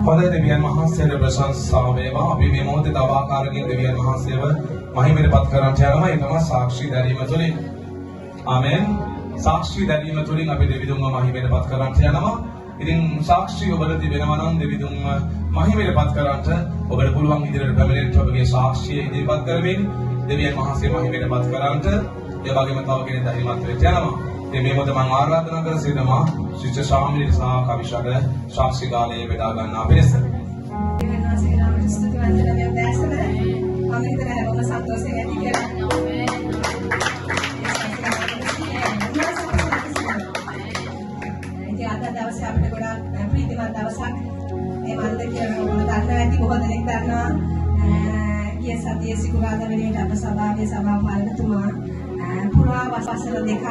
හොඳයි දෙවියන් වහන්සේට ප්‍රශංසාව වේවා. අපි මේ මොහොතේ තව ආකාරකින් දෙවියන් වහන්සේව මහිමයටපත් කරන්නට යනවා. ඒ තමයි සාක්ෂි දැරීම තුළින්. ආමෙන්. සාක්ෂි දැරීම තුළින් අපි දෙවිඳුන්ව මහිමයටපත් කරන්නට යනවා. ඉතින් සාක්ෂි ඔබට තිබෙනවා නම් දෙවිඳුන්ව මහිමයටපත් කරන්නට ඔබට පුළුවන් ඉදිරියට පැමිණෙන්න ඔබගේ සාක්ෂිය ඉදිරිපත් කරමින් දෙවියන් වහන්සේ මහිමයටපත් කරන්නට ඒ වගේම තව කෙනෙක් ධෛර්යමත් වෙන්න යනවා. ඉතින් මේ මොහොතේ මම ආරාධනා කර සිටිනවා ශිෂ්‍ය ශාමිලී සහ කවිෂාද සාක්ෂි කාලයේ බෙදා ගන්නා පිරිස. දෙවියන් වහන්සේලාට ස්තුති වන්දනා දැසන මම හිතන ඔබ සතුටුසේ ඇති කියලා. ඉතින් අද දවසේ අපිට ගොඩාක් ප්‍රීතිමත් දවසක්. මේ මන්ද කියන ඔබ දන්නවා ඇති බොහෝ දෙනෙක් දන්නවා. ගිය සතියේ සිකුරාදා වෙනියට අප සභාවේ සභාපාලකතුමා පුරා වසර දෙකක්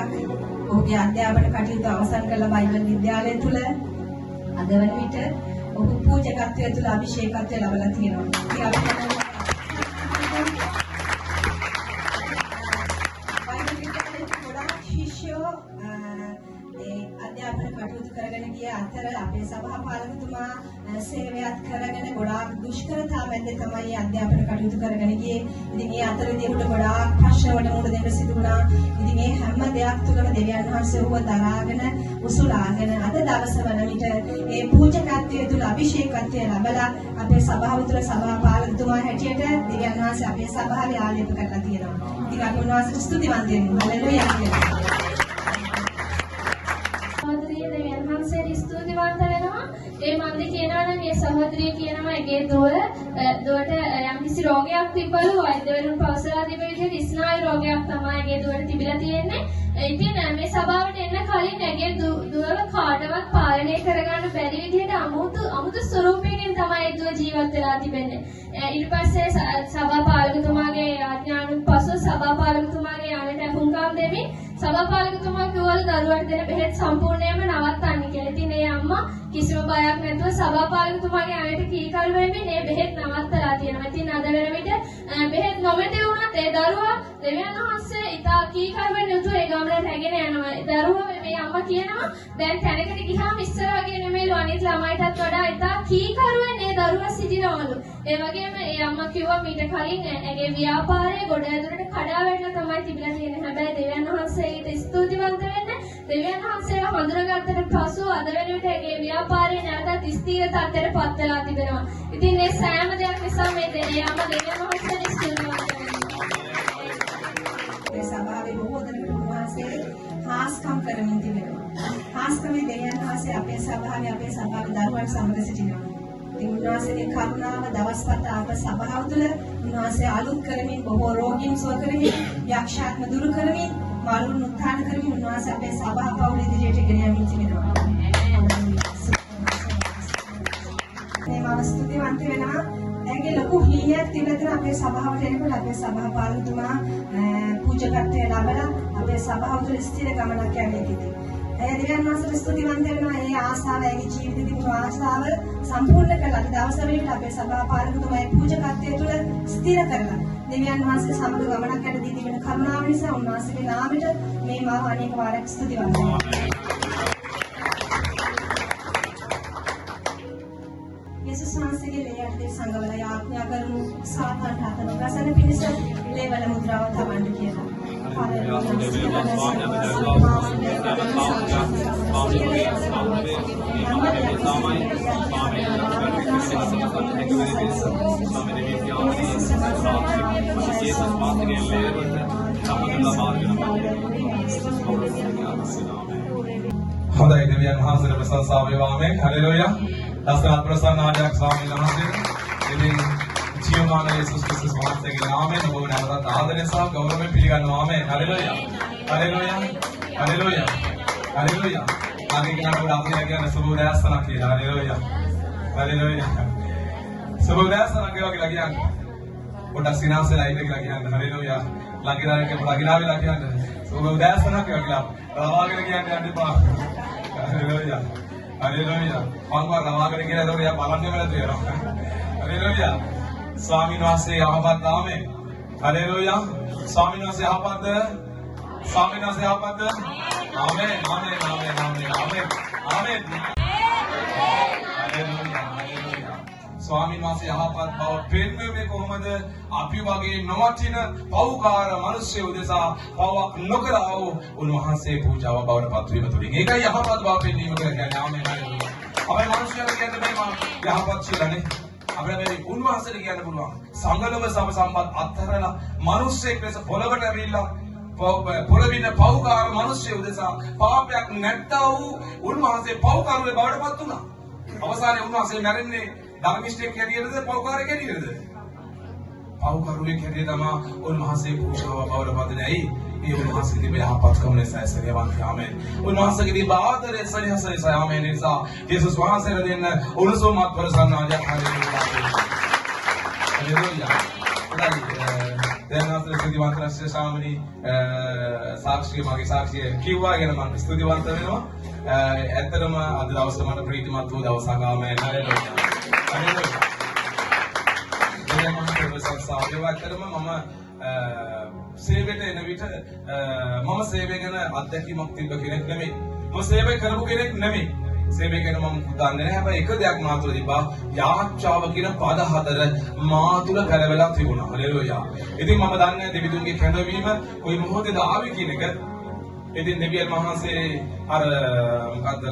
ඔහුගේ අධ්‍යාපන කටයුතු අවසන් කළ බයිබල් විද්‍යාලය තුල අද වන විට ඔහු පූජකත්වය තුල අභිෂේකත්වය ලබලා තියෙනවා. ඉතින් අපි බයිබල් විද්‍යාලයේ ගොඩාක් ශිෂ්‍යෝ අධ්‍යාපන කටයුතු කරගෙන ගිය අතර අපේ සභාපාලකතුමා සේවයත් කරගෙන ගොඩාක් දුෂ්කරතා මැද්දේ තමයි අධ්‍යාපන කටයුතු කරගෙන ගියේ. ඉතින් ඒ අතරදී උඩ ගොඩාක් ප්‍රශ්න වලට මුහුණ දෙන්න සිදු වුණා. ඉතින් මේ හැම දෙයක් තුළම දෙවියන් වහන්සේ ඔහුව දරාගෙන උසුලාගෙන අද දවස වන විට මේ පූජකත්වයේ තුල අභිෂේකත්වය ලැබලා අපේ සභාව තුළ සභාපාලකතුමා හැටියට දෙවියන් වහන්සේ අපේ සභාවේ ආලේප කරලා තියෙනවා. ඉතින් අපි උන්වහන්සේට ස්තුතිවන්ත වෙනවා. හලෙලුයා කියලා. ස්තුතිවන්ත වෙනවා. ඒ මන්දි කියනවා නම් මේ සහෝදරිය කියනවා ඒකේ දුවට යම්කිසි රෝගයක් තිබ්බලු වෛද්‍යවරුන් පවසලා තිබෙ විදිහට ස්නායු රෝගයක් තමයි ඒකේ දුවට තිබිලා තියෙන්නේ. ඉතින් මේ සභාවට එන්න කලින් ඒකේ දුවව කාටවත් පාලනය කරගන්න බැරි විදිහට අමුතු ස්වරූපයකින් තමයි ඒ දුව ජීවත් වෙලා තිබෙන්නේ. ඊට පස්සේ සභාපාලකතුමාගේ ආඥානුත් පසු සභාපාලකතුමාගේ ආණ්ඩට අහුම්කම් දෙමින් සභාපාලකතුමා කිව්වලු දරුවට දෙන බෙහෙත් සම්පූර්ණයෙන්ම නවත්තන්න කියලා. ඉතින් ඒ අම්මා කිසිම බයක් නැතුව සභාපාලකතුමාගේ ආණ්ඩට කීකරු වෙමින් මේ බෙහෙත් නවත්තලා තියෙනවා. ඉතින් අද වෙන විට බෙහෙත් නොමැති වුණත් ඒ දරුවා දෙවියන් වහන්සේ ඉතා කීකරුවෙන් යුතුව ඒ ගමනට රැගෙන යනවා. දරුවා මේ අම්මා කියනවා දැන් තැනකට ගියාම ඉස්සර වගේ නෙමෙයිලු අනිත් ළමයිටත් වඩා ඉතා කීකරුවෙන් ඒ දරුවා සිටිනවලු. ඒ වගේම ඒ අම්මා කිව්වා මීට කලින් ඇගේ ව්‍යාපාරයේ ගොඩ ඇදුරට කඩා වැටලා තමයි තිබිලා තියෙන්නේ. හැබැයි දෙවියන් වහන්සේට ස්තුතිවන්ත වෙන්න දෙවියන් වහන්සේව හඳුනාගත්තට පසු අද වෙන විට ඇගේ ව්‍යාපාරයේ නැවතත් ස්ථිර තත්ත්වයට පත් වෙලා තිබෙනවා. ඉතින් මේ සෑම දෙයක් නිසා මේ අම්මා දෙවියන් වහන්සේට ස්තුතිවන්ත වෙනවා. මේ සභාවේ බොහෝ දෙනෙකුට උන්වහන්සේ හාස්කම් කරමින් තිබෙනවා. හාස්කමේ දෙවියන් වහන්සේ අපේ සභාවේ දරුවන් සමග සිටිනවා. ඉතින් උන්වහන්සේගේ කරුණාව දවස්පත අප සභාව තුළ උන්වහන්සේ අලුත් කරමින් බොහෝ රෝගීන් සුව කරමින් යක්ෂාත්ම දුරු කරමින් මාළුන් උත්ථාන කරමින් උන්වහන්සේ අපේ සභාව පවුල ඉදිරියට ගෙන යමින් තිබෙනවා. මේ මම ස්තුතිවන්ත වෙනවා. ඇගේ ලොකු හිණයක් තිබෙන අපේ සභාවට එනකොට අපේ සභාපාලකතුමා පූජකත්වය ලබලා අපේ සභාව තුළ ස්ථිර ගමනක් යන්නේ කිව්වා. දෙවියන් වහන්සේට ස්තුතිවන්ත වෙනවා. මේ ආශාව ඇගේ ජීවිතේ තිබුණු ආශාව සම්පූර්ණ කළා. දවස් වලට අපේ සභාපාලකතුමා මේ පූජකත්වයේ තුල ස්ථිර කරලා දෙවියන් වහන්සේ සමග ගමනක් යන දී තිබෙන කරුණාව නිසා උන්වහන්සේගේ නාමයට මේ මාව අනේක වාරයක් ස්තුතිවන්ත වෙනවා. යේසුස් වහන්සේගේ ලේ යටතේ සංගවල යාඥා කරමු. සාතන් හතන රසන පිණිස ලේවල මුද්‍රාව තවන්න කියලා. හොඳයි දෙවියන් වහන්සේට ප්‍රශංසාව වේවා. ආමෙන්. හලෙලූයා. ලස්සනත් ප්‍රසන්න ආජාක් ස්වාමීන් වහන්සේ. ඉතින් ජීවමාන යේසුස් ක්‍රිස්තුස් වහන්සේගේ නාමයෙන් ඔබ නැවතත් ආදරය සහ ගෞරවයෙන් පිළිගන්නවා. ආමෙන්. හලෙලූයා. හලෙලූයා. හලෙලූයා. හලෙලූයා. ආගේ කෙනාට අපිට කියන සුබ උදෑසනක් කියලා. හලෙලූයා. හලෙලූයා. සුබ උදෑසනක් කියලා කියන්නේ. පොඩ්ඩක් සිනාසෙලා ඉන්න කියලා කියන්නේ. හලෙලූයා. ලගිරාගේ පොඩ්ඩක් ගිනාවිලා කියන්නේ. සුබ උදෑසනක් කියලා. රවාගෙන කියන්නේ යන්න එපා. හලෙලූයා. හලෙලූයා. මංගව රවාගෙන කියලා ඒතකොට යා බලන්නේ වෙලා තියෙනවා. හලෙලූයා. ස්වාමීන් වහන්සේ යහපත් ආමෙන්. හලෙලූයා. ස්වාමීන් වහන්සේ යහපත්. ස්වාමීන් වහන්සේ යහපත්. ආමෙන්. ආමෙන්. ආමෙන්. ආමෙන්. ආමෙන්. ආමෙන්. හලෙලූයා. ස්වාමීන් වහන්සේ යහපත් බව පෙන්වන්නේ කොහොමද? අපි වගේ නොවටින පව්කාර මිනිස්සු උදෙසා පවක් නොකරව උන්වහන්සේ පූජාව බවට පත් වීම තුලින්. ඒකයි යහපත් බව පෙන්වීම කියලා කියන්නේ. ආමේන්. අපේ මිනිස්සුන්ට කියන්නේ මේ යහපත් කියලානේ. අපිට මේ උන්වහන්සේට කියන්න පුළුවන්. සංගලව සම සම්පත් අත්හැරලා මිනිස්සෙක් ලෙස පොළවට ඇවිල්ලා පොළවින පව්කාර මිනිස්සු උදෙසා පාපයක් නැත්තා වූ උන්වහන්සේ පව්කාරුවේ බවට පත් වුණා. අවසානයේ උන්වහන්සේ මැරෙන්නේ ධර්මිෂ්ඨයෙක් හැටියටද පව්කාරයෙක් හැටියටද? පව්කාරුවෙක් හැටියට තමයි උන්වහන්සේ පූජාව බවට පත් නැයි. ඒ උන්වහන්සේගේ මේ යහපත්කම නිසා සරියවන්ත ආමේන්. උන්වහන්සේගේ බාදරේ සරිහසයි ආමේන්. නිසා යේසුස් වහන්සේට දෙන්න උණුසුමත් ප්‍රසන්නාදයක් හරියට. හalleluya. දැන් අපේ ස්තුතිවන්ත ශ්‍රේෂ්ඨාමනි සාක්ෂිය මගේ සාක්ෂිය කිව්වා ගැන මම ස්තුතිවන්ත වෙනවා. ඇත්තටම අද දවසේ මට ප්‍රීතිමත් වූ දවසක් ආමේන්. හalleluya. හalleluya. දැන් මම ප්‍රසන්නතාවය ඇත්තටම මම සේවයට එන විට මම සේවය ගැන අත්දැකීමක් තිබ්බ කෙනෙක් නෙමෙයි. මම සේවය කරපු කෙනෙක් නෙමෙයි. සේවය ගැන මම දන්නේ නැහැ. හැබැයි එක දෙයක් මා තුළ තිබ්බා. යාච්ඡාව කියන පද හතර මා තුළ පැලවෙලා තිබුණා. හalleluya. ඉතින් මම දන්නේ දෙවිදුන්ගේ කැඳවීම කොයි මොහොතේද ආවේ කියන එක. ඉතින් දෙවියන් වහන්සේ අර මොකද්ද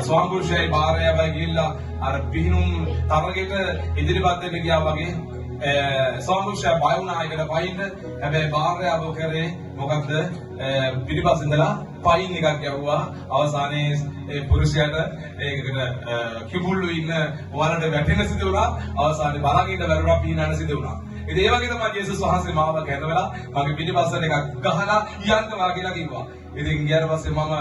ස්වාම්පුරුෂයයි භාර්යාවයි ගිහිල්ලා අර පිහිනුම් තරගෙට ඉදිරිපත් වෙන්න ගියා වගේ ස්වාම්පුරුෂයා බය වුණා ඒකට පයින්න. හැබැයි භාර්යාව කරේ මොකද්ද පිටිපස්ස ඉඳලා පයින් එකක් යවුවා. අවසානයේ ඒ පුරුෂයාට ඒකට කිඹුල්ලු ඉන්න වලට වැටෙන සිදු වුණා. අවසානයේ බලකින්ද වැරුණා පීනන්න සිදු වුණා. ඉතින් ඒ වගේ තමයි යේසුස් වහන්සේ මාව කැඳවලා මගේ පිටිපස්සට එකක් ගහලා යන්න වාගේලා කිව්වා. ඉතින් ගියාට පස්සේ මම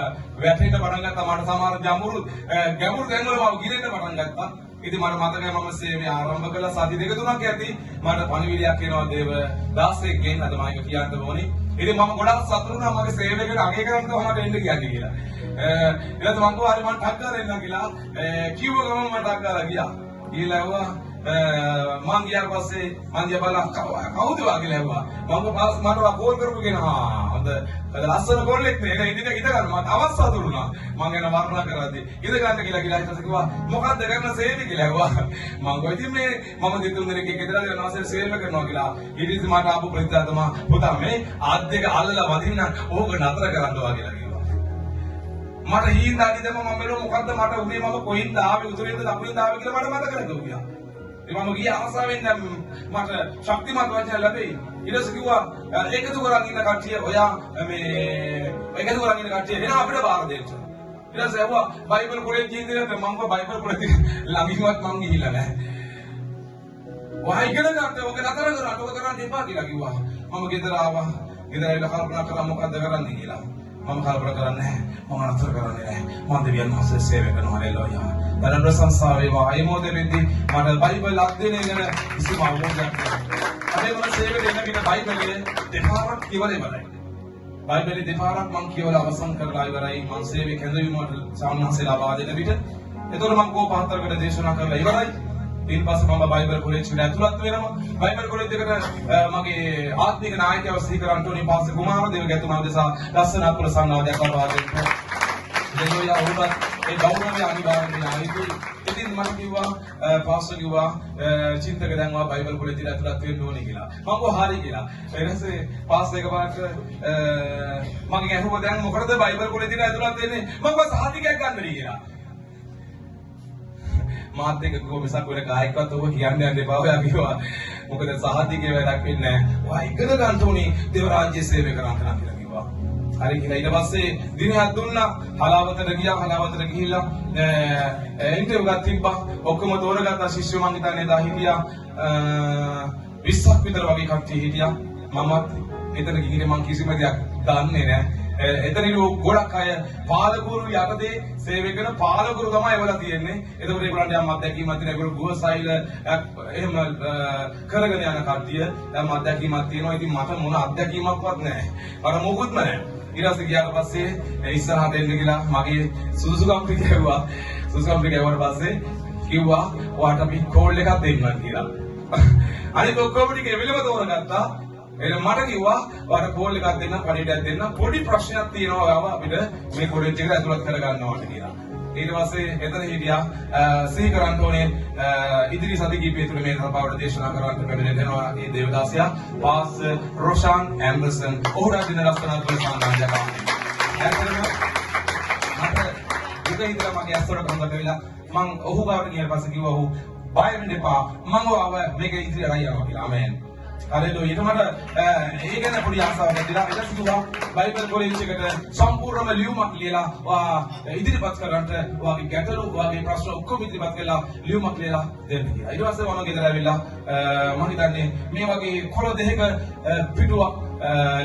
වැටෙන්න පටන් ගත්තා. මට සමහර ගැඹුරු තැන්වල මම ගිරෙන්න පටන් ගත්තා. ඉතින් මට මතකයි මම සේවය ආරම්භ කළා සති දෙක තුනක් යද්දි මට පණිවිඩයක් එනවා දේව දාසෙක් ගෙන්න අද මම කියන්න ඕනේ. ඉතින් මම ගොඩාක් සතුටු වුණා මගේ සේවයකට අගය කරන්න කොහොමද එන්න කියන්නේ කියලා. ඊට මම කිව්වා හරි මම ටක් කරලා එන්න කියලා. කිව්ව ගමන් මම ටක් කරලා ගියා. ගිහලා ආවා මං ගියාට පස්සේ මං දිහා බලලා කවුද වාගේ ලැබුවා. මම කෝල් කරපු කෙනා හොඳ ලස්සන කොල්ලෙක් නේ. ඒක ඉඳ ගන්න මට අවස්ථාව දුන්නා. මං ගැන වර්ණනා කරද්දී ඉඳ ගන්න කියලා ඊට පස්සේ කිව්වා මොකක්ද කරන සේවය කියලා ඇහුවා. මං ගෝ ඉතින් මේ මම දෙතුන් දෙනෙක් එක්ක ඉඳලා වෙනවාසේ සේවය කරනවා කියලා. ඊට පස්සේ මට ආපු ප්‍රතිචාර තමයි පුතා මේ ආත් දෙක අල්ලලා වදින්න ඕක නතර කරන්න වා කියලා කිව්වා. මට හීන්දාඩි දෙම මම බැලුවා මොකද්ද මට උදේ මම කොයින්ද ආවේ උතුරෙන්ද දකුණෙන්ද ආවේ කියලා මට මතක නැතුව ගියා. මම ගිය ආසාවෙන් දැන් මට ශක්තිමත් වචන ලැබෙයි. ඊට පස්සේ කිව්වා එකතු කරන් ඉන්න කට්ටිය ඔයා මේ එකතු කරන් ඉන්න කට්ටිය එන අපිට බාර දෙන්න. ඊට පස්සේ ඇහුවා බයිබල් පොලේ තියෙන්නේ නැත්නම් මම කිව්වා බයිබල් පොලේ ළඟින්වත් මං ගිහිල්ලා නැහැ. වහයි ඉගෙන ගන්න ඔක නතර කරලා ඔක කරන්න එපා කියලා කිව්වා. මම ගෙදර ආවා. ගෙදර ඇවිල්ලා කල්පනා කරා මොකද්ද කරන්නේ කියලා. මම කල්පනා කරන්නේ නැහැ. මම නතර කරන්නේ නැහැ. මම දෙවියන් වහන්සේ සේවය කරනවා. හalleluya. දරන ප්‍රශංසා වේවා. ඒ මොහොතේ වෙද්දී මට බයිබල් අධ්‍යයනය කරන කිසිම අවබෝධයක් නැහැ. අනේ මම සේවය දෙන්න පිට බයිබලයේ දෙපාරක් කියවලා ඉවරයි. බයිබලයේ දෙපාරක් මම කියවලා අවසන් කරලා ඉවරයි. මම සේවය කැඳවීමට සාමනහසලා ලබා දෙන විට එතකොට මම කෝ පහතරකට දේශනා කරලා ඉවරයි. ඊට පස්සේ මම බයිබල් කොලෙජ්කට ඇතුළත් වෙනවා. බයිබල් කොලෙජ් එකට මගේ ආත්මික නායකයව සීකර අන්ටෝනි පාස්සේ කුමාරදේව ගැතුමා දෙසා ලස්සන ප්‍රසන්නතාවයක් ලබා දෙන්න. දෙවියන් වහන්සේ ඒ ගෞරවය අනිවාර්යයෙන් ආයිති. ඉතින් මම කිව්වා පාස්ටර් කිව්වා චින්තක දැන්වා බයිබල් කොලෙජ් එකට ඇතුළත් වෙන්න ඕනේ කියලා. මම කිව්වා හරි කියලා. ඊට පස්සේ පාස්ටර් එකපාරට මගෙන් අහුවා දැන් මොකටද බයිබල් කොලෙජ් එකට ඇතුළත් වෙන්නේ? මම කිව්වා සාහිතිකයක් ගන්නනේ කියලා. මාත් එක්ක කොහොමසක් වෙන කායකවත් ඔබ කියන්න යන්න එපා ඔයා කිව්වා. මොකද සාහිතිකේ වැඩක් වෙන්නේ නැහැ. ඔයා ඉගෙන ගන්න ඕනේ දේව රාජ්‍ය සේවය කරන්න කියලා කිව්වා. හරි කියලා ඊට පස්සේ දිනයක් දුන්නා. හලාවතට ගියා. හලාවතට ගිහිල්ලා ඉන්ටර්විව් එකක් තිබ්බා. ඔක්කොම තෝරගත්තා ශිෂ්‍ය මං හිතන්නේ එදා හිටියා 20ක් විතර වගේ කට්ටිය හිටියා. මමත් එතන ගිහින් මං කිසිම දෙයක් දන්නේ නැහැ. එතනින් ගොඩක් අය පාලකුරු යටතේ සේවය කරන පාලකුරු තමයි ඒවලා තියෙන්නේ. ඒකෝට ඒගොල්ලන්ට යම් අත්දැකීමක් තියෙනවා. ඒගොල්ලෝ ගුවසයිල එහෙම කරගෙන යන කට්ටිය යම් අත්දැකීමක් තියෙනවා. ඉතින් මට මොන අත්දැකීමක්වත් නැහැ. මට මොකුත්ම නැහැ. ඊට පස්සේ ගියාට පස්සේ ඉස්සරහට එන්න කියලා මගේ සුදුසුකම් ටික ඇහුවා. සුදුසුකම් ටික ඇහුවාට පස්සේ කිව්වා ඔයාට අපි කෝල් එකක් දෙන්නම් කියලා. අනිත් ඔක්කොම ටික එවෙලම තෝරගත්තා. එහෙනම් මට කිව්වා ඔයාලට කෝල් එකක් දෙන්න පඩියක් දෙන්න පොඩි ප්‍රශ්නයක් තියෙනවා ඔයාව අපිට මේ කොලෙජ් එකට ඇතුළත් කරගන්න ඕනේ කියලා. ඊට පස්සේ එතන හිටියා සිහි කරන්න ඕනේ ඉදිරි සති කිහිපය තුළ මේ සභාවට දේශනා කරන්න පැමිණෙන දෙනවා මේ දේවදාසයා පාස්ටර් රොෂාන් ඇන්ඩර්සන් ඔහුට දින ලස්සනක් ප්‍රසංගයක් ඇත්තටම මට උදේ ඉඳලා මගේ ඇස්වල කඳ වෙලා මං ඔහු ගාවට ගියාට පස්සේ කිව්වා ඔහු බය වෙන්න එපා මම ඔයාව මේක ඉදිරියට අරගෙන යනවා කියලා ආමෙන් හalleluya ඊට මට ඒ ගැන පොඩි ආසාවක් ඇතිලා ඊට කිව්වා බයිබල් කොලෙජ් එකට සම්පූර්ණම ලියුමක් ලියලා ඉදිරිපත් කරගන්න ඔයාගේ ගැටලු ඔයාගේ ප්‍රශ්න ඔක්කොම ඉදිරිපත් කරලා ලියුමක් ලියලා දෙන්න කියලා ඊට පස්සේ මම ගෙදර ඇවිල්ලා මම හිතන්නේ මේ වගේ කොළ දෙකක පිටුවක්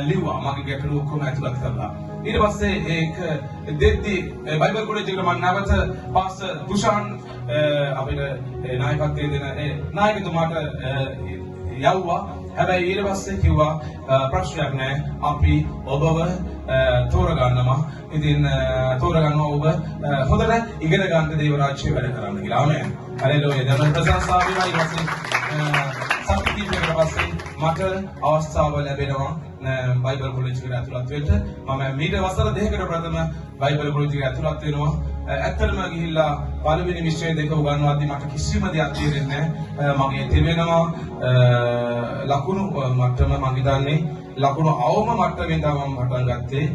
ලිව්වා මගේ ගැටලු ඔක්කොම ඇතුළත් කරලා ඊට පස්සේ ඒක දෙද්දි බයිබල් කොලෙජ් එකට මම නැවත පාස්ටර් දුෂාන් අපිට නායකත්වයේ දෙන නායකතුමාට යවුවා හැබැයි ඊට පස්සේ කිව්වා ප්‍රශ්නයක් නැහැ අපි ඔබව තෝරගන්නවා ඉතින් තෝරගන්නවා ඔබ හොඳට ඉගෙන ගන්න දේව රාජ්‍යය වැඩ කරන්න කියලා ආමෙන් හalleluya දැන් ප්‍රශංසා වේවා ඊට පස්සේ සත්‍යීකරණය පස්සේ මට අවස්ථාව ලැබෙනවා බයිබල් කොලෙජ් එකට ඇතුළත් වෙන්න මම මීට වසර දෙකකට ප්‍රථම බයිබල් කොලෙජ් එකට ඇතුළත් වෙනවා ඇත්තටම ගිහිල්ලා පළවෙනි විෂය දෙක උගන්වද්දි මට කිසිම දෙයක් තේරෙන්නේ නැහැ මගේ තිබෙනවා ලකුණු මට්ටම මම හිතන්නේ ලකුණු අවම මට්ටමින් තමයි මම පටන් ගත්තේ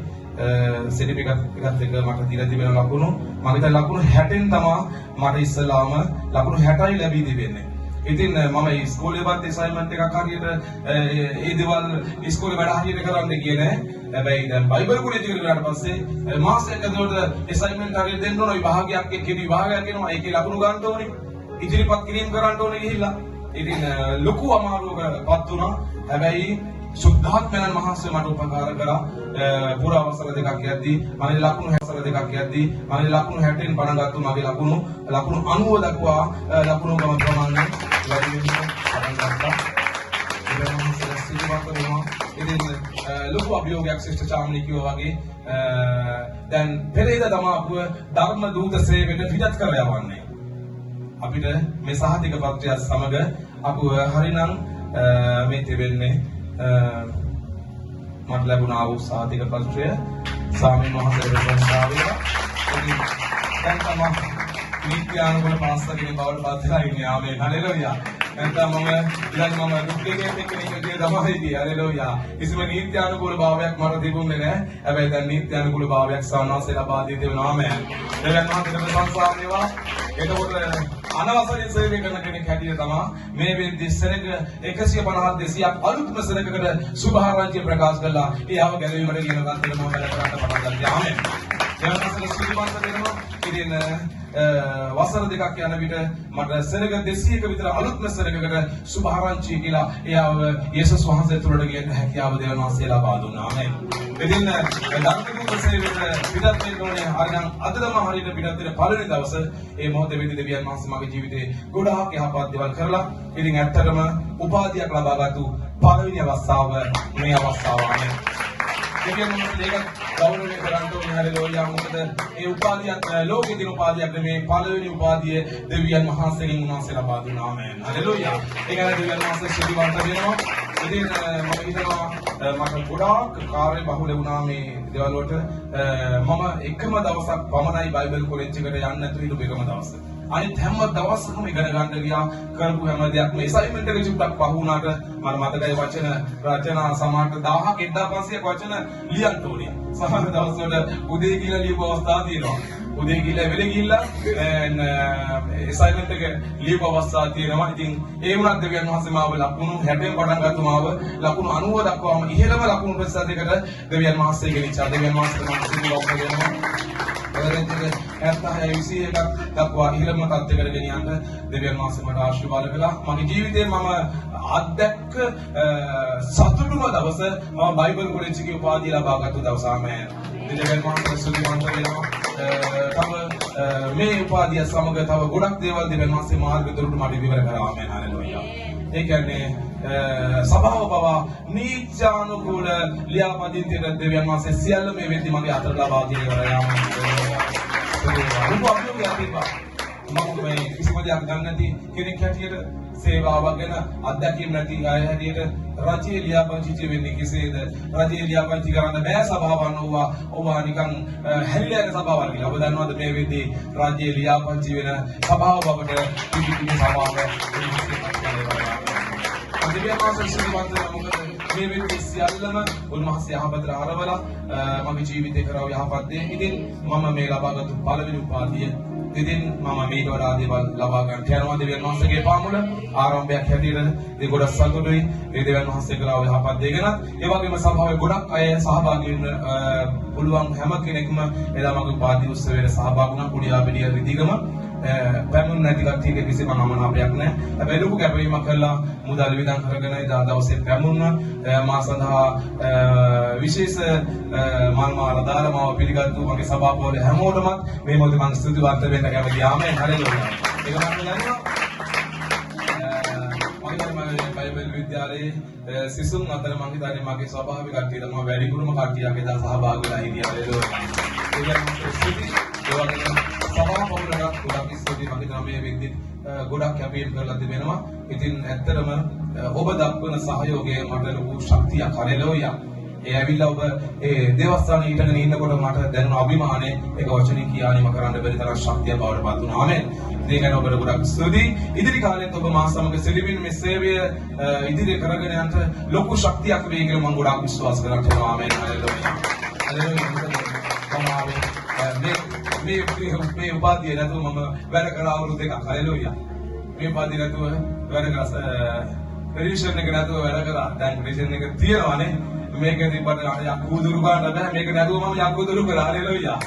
සර්ටිෆිකේට් එකත් එක මට දීලා තිබෙන ලකුණු මම හිතන්නේ ලකුණු 60න් තමයි මට ඉස්සලාම ලකුණු 60යි ලැබී තිබෙන්නේ ඉතින් මම ඉස්කෝලේ වත් අසයින්මන්ට් එකක් හරියට ඒ දේවල් ඉස්කෝලේ වැඩ හරියට කරන්න ගියේ නෑ. හැබැයි දැන් බයිබල් කොලෙජ් එකට ගියාට පස්සේ මාසෙක ඇතුළත අසයින්මන්ට් හරියට දෙන්න ඕන විභාගයක් කෙටි විභාගයක් එනවා. ඒකේ ලකුණු ගන්න ඕනේ. ඉදිරිපත් කිරීම කරන්න ඕනේ ගිහිල්ලා. ඉතින් ලොකු අමාරුවකටපත් වුණා. හැබැයි සුද්ධාත්මයන් වහන්සේ මට උපකාර කරා පුරා වසර දෙකක් යද්දී මගේ ලකුණු 60න් පණ ගත්තු මගේ ලකුණු 90 දක්වා ලකුණු ගම ප්‍රමාණය වැඩි වෙනවා පටන් ගත්තා. ඉතින් ලොකු අභියෝගයක් ශ්‍රේෂ්ඨ චාම්ලි කිව්වා වගේ දැන් පෙරේද තමයි අපව ධර්ම දූත සේවයට පිටත් කරලා යවන්නේ. අපිට මේ සහතික පත්‍රය සමග අපව හරිනම් මේ තිබෙන්නේ මට ලැබුණා වූ සාතික පත්‍රය ස්වාමීන් වහන්සේට ප්‍රශංසා වේවා. ඉතින් දැන් තමයි නීත්‍යානුකූල පාස්තකින් බවට පත් වෙලා ඉන්නේ ආමේන් හalleluya. නැත්නම් මම ඩුප්ලිකේට් එකකින් තමයි ගියේ හalleluya. කිසිම නීත්‍යානුකූල භාවයක් මට තිබුණේ නැහැ. හැබැයි දැන් නීත්‍යානුකූල භාවයක් සාමාන්‍යයෙන් ලබා දී දෙනවා ආමේන්. දෙවියන් වහන්සේට ප්‍රශංසා වේවා. එතකොට අනවසරින් සේවය කරන කෙනෙක් හැටියට තමයි මේ වෙද්දී සෙනග 150 200ක් අලුත්ම සෙනගකට සුභාරංචිය ප්‍රකාශ කළා. ඒ ආව ගැලවීමට කියන තත්ත්වෙට මම වැඩ කරන්න පටන් ගත්තා. ආමෙන්. දෙවනසල සුභාන්ත දෙනවා. ඉතින් වසර දෙකක් යන විට මට සෙනග 200ක විතර අලුත්ම සෙනගකට සුභාරංචිය කියලා ඒ ආව යේසුස් වහන්සේ තුළට ගියන හැකියාව දෙවියන් වහන්සේ ලබා දුන්නා. ආමෙන්. ඉතින් ධර්මකුත් සේවයට පිටත් වෙන්න ඕනේ. හරිනම් අද තමයි හරියට පිටත් වෙන පළවෙනි දවස ඒ මොහොතේ වෙදි දෙවියන් වහන්සේ මගේ ජීවිතේ ගොඩාක් යහපත් දේවල් කරලා ඉතින් ඇත්තටම උපාධියක් ලබාගත්තු පළවෙනි අවස්ථාව මේ අවස්ථාව ආනේ. දෙවියන් වහන්සේ ඒක ගෞරවණීය කරන්න ඕනේ හරිලෝයා මොකද ඒ උපාධියක් ලෝකේ තියෙන උපාධියක් නෙමේ පළවෙනි උපාධිය දෙවියන් වහන්සේගෙන් උන්වහන්සේ ලබා දුන්නා ආමේන්. හරිලෝයා. ඒක දෙවියන් වහන්සේ ශ්‍රීවන්ත වෙනවා. ඉතින් මම හිතනවා මට ගොඩාක් කාර්ය බහුල වුණා මේ දේවල් වලට මම එකම දවසක් පමණයි බයිබල් කොලෙජ් එකට යන්න නැතුව හිටපු එකම දවස. අනිත් හැම දවසකම ඉගෙන ගන්න ගියා කරපු හැම දෙයක්ම අසයින්මන්ට් එක චුට්ටක් පහ වුණාට මට මතකයි වචන රචනා සමාන්තර 1000ක් 1500ක් වචන ලියන්න ඕනේ. සමහර දවස්වල උදේ කියලා ලියපු අවස්ථා තියෙනවා. උදේ කියලා වෙලෙ ගිහිල්ලා අසයින්මන්ට් එක ලියපු අවස්ථා තියෙනවා. ඉතින් ඒ වුණත් දෙවියන් වහන්සේ මාව ලකුණු 60න් පටන් ගත්ත මාව ලකුණු 90 දක්වාම ඉහළම ලකුණු ප්‍රතිශතයකට දෙවියන් වහන්සේ ගෙනිච්චා. දෙවියන් වහන්සේ මම සිහිනව කරනවා. ඒකෙන් දක්වා ඉහළම තත්ත්වයකට ගෙනියන්න දෙවියන් වහන්සේ මට ආශිර්වාද කළා. මගේ ජීවිතේ මම අත්දැක්ක සතුටුම දවස මම බයිබල් කොලෙජ් එකේ උපාධිය ලබාගත්තු දවස ආමේන්. දෙවියන් වහන්සේ සුදුමන්ත වෙනවා. තව මේ උපාධිය සමග තව ගොඩක් දේවල් දෙවියන් වහන්සේ මාර්ගදොරට මට විවර කරා ආමේන් හalleluya. ඒ කියන්නේ සභාව පවා නීත්‍යානුකූල ලියාපදිංචියට දෙවියන් වහන්සේ සියල්ල මේ වෙද්දි මගේ අතට ලබා දී ඉවරයි. මම කිසිම දෙයක් ගන්න නැති කෙනෙක් හැටියට සේවාවක් ගැන අත්දැකීම් නැති අය හැටියට රජයේ ලියාපදිංචි වෙන්නේ කෙසේද? රජයේ ලියාපදිංචි කරන්න බෑ සභාවන් ඕවා නිකන් හැලිලා යන සභාවල් කියලා. ඔබ දන්නවද මේ වෙද්දී රජයේ ලියාපදිංචි වෙන සභාව බවට පිටිපිටේ සභාව අදිවිය මාසෙ සිදුවන්ත මොකද මේ වෙද්දී සියල්ලම උන්වහන්සේ යහපතට ආරවලා මගේ ජීවිතේ කරව යහපත් දේ. ඉතින් මම මේ ලබාගත් පළවෙනි උපාධිය ඉතින් මම මේට වඩා දේවල් ලබා ගන්න යනවා දෙවියන් වහන්සේගේ පාමුල ආරම්භයක් හැටියට ඒ ගොඩක් සතුටුයි මේ දෙවියන් වහන්සේ කළා යහපත් දේ ගැන. ඒ වගේම සභාවේ ගොඩක් අය සහභාගී වෙන්න පුළුවන් හැම කෙනෙක්ම එදා මගේ උපාධි උත්සවයට සහභාගී වුණා. කුඩියා පිටිය රිදීගම පැමුණ නැති කට්ටියක කිසිම අමනාපයක් නැහැ. හැබැයි ලොකු කැපවීමක් කළා මුදල් වියදම් කරගෙන එදා දවසේ පැමුණ මා සඳහා විශේෂ මල් මාල දාලා මාව පිළිගත්තු මගේ සභාපතිවරු හැමෝටම මේ මොකද මම ස්තුතිවන්ත වෙන්න කැමතියි. ආමෙන් හලෙලුයා. ඒක මම දන්නවා. මම බයිබල් විද්‍යාලයේ සිසුන් අතර මම හිතන්නේ මගේ ස්වභාවික කට්ටිය තමයි වැඩිපුරම කට්ටියක් එදා සහභාගී වෙලා හිටියා. හලෙලුයා. සභාපතිවරුන්ට ගොඩක් ස්තුතියි. මම හිතනවා මේ වෙද්දී ගොඩක් කැපීම් කරලා තිබෙනවා. ඉතින් ඇත්තටම ඔබ දක්වන සහයෝගය මට ලොකු ශක්තියක්. හලෙලුයා. ඒ ඇවිල්ලා ඔබ ඒ දේවස්ථානයේ හිටගෙන ඉන්නකොට මට දැනුණ අභිමානය ඒක වචනින් කියානීම කරන්න බැරි තරම් ශක්තිය බවට පත් වුණා. ආමෙන්. ඒ ගැන ඔබට ගොඩක් ස්තුතියි. ඉදිරි කාලෙත් ඔබ මා සමග සිටිමින් මේ සේවය ඉදිරියට කරගෙන යන්න ලොකු ශක්තියක් වෙයි කියලා මම ගොඩක් විශ්වාස කරනවා. ආමෙන්. හලෙලුයා. හලෙලුයා. මේ උපාධිය නැතුව මම වැඩ කරා අවුරුදු දෙකක්. හලෙලුයා. මේ උපාධිය නැතුව වැඩ කරා පරිශන එක නැතුව වැඩ කරා. දැන් පරිශන එක තියෙනවානේ. මේක ඉතිපට යකුදුරු ගන්න බෑ. මේක නැතුව මම යකුදුරු කරා. හලෙලුයා.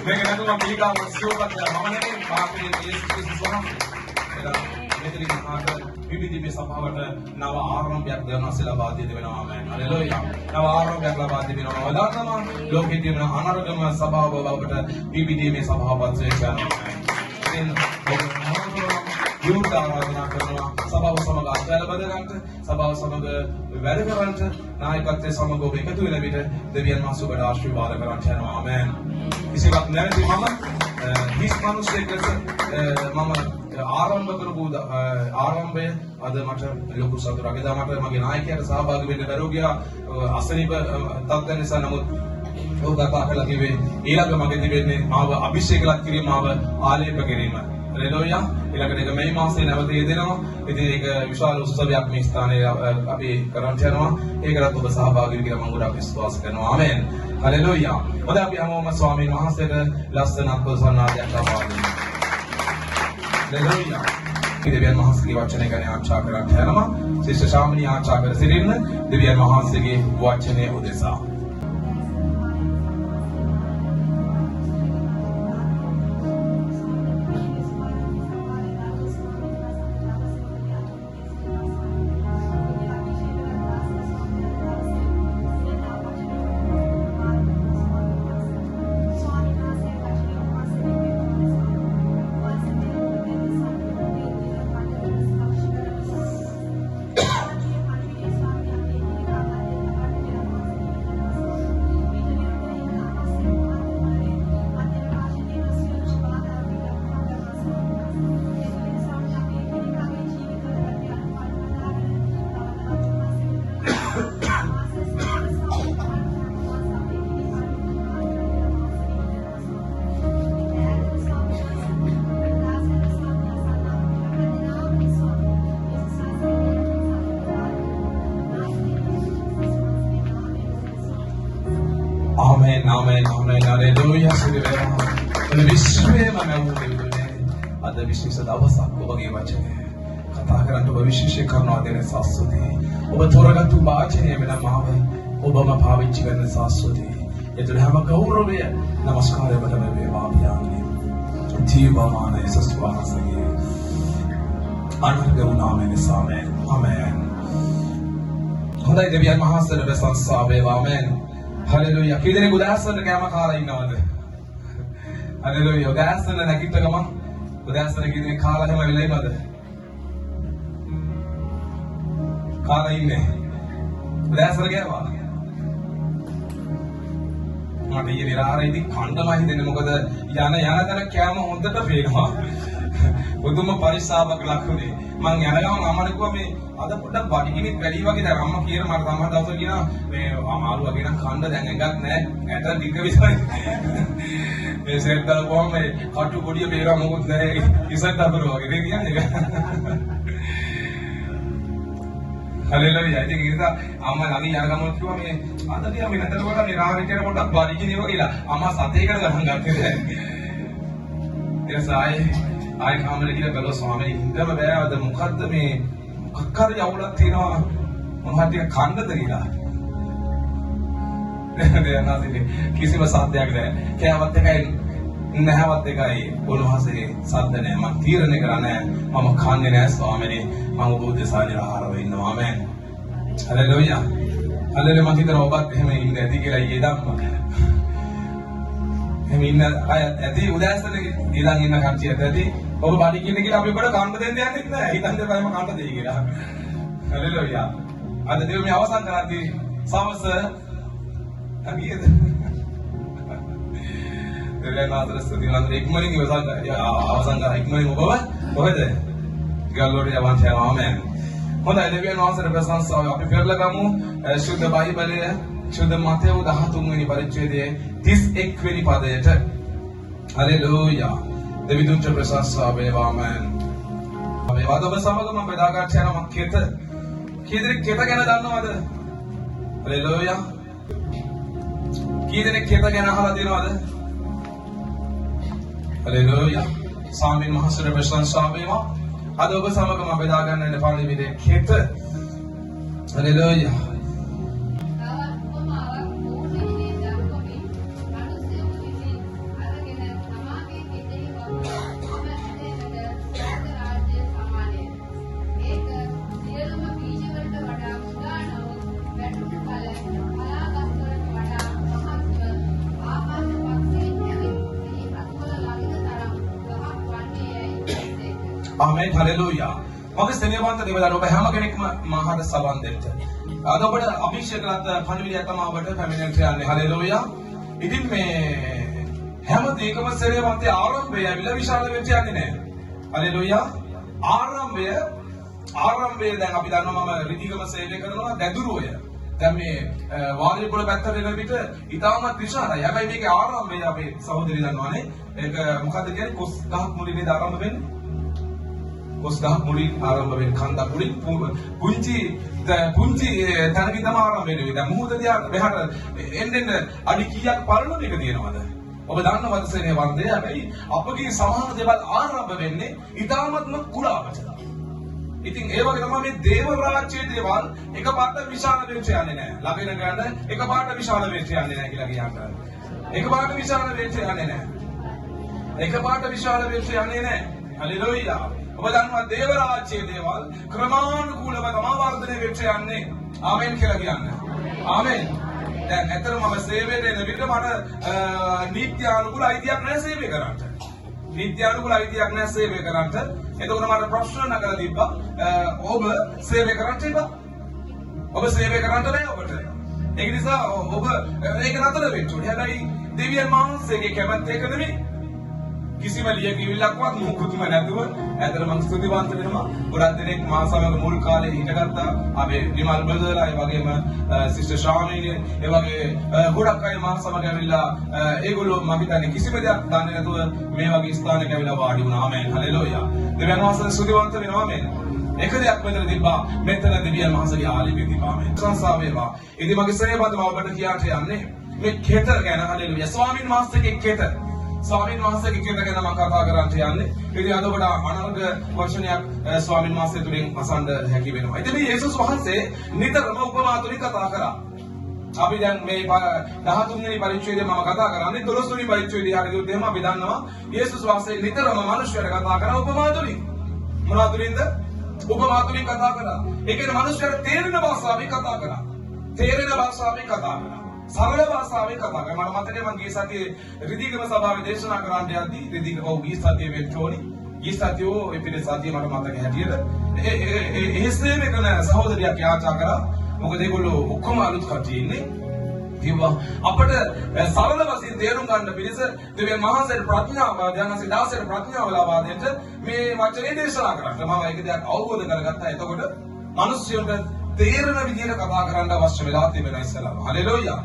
මේක නැතුව මම පිළිගාම සිව්පත් මම නෙමෙයි පාපේ යේසුස් ක්‍රිස්තුස් වහන්සේ. මෙතනින් ආත විවිධ සභාවට නව ආරම්භයක් දෙවනස් ලබා දී දෙනවා. ආමෙන්. හලෙලුයා. නව ආරම්භයක් ලබා දී වෙනවා. වදාතම ලෝකයේ තියෙන අනර්ගම සභාව බවට විවිධ මේ සභාපත්වයේ යනවා. යුද්ධ ආරාධනා කරනවා. සභාව සමග අත්හැර බද ගන්නට, සභාව සමග වැඩ කරන්නට, නායකත්වයේ සමග ඔබ එකතු වෙන විට දෙවියන් වහන්සේ ඔබට ආශිර්වාද කරන්න යනවා. ආමෙන්. කිසිවක් නැති මම හිස් මිනිසෙක් ලෙස මම ආරම්භ කරපු ආරම්භය අද මට ලොකු සතුටක්. එදා මට මගේ නායකයාට සහභාගී වෙන්න බැරුව ගියා අසනීප තත්ත්ව නිසා. නමුත් ඔහු කතා කළා කිව්වේ ඊළඟ මගේ තිබෙන්නේ මාව අභිෂේකලත් කිරීම, මාව ආලේප කිරීම. හලෙලුයා. ඊළඟට එක මේ මාසයේ නැවත යෙදෙනවා. ඉතින් ඒක විශාල උත්සවයක් මේ ස්ථානයේ අපි කරන්න යනවා. ඒකටත් ඔබ සහභාගී වෙන්න කියලා මම ගොඩක් විශ්වාස කරනවා. ආමෙන්. හලෙලුයා. හොඳයි අපි හැමෝම ස්වාමීන් වහන්සේට ලස්සනක් ප්‍රසන්නාදයක් ලබා දෙමු. හලෙලුයා. දෙවියන් වහන්සේගේ වචනය ගැන ආචාර කරන්න යනවා. ශිෂ්‍ය ශාමණී ආචාර කර සිටින්න දෙවියන් වහන්සේගේ වචනය උදෙසා. Amen, amen, amen, hallelujah. මේ විශ්වයේම නැවුනේ අද විශේෂ දවසක් ඔබගේ වචනය කතා කරන්න ඔබ විශේෂ කරනවා දෙන සාස්වතී. ඔබ තොරගත්තු වාචනය වෙන මාව ඔබම පාවිච්චි කරන සාස්වතී. ඒතර හැම ගෞරවය නමස්කාරය වඩම වේවා පියාණනි. ජීවමාන යේසුස් වහන්සේගේ අනුග්‍රහ නාමයෙන් ආමෙන්. ආමෙන්. හොඳයි දෙවියන් වහන්සේට ප්‍රශංසා වේවා. ආමෙන්. හලෙලුයා. කීදෙනෙකු උදෑසන කෑම කාලා ඉන්නවද? හලෙලුයා. උදෑසන නැගිට ගමන් උදෑසන කීදෙනෙක් කාලා හැම වෙලේ ඉන්නවද? කාලා ඉන්නේ. උදෑසන කෑවා. මට ඊයේ රාත්‍රියේදී කණ්ඩමයි හිතෙන්නේ මොකද යන තැන කෑම හොඳට පේනවා. පුදුම පරිස්සාවක් ලක්ුනේ. මං යන ගමන් අම්මට කිව්වා මේ අද පොඩ්ඩක් බඩගිනිත් වැඩි වගේ දැන් අම්මා කියන මට සමහර දවසක කියනවා මේ අමාරු වගේ නම් කන්න දැන් එකක් නැහැ. ඇට ටික විතරයි. මේ සෙට් කරපුවම මේ කටු පොඩිය බේරා මොකුත් නැහැ. ඉස්සත් අපරෝ වගේ නේ කියන්නේ. හලෙලුයා. ඉතින් ඒක අම්මා ළඟින් යන ගමන් කිව්වා මේ අද තියා මේ නැතර කොට මේ රාවිතේට පොඩ්ඩක් බඩගිනිව කියලා. අම්මා සතේකට ගහන් ගත්තේ. ආයි කාමරේ ගිහලා බැලුවා ස්වාමීනි ඉඳම බෑ අද මොකද්ද මේ මොකක් හරි අවුලක් තියෙනවා මොනවද ටික කන්නද කියලා. දැන් නැතිනේ කිසිම සද්දයක් නැහැ. කෑවත් එකයි නැහැවත් එකයි උන්වහන්සේ සද්ද නැහැ. මම තීරණය කරා නැහැ. මම කන්නේ නැහැ ස්වාමීනි. මම ඔබ උදෙසා නිරාහාරව ඉන්නවා. ආමෙන්. හලෙලුයා. හලෙලුයා. මම හිතනවා ඔබත් එහෙම ඉන්න ඇති කියලා ඊයේ දක්වා. එහෙම ඉන්න අය ඇති උදෑසන ඉඳන් ඉන්න කට්ටියත් ඇති. ඔබ බඩගින්න කියලා අපි ඔබට කන්න දෙන්න යන්නේ නැහැ. හිතන්නේ බයම කන්න දෙයි කියලා. හලෙලුයා. අද දෙව මේ අවසන් කරද්දී සවස අගියද. දෙවියන් ආදරස් තුනක් ඉක්මනින් අවසන් කරා ඉක්මනින් ඔබව කොහෙද? ගල්ලෝට යවන්න යනවා. ආමෙන්. හොඳයි දෙවියන් ආදරේ ප්‍රශංසාව අපි පෙරලා ගමු. ශුද්ධ බයිබලය ශුද්ධ මතෙව් 13 වෙනි පරිච්ඡේදයේ 31 වෙනි පදයට. හලෙලුයා. දෙවිදුන්ට ප්‍රශංසාව වේවා. ආමෙන්. අපි වදව සමග මම බෙදා ගන්න යනවා කෙත. කී දෙනෙක් කෙත ගැන දන්නවද? හලෙලුයා. කී දෙනෙක් කෙත ගැන අහලා තියෙනවද? හලෙලුයා. ස්වාමීන් වහන්සේට ප්‍රශංසාව වේවා. අද ඔබ සමග මම බෙදා ගන්න යන පරිවිදේ කෙත. හලෙලුයා. ආමෙන්. හලෙලුයා. මගේ ස්නේහවන්ත දෙවියන් ඔබ හැම කෙනෙක්ම මාහට සවන් දෙන්න. අද ඔබට අභිෂේක කරත් පණිවිඩය තමයි ඔබට පැමිණෙන්න යන්නේ. හලෙලුයා. ඉතින් මේ හැම දෙයකම ස්නේහවන්තයේ ආරම්භය ඇවිල්ලා විශාල වෙච්ච යන්නේ නැහැ. හලෙලුයා. ආරම්භය දැන් අපි දන්නවා මම රිදීගම සේවය කරනවා දැදුරුවය. දැන් මේ වාරියපොළ පැත්තට එන විට ඉතාමත් විශාලයි. හැබැයි මේකේ ආරම්භය අපේ සහෝදරිය දන්නවානේ. ඒක මොකද්ද කියන්නේ? කොස් ගහක් මුලින්ම ආරම්භ වෙන්නේ. කොස් ගහක් මුලින් ආරම්භ වෙන කන්ද මුලින් පුංචි තැනකින් තමයි ආරම්භ වෙන්නේ. දැන් මුහුද දිහා මෙහාට එන්න අඩි කීයක් පරණ මේක තියෙනවද? ඔබ දන්නවද සේනේ වන්දේ? හැබැයි අපගේ සමාන දේවල් ආරම්භ වෙන්නේ ඊටාත්ම කුඩාවට. ඉතින් ඒ වගේ තමයි මේ දේව රාජ්‍යයේ දේවල් එකපාරට විශාල වෙච්ච යන්නේ නැහැ. ළඟින ගන්න එකපාරට විශාල වෙච්ච යන්නේ නැහැ කියලා කියනවා. එකපාරට විශාල වෙච්ච යන්නේ නැහැ. එකපාරට විශාල වෙච්ච යන්නේ නැහැ. හලෙලුයා. ඔබ දන්නවා දේව රාජ්‍යයේ දේවල් ක්‍රමානුකූලව තමයි වර්ධනය වෙච්ච යන්නේ. ආමෙන් කියලා කියන්නේ. ආමෙන්. දැන් ඇත්තටම මම සේවයට එන විට මට නීත්‍යානුකූල අයිතියක් නැහැ සේවය කරන්න. නීත්‍යානුකූල අයිතියක් නැහැ සේවය කරන්න. එතකොට මට ප්‍රශ්න නගලා තිබ්බා ඔබ සේවය කරන්න එපා. ඔබ සේවය කරන්න බෑ ඔබට. ඒක නිසා ඔබ ඒක නතර වෙන්න ඕනේ. හැබැයි දෙවියන් වහන්සේගේ කැමැත්ත ඒක නෙමෙයි. කිසිම ලියකියවිල්ලක්වත් මොකුත්ම නැතුව ඇත්තට මම ස්තුතිවන්ත වෙනවා. ගොඩක් දෙනෙක් මා සමග මුල් කාලේ හිටගත්තා. අපේ විමල් බ්‍රදර්ලා ඒ වගේම සිස්ටර් ශාමිනී ඒ වගේ ගොඩක් අය මා සමග ඇවිල්ලා ඒගොල්ලෝ මම හිතන්නේ කිසිම දෙයක් දන්නේ නැතුව මේ වගේ ස්ථානයක ඇවිල්ලා වාඩි වුණා. ආමෙන්. හලෙලුයා. දෙවියන් වහන්සේ ස්තුතිවන්ත වෙනවා. ආමෙන්. එක දෙයක් මෙතන තිබ්බා. මෙතන දෙවියන් වහන්සේගේ ආලිපිය තිබ්බා. ආමෙන්. සංසාර වේවා. ඉතින් මගේ සේවයම ඔබට කියන්න යන්නේ මේ කෙත ගැන. හලෙලුයා. ස්වාමීන් වහන්සේගේ කෙත. ස්වාමීන් වහන්සේගේ කෙත ගැන මම කතා කරන්න යන්නේ. ඉතින් අද ඔබට අනර්ග වචනයක් ස්වාමීන් වහන්සේ තුලින් අසන්න හැකි වෙනවා. ඉතින් මේ යේසුස් වහන්සේ නිතරම උපමා තුලින් කතා කරා. අපි දැන් මේ 13 වෙනි පරිච්ඡේදය මම කතා කරන්නේ 12 වෙනි පරිච්ඡේදය හරියට එහෙම අපි දන්නවා. යේසුස් වහන්සේ නිතරම මිනිස්යාට කතා කරා උපමා තුලින්. මොනවා තුලින්ද? උපමා තුලින් කතා කරා. ඒ කියන්නේ මිනිස්යාට තේරෙන භාෂාවෙන් කතා කරා. තේරෙන භාෂාවෙන් කතා කරා. සරල භාෂාවෙන් කතා කරා. මම මතකයි මම ගිය සතියේ රිදීගම සභාවේ දේශනා කරන්න යද්දී රිදීගම ගිය සතියේ වෙච්චෝනි. ගිය සතියේ ඔය පිට සතියේ මට මතක හැටියට එහෙස්සේ මේකන සහෝදරියක් යාචා කරා. මොකද ඒගොල්ලෝ ඔක්කොම අලුත් කට්ටිය ඉන්නේ. කිව්වා අපිට සරල වශයෙන් තේරුම් ගන්න පිළිස දෙවියන් වහන්සේට ප්‍රඥාව දැනසි දාසයට ප්‍රඥාව ලබා දෙන්න මේ වචනේ දේශනා කරා. මම ඒක දෙයක් අවබෝධ කරගත්තා. එතකොට මිනිස්සුන්ට තේරෙන විදිහට කතා කරන්න අවශ්‍ය වෙලා තිබෙනවා ඉස්සලාම. හලෙලූයා.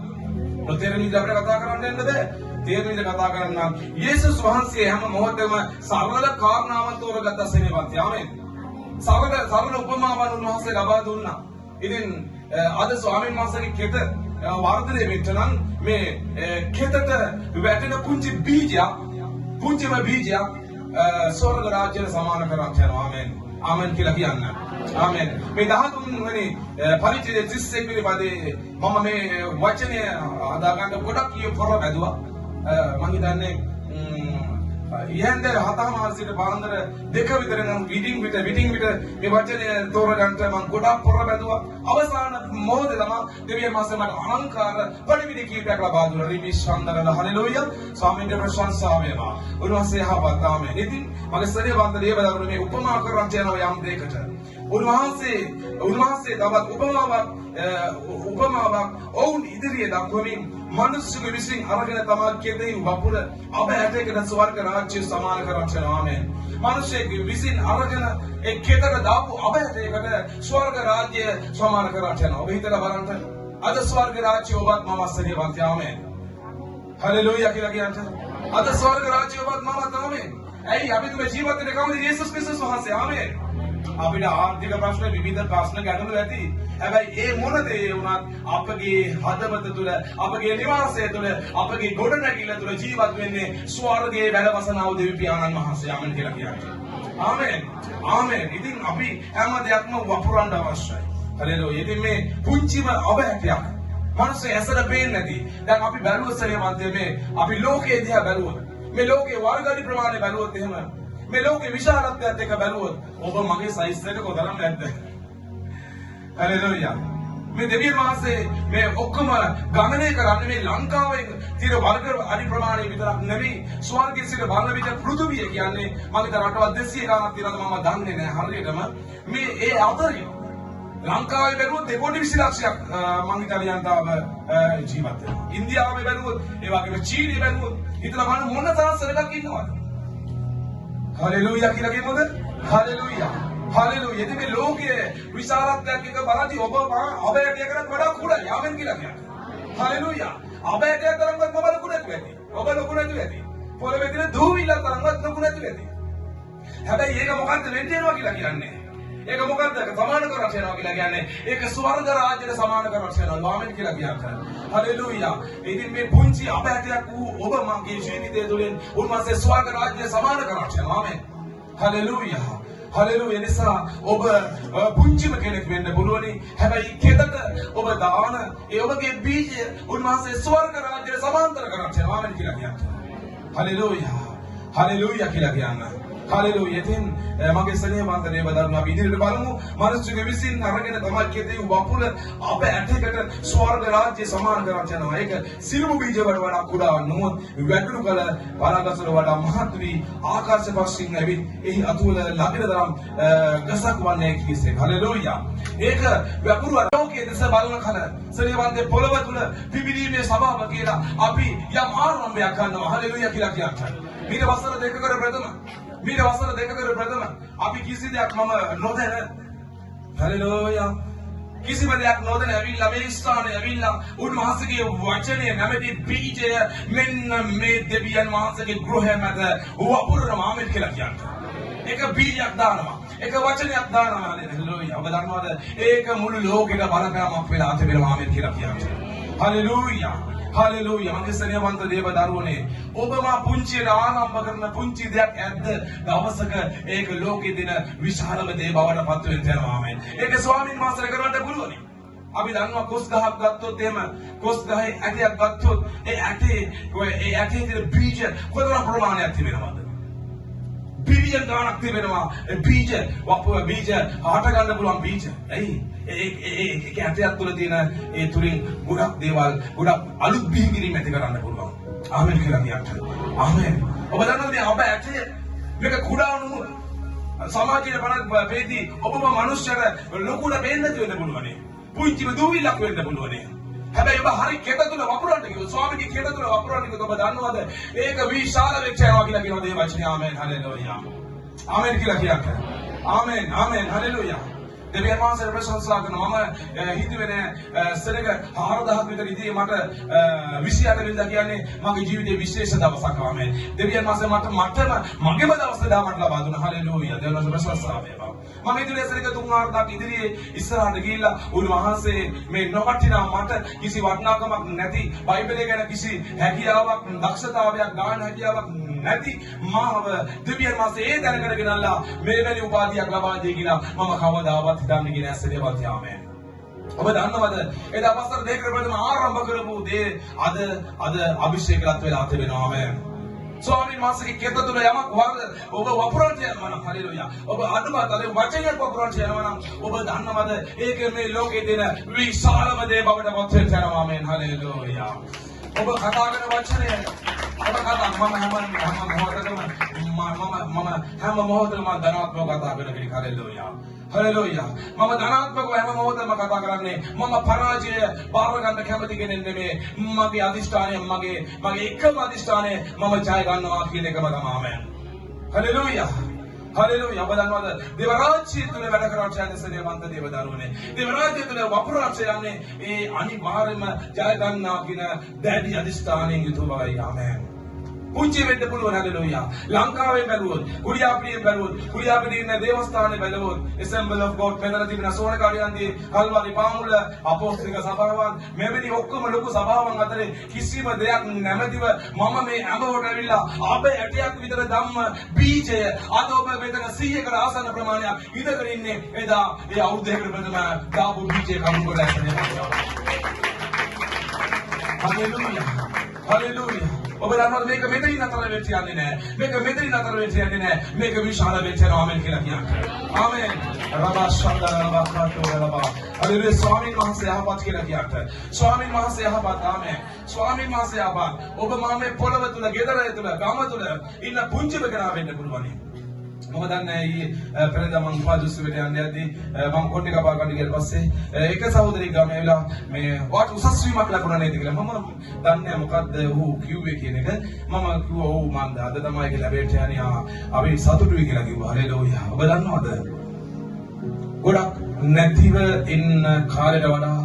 තේරෙන විදිහට අපිට කතා කරන්න යන්න බෑ. තේරෙන විදිහට කතා කරන්න යේසුස් වහන්සේ හැම මොහොතෙම සරල කාරණාවන් තෝරගත්ත සෙනෙවන්තය. ආමෙන්. සරල උපමාවන් උන්වහන්සේ ලබා දුන්නා. ඉතින් අද ස්වාමීන් වහන්සේගේ කෙත වර්ධනය වෙන්න නම් මේ කෙතට වැටෙන පුංචිම බීජයක් ස්වර්ග රාජ්‍යයට සමාන කරක් යනවා. ආමෙන්. ආමෙන් කියලා කියන්න. ආමෙන්. මේ 13 වෙනි පරිච්ඡේදයේ 31 වෙනි පදේ මම මේ වචනය අදාගන්න ගොඩක් පොර බැදුවා. මම හිතන්නේ ඉහෙන්දර හතමාරසිට පාන්දර දෙක විතර නම් විටින් විට මේ වචනය තෝරගන්න මම ගොඩක් පොර බැදුවා. අවසාන මොහොතේ තමයි දෙවියන් වහන්සේ මට අලංකාර පරිවිඩ කීපයක් ලබා දුන්නා. රිමි ශාන්දරල හලෙලූයා. ස්වාමීන්ගේ ප්‍රශංසාව වේවා. උන්වහන්සේ යහපත්. ආමෙන්. ඉතින් මගේ සරියවන්ත දේවදරුවනේ මේ උපමා කරන් යනවා යම් දෙයකට. උන්වහන්සේ තවත් උපමාවක් ඔවුන් ඉදිරියේ දක්වමින් මිනිස්සුගේ විසින් අරගෙන තමයි කෙදෙහි වපුර අප ඇටයකට ස්වර්ග රාජ්‍ය සමාන කරන් යනවා. ආමෙන්. මිනිස්සුගේ විසින් අරගෙන ඒ කෙතර දාපු අප ඇටයකට ස්වර්ග රාජ්‍ය සමාන කරන් යනවා. ඔබ හිතලා බලන්න. අද ස්වර්ග රාජ්‍ය ඔබත් මම සරියවන්ත. ආමෙන්. හලෙලූයා කියලා කියන්න. අද ස්වර්ග රාජ්‍ය ඔබත් මමත්. ආමෙන්. ඇයි අපි තුමේ ජීවත් වෙන කවුද? යේසුස් ක්‍රිස්තුස් වහන්සේ. ආමෙන්. අපිට ආර්ථික ප්‍රශ්න විවිධ ප්‍රශ්න ගැටලු ඇති. හැබැයි ඒ මොන දේ වුණත් අපගේ හදවත තුළ අපගේ නිවාසය තුළ අපගේ ගොඩනැගිල්ල තුළ ජීවත් වෙන්නේ ස්වර්ගයේ වැඩවසනා වූ දෙවි පියාණන් වහන්සේ. ආමෙන් කියලා කියන්නේ. ආමෙන්. ආමෙන්. ඉතින් අපි හැම දෙයක්ම වපුරන්න අවශ්‍යයි. හලෙලූයා. ඉතින් මේ පුංචිම අබහැටයක් මනසේ ඇසට පේන්නේ නැති. දැන් අපි බැලුවොත් සරියවන්තයේ මේ අපි ලෝකයේ දිහා බැලුවොත් මේ ලෝකයේ වර්ග ප්‍රමාණය බැලුවොත් එහෙම මේ ලෝකේ විශාලත්වයත් එක්ක බැලුවොත් ඔබ මගේ සයිස් එක කොතරම් නැද්ද? හලෙලූයා. මේ දෙවියන් වහන්සේ මේ ඔක්කොම ගණනය කරන්නේ මේ ලංකාවේ තියෙන වර්ග අඩි ප්‍රමාණය විතරක් නෙමෙයි. ස්වර්ගයේ සිට බලන විට පෘථුවිය කියන්නේ මම හිත රටවල් 200 ගණනක් තියෙනවද මම දන්නේ නැහැ හරියටම. මේ ඒ අතරින් ලංකාවේ බැලුවොත් 2 කෝටි 20 ලක්ෂයක් මම හිතන්නේ යන්තාව ජීවත් වෙනවා. ඉන්දියාවේ බැලුවොත් ඒ වගේම චීනයේ බැලුවොත් හිතලා බලන්න මොන තරම් සරලක් ඉන්නවද? හලෙලූයා කියලා කියමුද? හලෙලූයා. හලෙලූයා. ඉතින් මේ ලෝකයේ විශාලත්වයක් එක බලද්දී ඔබ අබෑටය කරත් වඩා කුඩයි. ආමෙන් කියලා කියන්නේ. හලෙලූයා. අබෑටය තරම්වත් ඔබ ලොකු නැතු ඇති. ඔබ ලොකු නැතු ඇති. පොළවේ තියෙන දූවිල්ල තරම්වත් ලොකු නැතු ඇති. හැබැයි ඒක මොකද්ද වෙන්න යනවා කියලා කියන්නේ? ඒක මොකද්ද? සමාන කරලා යනවා කියලා කියන්නේ. ඒක ස්වර්ග රාජ්‍යයට සමාන කරලා යනවා. ආමෙන් කියලා කියන්නේ. හලෙලූයා. ඉතින් මේ පුංචි අබෑටයක් වූ ඔබ මගේ ජීවිතය තුළින් උන්වහන්සේ ස්වර්ග රාජ්‍ය සමාන කරලා යනවා. ආමෙන්. හලෙලූයා. හලෙලූයා. නිසා ඔබ පුංචිම කෙනෙක් වෙන්න පුළුවනි. හැබැයි කෙතට ඔබ දාන ඒ ඔබගේ බීජය උන්වහන්සේ ස්වර්ග රාජ්‍යයට සමාන්තර කරලා යනවා. ආමෙන් කියලා කියන්නේ. හලෙලූයා. හලෙලූයා කියලා කියන්නේ. හලෙලූයා. ඉතින් මගේ සෙනෙහවන්ත දේවදරුවෝ අපි ඉදිරියට බලමු. මිනිස්සුගේ විසින් අරගෙන තමයි කෙතේ වපුර අප ඇටයකට ස්වර්ග රාජ්‍ය සමාන කරන් යනවා. ඒක සිළුමු බීජ වඩා කුඩා නොමුත් වැටුණු කල පරාගසල වඩා මහත් වී ආකාශ පක්ෂීන් ඇවිත් එහි අතුල ලබන තරම් ගසක් වන්නේ කිසිසේ. හලෙලූයා. ඒක වපුර ලෝකයේ දෙස බලන කල සෙනෙහවන්තේ පොළව තුල පිබිදීමේ ස්වභාව කියලා අපි යම් ආරම්භයක් ගන්නවා. හලෙලූයා කියලා කියන්නේ. ඊට වසර දෙකකට ප්‍රථම අපි කිසි දෙයක් මම නොදැන හලෙලූයා කිසිම දෙයක් නොදැන ඇවිල්ලා මේ ස්ථානයේ ඇවිල්ලා උන්වහන්සේගේ වචනය නැමැති බීජය මෙන්න මේ දෙවියන් වහන්සේගේ ගෘහය මැද වපුරන ආමෙන් කියලා කියන්නේ. එක බීජයක් දානවා. එක වචනයක් දානවා. හලෙලූයා. ඔබ දන්නවද ඒක මුළු ලෝකෙට බලපෑමක් වෙලා තිබෙනවා ආමෙන් කියලා කියන්නේ. හලෙලූයා. හලෙලූයා. මගේ සෙනෙහවන්ත දේවදරුවනේ ඔබම පුංචියට ආරම්භ කරන පුංචි දෙයක් ඇද්ද දවසක ඒක ලෝකෙ දින විශාලම දේ බවට පත් වෙන්න යනවා. ආමෙන්. ඒක ස්වාමීන් වහන්සේලා කරන්න පුළුවනි. අපි දන්නවා කොස් ගහක් ගත්තොත් එහෙම කොස් ගහේ ඇටයක් ගත්තොත් ඒ ඇටේ තියෙන බීජ කොතරම් ප්‍රමාණයක් තිබෙනවද? බිලියන් ගණනක් තිබෙනවා. බීජ හට ගන්න පුළුවන් බීජ. ඇයි? ඒක ඇටයක් තුළ තියෙන ඒ තුලින් ගොඩක් දේවල් ගොඩක් අලුත් බිහිකිරීම ඇති කරන්න පුළුවන්. ආමෙන් කියලා කියන්න. ආමෙන්. ඔබ දන්නවද මේ අප ඇටය මේක කුඩා වුණොත් සමාජයේ බලන වේදී ඔබම මිනිස්සුන්ට ලොකුට වෙන්න දෙන්න පුළුවන්. පුංචිම දූවිල්ලක් වෙන්න පුළුවන්. හැබැයි ඔබ හරි කෙත තුල වපුරන්න කිව්වොත් ස්වාමීගේ කෙත තුල වපුරන්න කිව්වොත් ඔබ දන්නවද ඒක විශාල වෙච්ච යනවා කියලා කියනවා මේ වචනේ ආමෙන් හලෙලූයා ආමෙන් කියලා කියන්නේ ආමෙන් ආමෙන් හලෙලූයා දෙවියන් වහන්සේ ප්‍රශංසා කරනවා මම හිතුවේ සෙනග 4000ක් විතර ඉදී මට 28 වෙනිදා කියන්නේ මගේ ජීවිතයේ විශේෂ දවසක් ආමෙන් දෙවියන් වහන්සේ මටම මගේම දවස් දා මට ලබා දුන්නා හලෙලූයා දෙවියන් වහන්සේ ප්‍රශංසා වේවා මම හිතුවේ සෙනග 3-4ක් ඉදිරියේ ඉස්සරහට ගිහිල්ලා උන්වහන්සේ මේ නොවටිනා මට කිසි වටිනාකමක් නැති බයිබලය ගැන කිසි හැකියාවක් දක්ෂතාවයක් ගන්න හැකියාවක් නැති මාව දෙවියන් වහන්සේ ඒ දැනගෙන ගෙනල්ලා මේ වැනි උපාධියක් ලබා දෙයි කියලා මම කවදාවත් හිතන්නේ නැහැ ඇස්සේවත් ආමෙන් ඔබ දන්නවද එදා පස්තර දෙකකට ප්‍රථම ආරම්භ කරපු දේ අද අභිෂේකලත් වෙලා තිබෙනවා ආමෙන් ස්වාමීන් වහන්සේගේ කෙත තුළ යමක් වර්ධ ඔබ වපුරන්න යනවා නම් හලෙලූයා ඔබ අදුමත් අද වචනයක් වපුරන්න යනවා නම් ඔබ දන්නවද ඒක මේ ලෝකයේ දෙන විශාලම දේ බවට පත් වෙනවා ආමෙන් හලෙලූයා ඔබ කතා කරන වචනය ඔබ කතා හැම මොහොතේම ධනාත්මක කතා කරන කෙනෙක් හලෙලූයා හලෙලූයා මම ධනාත්මකව හැම මොහොතේම කතා කරන්නේ මම පරාජය බාර ගන්න කැමති කෙනෙක් නෙමෙයි මගේ අදිෂ්ඨානය මගේ එකම අදිෂ්ඨානය මම ජය ගන්නවා කියන එකම තමයි ආමෙන් හලෙලූයා හලෙලූයා ඔබ දන්නවද දේව රාජ්‍යය තුල වැඩ කරන ඡායසනේවන්ත දේව දරුවනේ දේව රාජ්‍යය තුල වපුරාට යන්නේ ඒ අනිවාර්යම ජය ගන්නවා කියන දැඩි අදිෂ්ඨානයෙන් යුතුවයි ආමෙන් පුංචි වෙන්න පුළුවන් හලෙලූයා ලංකාවේ බැලුවොත් කුඩියාපිටියේ බැලුවොත් කුඩියාපිටියේ ඉන්න දේවස්ථානේ බැලුවොත් Assembly of God පෙරලා තිබෙන සෝන කාර්යයන්දී කල්වාරි පාමුල අපෝස්තලික සභාවන් මෙවැනි ඔක්කොම ලොකු සභාවන් අතරේ කිසිම දෙයක් නැමැතිව මම මේ අඹවට ඇවිල්ලා අප ඇටයක් විතර ධම්ම බීජය අද ඔබ මෙතන 100කට ආසන්න ප්‍රමාණයක් ඉඳගෙන ඉන්නේ එදා ඒ අවුරුද්දකට ප්‍රථම දාපු බීජය කවුරුකට ඇන්නේ හලෙලූයා හලෙලූයා ඔබ දන්නවද මේක මෙතනින් අතර වෙච්ච යන්නේ නැහැ මේක මෙතනින් අතර වෙච්ච යන්නේ නැහැ මේක විශාල වෙච්ච යනවා ආමෙන් කියලා කියන්නේ ආමෙන් රබා ශබ්දා රබා කාටෝ රබා හලෙලූයා ස්වාමීන් වහන්සේ යහපත් කියලා කියන්නේ ස්වාමීන් වහන්සේ යහපත් ආමෙන් ස්වාමීන් වහන්සේ යහපත් ඔබ මාමේ පොළව තුල ගෙදර තුල ගම තුල ඉන්න පුංචිම කෙනා වෙන්න පුළුවන් මම දන්නේ ඊයේ පෙරේදා මම උපාධිස්තුවට යන්න යද්දී මම කොණ්ඩේ කපා ගන්න ගියාට පස්සේ එක සහෝදරියෙක් ගාම ඇවිල්ලා මේ වාට උසස් වීමක් ලැබුණා නේද කියලා මම දන්නේ මොකද්ද ඌ කිව්වේ කියන එක මම කිව්වා ඔව් මම අද තමයි ඒක ලැබෙට යන්නේ අපි සතුටුයි කියලා කිව්වා හලෙලූයා ඔබ දන්නවද ගොඩක් නැතිව ඉන්න කාලයට වඩා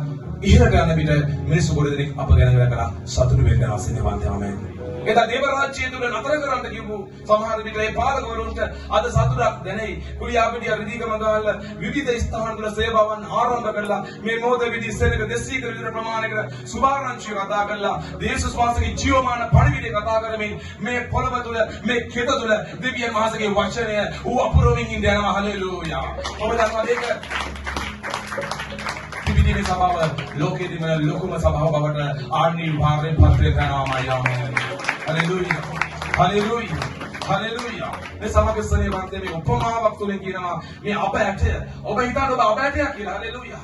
ඉහළට යන විට මිනිස්සු ගොඩ දෙනෙක් අප ගැන කරලා සතුටු වෙන්න ආසන්නවන්ත ආමෙන් එදා දේව රාජ්‍යය තුල නතර කරන්න කිව්ව සමහර විට ඒ පාලකවරුන්ට අද සතුටක් දැනෙයි කුලියාපිටිය රිදීගම ගාල්ල විවිධ ස්ථාන වල සේවාවන් ආරම්භ කළා මේ මොහොත විදි සෙනග 200 කට විතර ප්‍රමාණයකට සුභාරංචිය කතා කළා දේශස්වාසගේ ජීවමාන පණිවිඩය කතා කරමින් මේ පොළව තුල මේ කෙත තුල දෙවියන් වහන්සේගේ වචනය ඌ අපුරමින් ඉඳ යනවා හලෙලූයා ඔබ දන්නවද ඒක මේ සභාව ලෝකයේ තිබෙන ලොකුම සභාව බවට අනිවාර්යෙන් පත් වෙනවා ආමෙන් හලෙලූයා හලෙලූයා හලෙලූයා මේ සමගස්සනේ වන්දේ මේ උපමාවක් තුලින් කියනවා මේ අප ඇටය ඔබ හිතන්න ඔබ අප ඇටයක් කියලා හලෙලූයා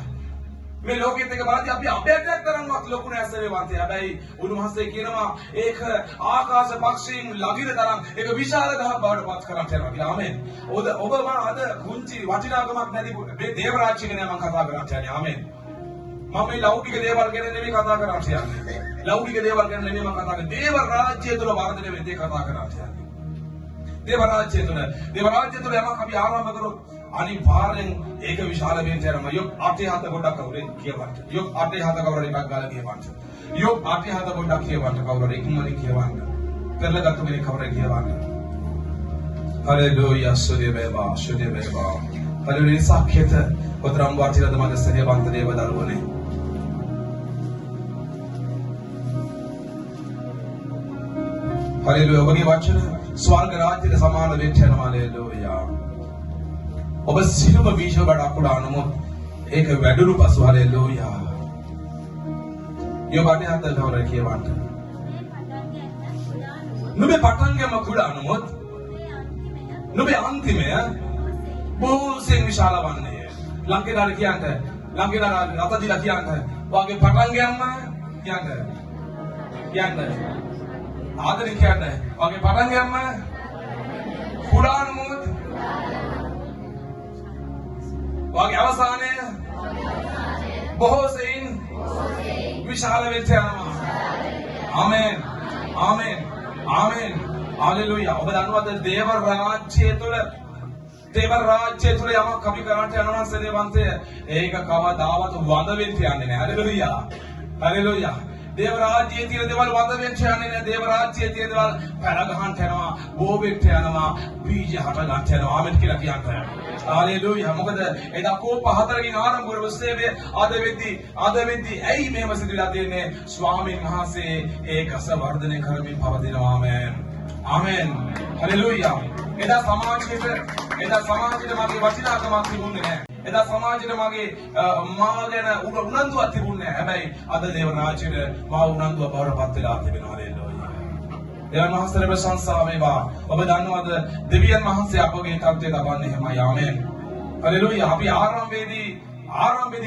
මේ ලෝකෙත් එක බලද්දී අපි අප ඇටයක් තරම්වත් ලොකු නෑ ඇසරේ වන්දේ හැබැයි උන්වහන්සේ කියනවා ඒක ආකාශ පක්ෂීන් ලගින තරම් ඒක විශාල ගහක් බවට පත් කරන්න යනවා කියලා ආමෙන් ඔබ මා අද කුංචි වටිනාකමක් නැති මේ දේව රාජ්‍ය ගැන මම කතා කරන්න යන්නේ ආමෙන් මම මේ ලෞකික දේවල් ගැන නෙමෙයි කතා කරන්න යන්නේ. ලෞකික දේවල් ගැන නෙමෙයි මම කතා කරන්නේ. දේව රාජ්‍යය තුල වර්ධනය වෙන්න කතා කරන්න යන්නේ. දේව රාජ්‍යය තුල යමක් අපි ආරම්භ කරොත් අනිවාර්යෙන් ඒක විශාල වෙන්න යනවා. යොක් 8-7 ගොඩක් කවුරුන් කියවන්න. යොක් 8-7 කවුරුන් එකක් ගාලා කියවන්න. යොක් 8-7 ගොඩක් කියවන්න කවුරුන් එකමනේ කියවන්න. කරලා ගත්ත කෙනෙක් කවුරුන් කියවන්න. හලෙලූයා සුදේ වේවා සුදේ වේවා. හලෙලූයා සක්්‍යත කොතරම් වටිනවද මගේ සේවන්ත දේව දරුවනේ. හලෙලූයා ඔබගේ වචන ස්වර්ග රාජ්‍යයට සමාන වෙච්ච යනවා හලෙලූයා. ඔබ සිළුම බීජ වඩා කුඩා නමුත් ඒක වැඩුණු පසු හලෙලූයා. යෝබනේ හත දවර කියවන්න. නුඹේ පටන්ගම කුඩා නමුත් නුඹේ අන්තිමය බොහෝසෙන් විශාල වන්නේ. ලංකේදාර කියන්න ලංකේදාර රත දිලා කියන්න වාගේ පටන්ගම කියන්න ආදරේ කියන්න වාගේ පටන්ගම කුඩා නමුත් වාගේ අවසානය බොහෝසෙන් විශාල වෙච්ච යනවා. ආමෙන්. ආමෙන්. ආමෙන්. හalleluya. ඔබ දන්නවද දේව රාජ්‍යය තුළ යමක් අපි කරන්නට යනවා සදේවන්තය. ඒක කවදාවත් වඳ වෙන්න යන්නේ නැහැ. හalleluya. හalleluya. දේව රාජ්‍යයේ තියෙන දේවල් වඳ වෙන්න යන්නේ නැහැ. දේව රාජ්‍යයේ තියෙන දේවල් පැල ගහන්න යනවා, බෝ වෙන්න යනවා, බීජ හට ගන්න යනවා. ආමෙන් කියලා කියන්න. හalleluya. මොකද එදා කෝප හතරකින් ආරම්භ වූ සේවය අද වෙද්දී ඇයි මේව සිදුලා තියෙන්නේ? ස්වාමීන් වහන්සේ ඒකස වර්ධනය කරමින් පවතිනවා. ආමෙන්. ආමෙන්. හalleluya. එදා සමාජයට මගේ වටිනාකමක් තිබුණේ නැහැ. එදා සමාජයට මගේ මා ගැන උනන්දුවක් තිබුණේ නැහැ. හැබැයි අද දේව රාජ්‍යයට මා උනන්දුව බවටපත් වෙලා තිබෙනවා. හalleluya. දේවයන් වහන්සේට ප්‍රශංසා වේවා. ඔබ දන්නවද දෙවියන් වහන්සේ අපගේ තත්ත්වය තබන්නේ එහෙමයි. ආමෙන්. හalleluya. අපි ආරම්භයේදී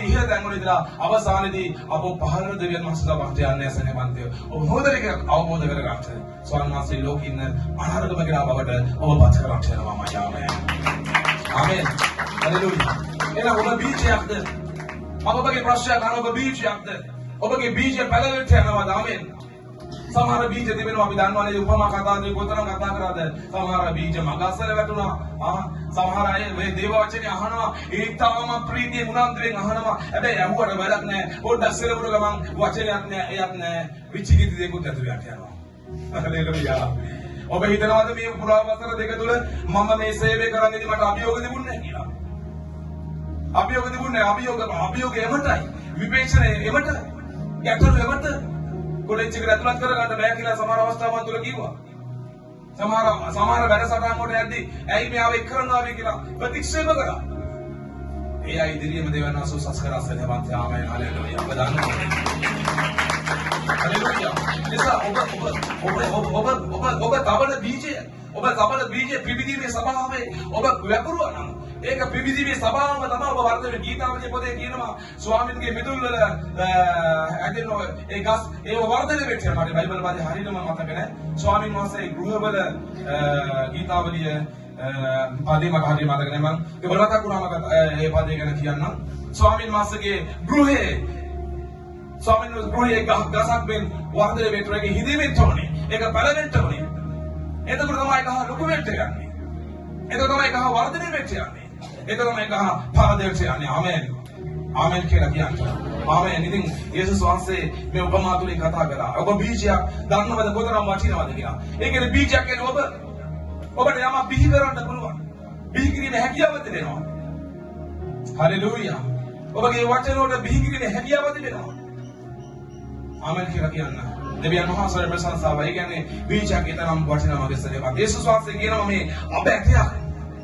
ඉහළ තැන්වල ඉඳලා අවසානයේදී අප පහළ දෙවියන් වහන්සේලා වට යන්නේ සෙනෙවන්තය. ඔබ හොඳට අවබෝධ කරගන්න. ස්වාමීන් වහන්සේ ලෝකෙ ඉන්න අනාරගම කෙනා බවට ඔබ පත් කරගන්න යනවා. ආමෙන්. ආමෙන්. හalleluya. එන ඔබ බීජයක්ද? ඔබගේ ප්‍රශ්නයක් අර ඔබ බීජයක්ද? ඔබගේ බීජය පැලවෙන්න යනවා. ආමෙන්. සමහර බීජ තිබෙනවා අපි දන්නවනේ උපමා කතාවේ කොතරම් කතා කරාද? සමහර බීජ මගස්සල වැටුණා. සමහර අය මේ දේව වචනේ අහනවා ඒ තාම ප්‍රීතිය උනන්දුවෙන් අහනවා. හැබැයි අහුවට වැඩක් නැහැ. පොඩ්ඩක් සෙලවුණු ගමන් වචනයක් නැහැ, එයක් නැහැ. විචිකිත දෙකුත් ඇතුළට යනවා. හalleluya. ඔබ හිතනවාද මේ පුරා වසර දෙක තුල මම මේ සේවය කරන්නේදී මට අභියෝග තිබුණේ නැහැ කියලා? අභියෝග තිබුණේ අභියෝග එමටයි. විපේක්ෂණය එමට. ගැටලු එමට. කොලෙජ් එකට ඇතුළත් කරගන්න බෑ කියලා සමහර අවස්ථාවන් තුල කිව්වා. සමහර වැඩසටහන් වලට යද්දී ඇයි මෙයාව එක් කරනවා කියලා ප්‍රතික්ෂේප කරා. ඒ අය ඉදිරියේම දෙවන අසුසස් කරා සදවන්ත ආමෙන්. හalleluya. ඔබ දන්නවා. හalleluya. ඔබ තවන බීජය පිබිදීමේ ස්වභාවය ඔබ වැපරුවා නම් ඒක පිබිදීමේ ස්වභාවම තමයි ඔබ වර්ධනය. ගීතාවලියේ පොතේ කියනවා ස්වාමීන්ගේ මිදුල් වල ඇදෙනවා ඒ ගස් ඒව වර්ධනය වෙච්ච මට බයිබල් පදේ හරියටම මතක නැහැ. ස්වාමීන් වහන්සේ ගෘහවල ගීතාවලිය පදේ මට හරියට මතක නැහැ. මම ඒක මතක් වුණාම ඒ පදේ ගැන කියන්නම්. ස්වාමීන් වහන්සේගේ ගෘහේ ගසක් වෙන වර්ධනය වෙච්ච එක හිදෙන්න ඕනේ. ඒක බලවෙන්න ඕනේ. එතකොට තමයි ගහ ලොකු වෙන්න යන්නේ. එතකොට තමයි ගහ වර්ධනය වෙන්න යන්නේ. එතකොට තමයි ගහ පළ දෙන්න යන්නේ. ආමෙන්. ආමෙන් කියලා කියන්නේ. ආමෙන්. ඉතින් යේසුස් වහන්සේ මේ උපමා තුලින් කතා කරා. ඔබ බීජයක් දන්නවද කොතරම් වටිනවද කියලා. ඒ කියන්නේ බීජයක් කියන්නේ ඔබට යමක් බිහි කරන්න පුළුවන්. බිහි කිරීමේ හැකියාව දෙනවා. හalleluya. ඔබගේ වචන වලට බිහි කිරීමේ හැකියාව දෙනවා. ආමෙන් කියලා කියන්න. දෙවියන් වහන්සේගේ ප්‍රශංසාව. ඒ කියන්නේ බීජයක් ඊතරම් වටිනා මගේ සරේවා. යේසුස් වහන්සේ කියනවා මේ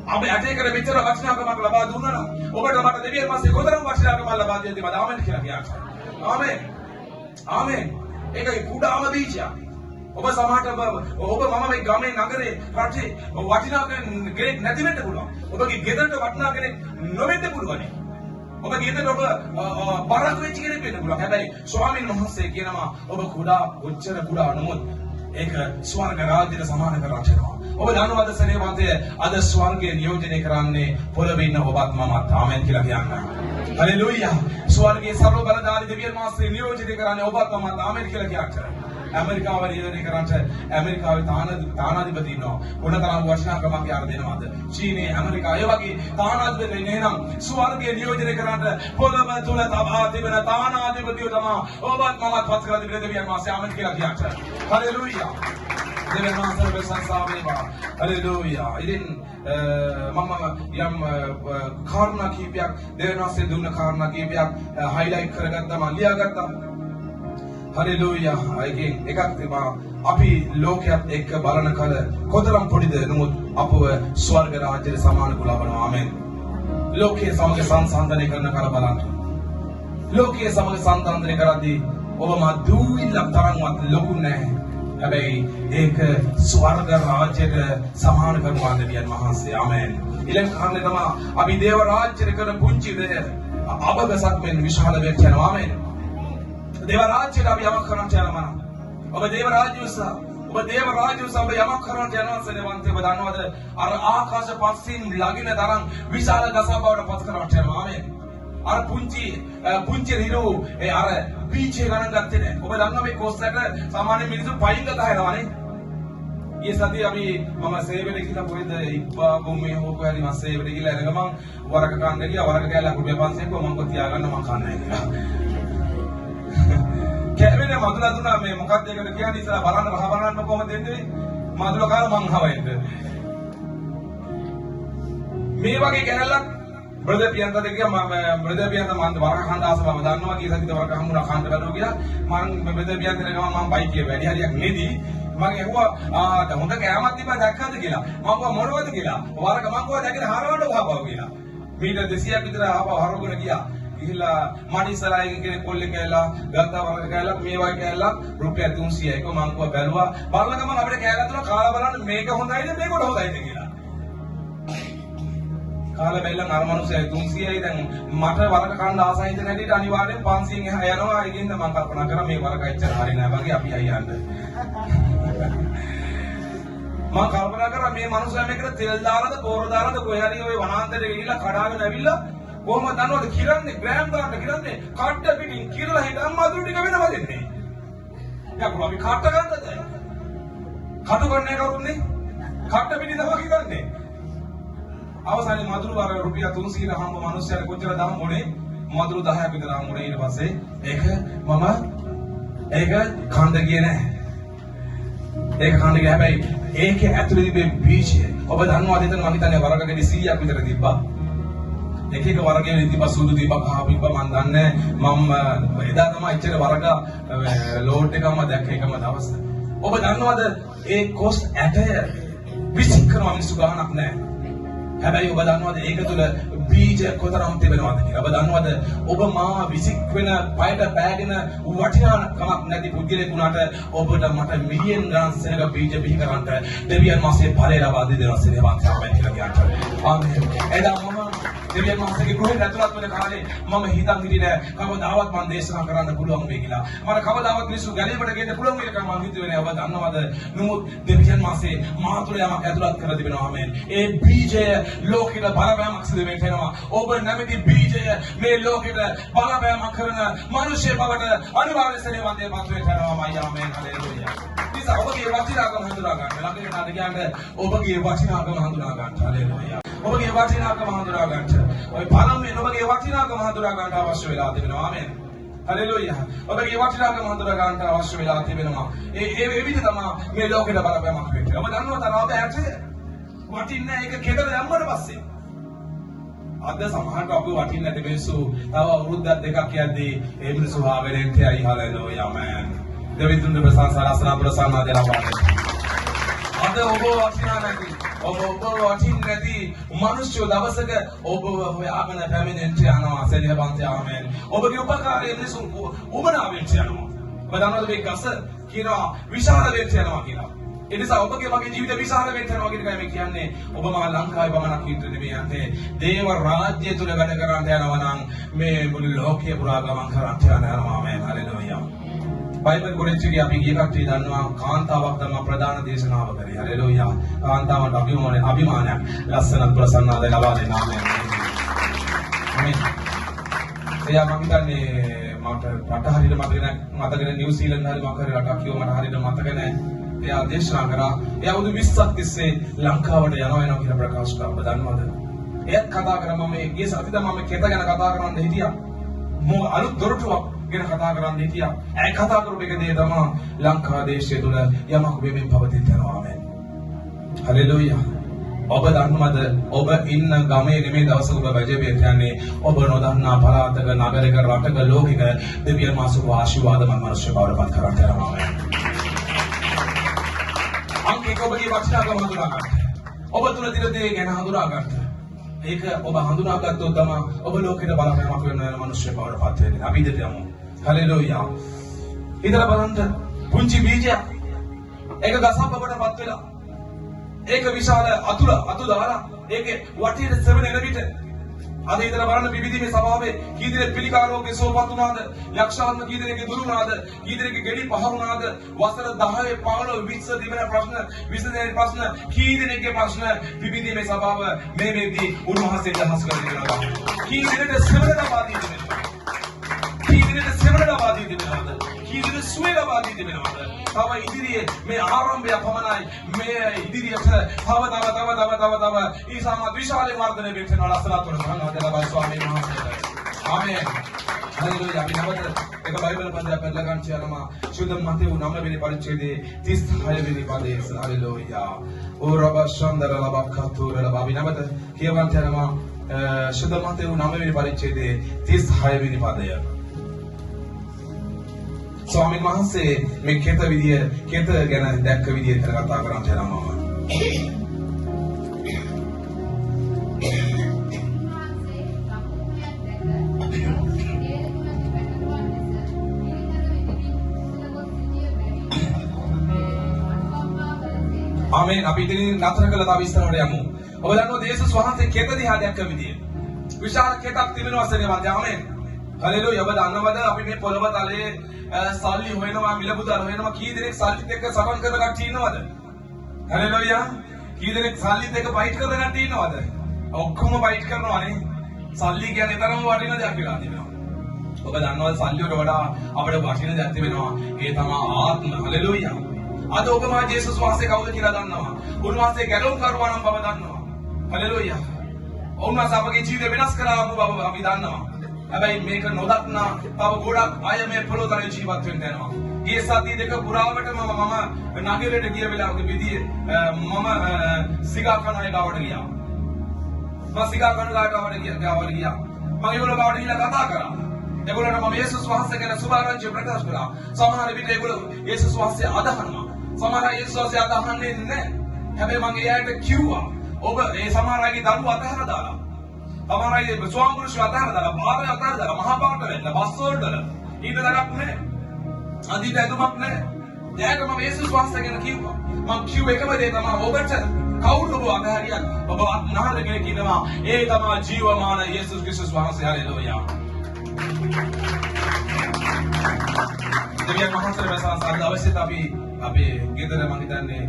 අප ඇටයකට මෙච්චර වටිනාකමක් ලබා දුන්නා නම් ඔබට මට දෙවියන් වහන්සේ කොතරම් වටිනාකමක් ලබා දෙන්නද? ආමෙන් කියලා කියන්න. ආමෙන්. ආමෙන්. ඒකයි කුඩාම බීජයක්. ඔබ සමහරට ඔබ මම මේ ගමේ නගරේ රටේ වටිනා කෙනෙක් නැති වෙන්න පුළුවන්. ඔබගේ ගෙදරට වටිනා කෙනෙක් නොවෙන්න පුළුවන්. ඔබ ගෙදර ඔබ බරක් වෙච්ච කෙනෙක් වෙන්න පුළුවන්. හැබැයි ස්වාමීන් වහන්සේ කියනවා ඔබ කොච්චර කුඩා නමුත් ඒක ස්වර්ග රාජ්‍යයට සමාන කරගන්නවා. ඔබ දන්නවද සනේවන්තය අද ස්වර්ගය නියෝජනය කරන්නේ පොළවේ ඉන්න ඔබත් මමත්. ආමෙන් කියලා කියන්න. හalleluya. ස්වර්ගයේ සර්ව බලධාරී දෙවියන් වහන්සේ නියෝජනය කරන්නේ ඔබත් මමත්. ආමෙන් කියලා කියන්න. ඇමරිකාව නියෝජනය කරන්නට ඇමරිකාවේ තානාධිපති ඉන්නවා. මොනතරම් වටිනාකමක් යාර දෙනවද? චීනයේ ඇමරිකාව ඒ වගේ තානාධිපති නේනම් ස්වර්ගයේ නියෝජනය කරන්නට පොළව තුල තබා තිබෙන තානාධිපතියෝ තමයි ඔබත් මමත් පත් කරලා තිබෙන දෙවියන් වහන්සේ. ආමෙන් කියලා කියන්න. හalleluya. දෙවියන් වහන්සේ ප්‍රශංසා වේවා. හalleluya. ඉතින් මම යම් කාරණා කීපයක් දෙවියන් වහන්සේ දුන්න කාරණා කීපයක් highlight කරගත්තා මම ලියාගත්තා. හalleluya. ඒකෙන් එකක් තමයි අපි ලෝකයක් එක්ක බලන කල කොතරම් පොඩිද නමුත් අපව ස්වර්ග රාජ්‍යයට සමානව ලබනවා. ආමෙන්. ලෝකයේ සමග සංසන්දනය කරන කල බලන්න. ලෝකයේ සමග සංසන්දනය කරද්දී ඔබ මදුවිල්ලක් තරම්වත් ලොකු නැහැ. හැබැයි ඒක ස්වර්ග රාජ්‍යයට සමාන කරනවා දෙවියන් වහන්සේ. ආමෙන්. ඊළඟ කාරණේ තමයි අපි දේව රාජ්‍යයට කරන පුංචි දෙය අබගසක් මෙන් විශාල වෙච්ච යනවා. ආමෙන්. දේව රාජ්‍යයට අපි යමක් කරන්නට යනවා. ඔබ දේව රාජ්‍ය උසා ඔබ යමක් කරන්නට යනවා සෙනවන්තය. ඔබ දන්නවද අර ආකාශ පස්සින් ළඟින තරම් විශාල ගසක් බවට පත් කරන්නට යනවා. ආමෙන්. අර පුංචි රිරු අර බීජේ ගණන් ගත්තේ නැහැ. ඔබ දන්නවා මේ කෝස් එකට සාමාන්‍ය මිනිස්සු පයින් ගත හැරවනේ. ये सदी अभी मम सेवेले කියලා කොහෙද ඉබ්බා ගොම්මේ හොක හරි මස් සේවෙට කියලා එනග මං වරක කන්න ගියා වරක කෑල්ලක් රුපියල් 500ක් මං කො තියාගන්න මං කන්නේ කියලා. කැවෙන මදුලා දුනා මේ මොකක්ද ඒකට කියන්නේ ඉතලා බලන්න බලන්න කොහොමද දෙන්නේ මදුලා කාලා මං හවෙන්න. මේ වගේ කැලලක් බ්‍රදර් පියන්ත දෙකියා මම බ්‍රදර් පියන්ත මම වරක කන්න ආසම මම දන්නවා කී සතිද වරක හම්බුණා කන්න බැලුවා කියලා මං බ්‍රදර් පියන්ත දෙනවා මම බයික් එක වැඩි හරියක් නෙදී මම ඇහුවා හොඳ කෑමක් තිබ්බා දැක්කද කියලා. මම කිව්වා මොනවද කියලා. වරක මම කිව්වා දැකලා හරවන්න ගහපුවා කියලා. මීටර් 200ක් විතර ආපහු හරවගෙන ගියා. ගිහිල්ලා මඩිසලායින් කෙනෙක් කොල්ලේ කෑලා ගත්තා වරක කෑලා මේ වගේ කෑලා රුපියල් 300යි. ඒක මම කිව්වා බැලුවා. බලන ගමන් අපිට කෑලා තුන කාලා බලන්න මේක හොඳයිද මේකට හොඳයිද කියලා. කාලා බැලලා අර මිනිස්සයි 300යි දැන් මට වරක කන්න ආසයි හිතන හැටියට අනිවාර්යෙන් 500න් එහා යනවා. ඒකින්ද මම කල්පනා කරා මේ වරක එච්චර හරි නෑ වගේ අපි අයියන්නේ. මම කල්පනා කරා මේ මනුස්සයා මේකට තෙල් දාලාද පෝර දාලාද කොහේ හරි ওই වනාන්තරේ ගිහිල්ලා කඩාගෙන ඇවිල්ලා කොහොමද දන්නවද කිරන්නේ ග්‍රෑම් ගන්නට කිරන්නේ කට්ට පිටින් කිරලා හිටන් මදුරු ටික වෙනව දෙන්නේ. යකෝ අපි කට්ට ගන්නද? කටු ගන්නේ කවුරුන්නේ? කට්ට පිටින් තමයි කිරන්නේ. අවසානයේ මදුරු වර රුපියල් 300 හම්බ මනුස්සයාට කොච්චර දාම් මොනේ? මදුරු 10ක් විතර හම්බ මොනේ ඊට පස්සේ ඒක කන්ද ගියේ නැහැ. ඒක කන්න ගියා හැබැයි ඒකේ ඇතුලේ තිබෙන බීජය ඔබ දන්නවද එතන මම හිතන්නේ වරකකදී 100ක් විතර තිබ්බා. එක වරකේ තිබ්බා සුදු තිබ්බා කහ තිබ්බා මම දන්නේ මම එදා තමයි ඉච්චර වරක ලෝඩ් එකම දැක්ක එකම දවස. ඔබ දන්නවද ඒ කොස් ඇටය විසික් කරන මිනිස්සු ගානක් නැහැ. හැබැයි ඔබ දන්නවද ඒක තුල බීජ කොතරම් තිබෙනවද කියලා. ඔබ දන්නවද ඔබ මා විසික් වෙන පයට පෑගෙන වටිනාකමක් නැති පුද්ගලෙක් වුණාට ඔබට මට මිලියන් ගණන් සෙනග බීජ බිහි කරන්ට දෙවියන් මාසේ ඵලය ලබා දෙනවා සේවාවක් තමයි කියලා කියනවා. ආමේන්. එදා මම දෙවියන් මාසේගේ ගෘහේ ඇතුළත් වෙන කාලේ මම හිතන් හිටියේ කවදාවත් මම දේශනා කරන්න පුළුවන් වෙයි කියලා. මට කවදාවත් මිනිස්සු ගැලීමට ගෙන්න පුළුවන් වෙයි කියලා මම හිතුවේ නෑ. ඔබ දන්නවද නමුත් දෙවියන් මාසේ මා තුළ යමක් ඇතුළත් කර තිබෙනවා. ආමේන්. ඒ බීජය ලෝකෙට බලපෑමක් සිදු වෙනවා. ඔබ නැමැති බීජය මේ ලෝකෙට බලපෑමක් කරන මිනිස්සේ බවට අනිවාර්ය සේවන්තේ පත්වේ කරනවා. ආමේන්. හලෙලූයා. නිසා ඔබගේ වටිනාකම හඳුනා ගන්න. ළඟට නාද කියන්නේ ඔබගේ වටිනාකම හඳුනා ගන්න. හලෙලූයා. ඔබගේ වටිනාකම හඳුනා ගන්න. ඔය පළමුවෙන් ඔබගේ වටිනාකම හඳුනා ගන්න අවශ්‍ය වෙලා තිබෙනවා. ආමේන්. හලෙලූයා. ඔබගේ වටිනාකම හඳුනා ගන්න අවශ්‍ය වෙලා තිබෙනවා. ඒ විදිහ තමයි මේ ලෝකෙට බලපෑමක් වෙන්නේ. ඔබ දන්නවද තරාව ඇටය වටින්නේ ඒක කෙතර යම්මඩ පස්සේ අද සමහරට අපි වටින්නේ නැති මිනිස්සු තව අවුරුද්දක් දෙකක් යද්දී ඒ මිනිස්සු හාවෙලෙන් කියයි හලෙලූයා මෑන්. දෙවිතුන් ප්‍රශංසා රසනා ප්‍රසන්නා දෙලා පාඩේ. අද ඔබ වටිනා නැති ඔබ වටින්නේ නැති මිනිස්සු දවසක ඔබ හොයාගෙන පැමිණෙන්න යනවා සෙලියපන්ත ආමෙන්. ඔබගේ උපකාරයේ මිනිස්සු උමනාවෙන් යනවා. ඔබ දන්නවද මේ ගස කියනවා විශාල වෙන්න යනවා කියලා. ඒ නිසා ඔබගේ මගේ ජීවිත විශාල වෙන්න යනවා කියන එකයි මේ කියන්නේ. ඔබ මා ලංකාවේ පමණක් හිටින්න නෙමෙයි යන්නේ. දේව රාජ්‍ය තුල වැඩ කරන්න යනවා නම් මේ මුළු ලෝකයේ පුරා ගමන් කරන්න යනවා. ආමෙන්. හලෙලූයා. බයිබල් කොරෙච්චිගේ අපි ගිය කට්ටිය දන්නවා කාන්තාවක් තමයි ප්‍රධාන දේශනාව කරේ. හලෙලූයා. කාන්තාවට අභිමානයක් ලස්සනත් ප්‍රසන්නාද ලබා දෙන ආමෙන්. ආමෙන්. එයා මම හිතන්නේ මට රට හරියට මතක නැහැ නිව්සීලන්ත හරි මොකක් හරි රටක් කියව මට හරියට මතක නැහැ. එයා දේශනා කරා එයා අවුරුදු 20ක් තිස්සේ ලංකාවට යනවා කියලා ප්‍රකාශ කරා. ඔබ දන්නවද? එයාත් කතා කරා මම ගිය සතියේදී මම කෙත ගැන කතා කරන්න හිටියා. මොකද අලුත් දොරටුවක් ගැන කතා කරන්න හිටියා. ඒ කතා කරපු එක දේ තමයි ලංකා දේශය තුළ යමක් වෙමින් පවතින යනවා. ආමෙන්. හලෙලූයා. ඔබ දන්නවද ඔබ ඉන්න ගමේ නෙමේ දවසක ඔබ වැජබේ කියන්නේ ඔබ නොදන්නා පළාතක නගරයක රටක ලෝකෙක දෙවියන් මාසුක ආශිර්වාදමත් මනුෂ්‍ය බවට පත් කරන්න යනවා. ආමෙන්. අංකේක ඔබගේ වටිනාකම හඳුනා ගන්න. ඔබ තුල තියෙන දේ ගැන හඳුනා ගන්න. ඒක ඔබ හඳුනාගත්තොත් තමයි ඔබ ලෝකෙට බලපෑමක් වෙන මනුෂ්‍ය බවට පත් වෙන්නේ. අපි ඉදිරියට යමු. හලෙලූයා. හිතලා බලන්න පුංචි බීජයක් ඒක ගසක් බවට පත් වෙලා ඒක විශාල අතු දාලා ඒකේ වටේට සෙවන එන විට අද ඉඳලා බලන්න විවිධ සභාවේ කී දෙනෙක් පිළිකා රෝගේ සුවපත් වුණාද? යක්ෂාත්ම කී දෙනෙක්ගේ දුරු වුණාද? කී දෙනෙක්ගේ ගෙඩි පහ වුණාද? වසර 10 15 20 දිවෙන ප්‍රශ්න 20 දෙනෙක් ප්‍රශ්න කී දෙනෙක්ගේ ප්‍රශ්න විවිධ සභාව මේ වෙද්දී උන්වහන්සේ දහස් කරගෙන කී දෙනෙක්ට සෙවණ ලබා දී තිබෙනවා. කී දෙනෙක්ට සෙවණ ලබා දී තිබෙනවද? කී දෙනෙක් සුවය ලබා දී තිබෙනවද? තව ඉදිරියේ මේ ආරම්භය පමණයි. මේ ඉදිරියට තව ඊසාම විශාල වර්ධනය වෙනවා. ලස්සනට වරනවා දෙලබයි ස්වාමීන් වහන්සේට. ආමේන්. හලෙලූයා. අපි නැවත එක බයිබල් පදයක් පෙරලා ගන්න යනවා. සුද්ධ මතේ 9 වෙනි පරිච්ඡේදයේ 36 වෙනි පදයේ. හලෙලූයා. ඕ රබ ශන්දර ලබකතුර ලබ. අපි නැවත කියවන්න යනවා. සුද්ධ මතේ 9 වෙනි පරිච්ඡේදයේ 36 වෙනි පදය. ස්වාමීන් වහන්සේ මේ කෙත ගැන දැක්ක විදිය කතා කරන්න යනවා. ආමේන්. අපි ඉතින් නතර කළා තව ඉස්සරහට යමු. ඔබ දන්නවා යේසුස් වහන්සේ කෙත දිහා දැක්ක විදිය. විශාල කෙතක් තිබෙනවා සෙනෙවන්ත. ආමේන්. හලෙලූයා. ඔබ දන්නවද අපි මේ පොළව තලයේ සල්ලි හොයනවා, මිල මුදල් හොයනවා. කී දෙනෙක් සල්ලිත් එක්ක සටන් කරන කට්ටිය ඉන්නවද? හලෙලූයා. කී දෙනෙක් සල්ලිත් එක්ක ෆයිට් කරන කට්ටිය ඉන්නවද? ඔක්කොම ෆයිට් කරනවානේ. සල්ලි කියන්නේ තරම වටින දෙයක් කියලා තිබෙනවා. ඔබ දන්නවද සල්ලි වලට වඩා අපිට වටින දෙයක් තිබෙනවා. ඒ තමයි ආත්ම. හලෙලූයා. අද ඔබ මා ජේසුස් වහන්සේ කවුද කියලා දන්නවා. උන්වහන්සේ ගැලවුම් කරුවා නම් බව දන්නවා. හලෙලූයා. උන්වහන්සේ අපගේ ජීවිතය වෙනස් කරාපු බව අපි දන්නවා. හැබැයි මේක නොදක්නා තව ගොඩක් අය මේ පොළොතලේ ජීවත් වෙන්න යනවා. ගිය සති දෙක පුරාවටම මම නගරයට ගිය වෙලාවක විදියේ මම සිගා කන අය ගාවට ගියා. මම සිගා කන ගාවට ගියා. මම ඒගොල්ලෝ ගාවට ගිහලා කතා කරා. ඒගොල්ලන්ට මම යේසුස් වහන්සේ ගැන සුභාරංචිය ප්‍රකාශ කළා. සමහර විට ඒගොල්ලෝ යේසුස් වහන්සේ අදහනවා. සමහර අය යේසුස් වහන්සේ අදහන්නේ නැහැ. හැබැයි මම එයාට කිව්වා ඔබ ඒ සමහර අයගේ දරුවෝ අතහැරලා දාලා. සමහර අය ස්වාමිපුරුෂය අතහැරලා දාලා, භාර්යාව අතහැරලා දාලා, මහා පාට වෙන්න, බස් වලට ඊට දරක් නැහැ. අදිට ඇතුමක් නැහැ. එයාට මම යේසුස් වහන්සේ ගැන කිව්වා. මම කිව්ව එකම දේ තමයි ඔබට කවුරුද ඔබ අතහැරියත් ඔබ අත්නහරගෙන කියනවා ඒ තමයි ජීවමාන යේසුස් ක්‍රිස්තුස් වහන්සේ. හලෙලූයා. දෙවියන් වහන්සේ වැසාස අද අවශ්‍යත අපි අපේ ගෙදර මම හිතන්නේ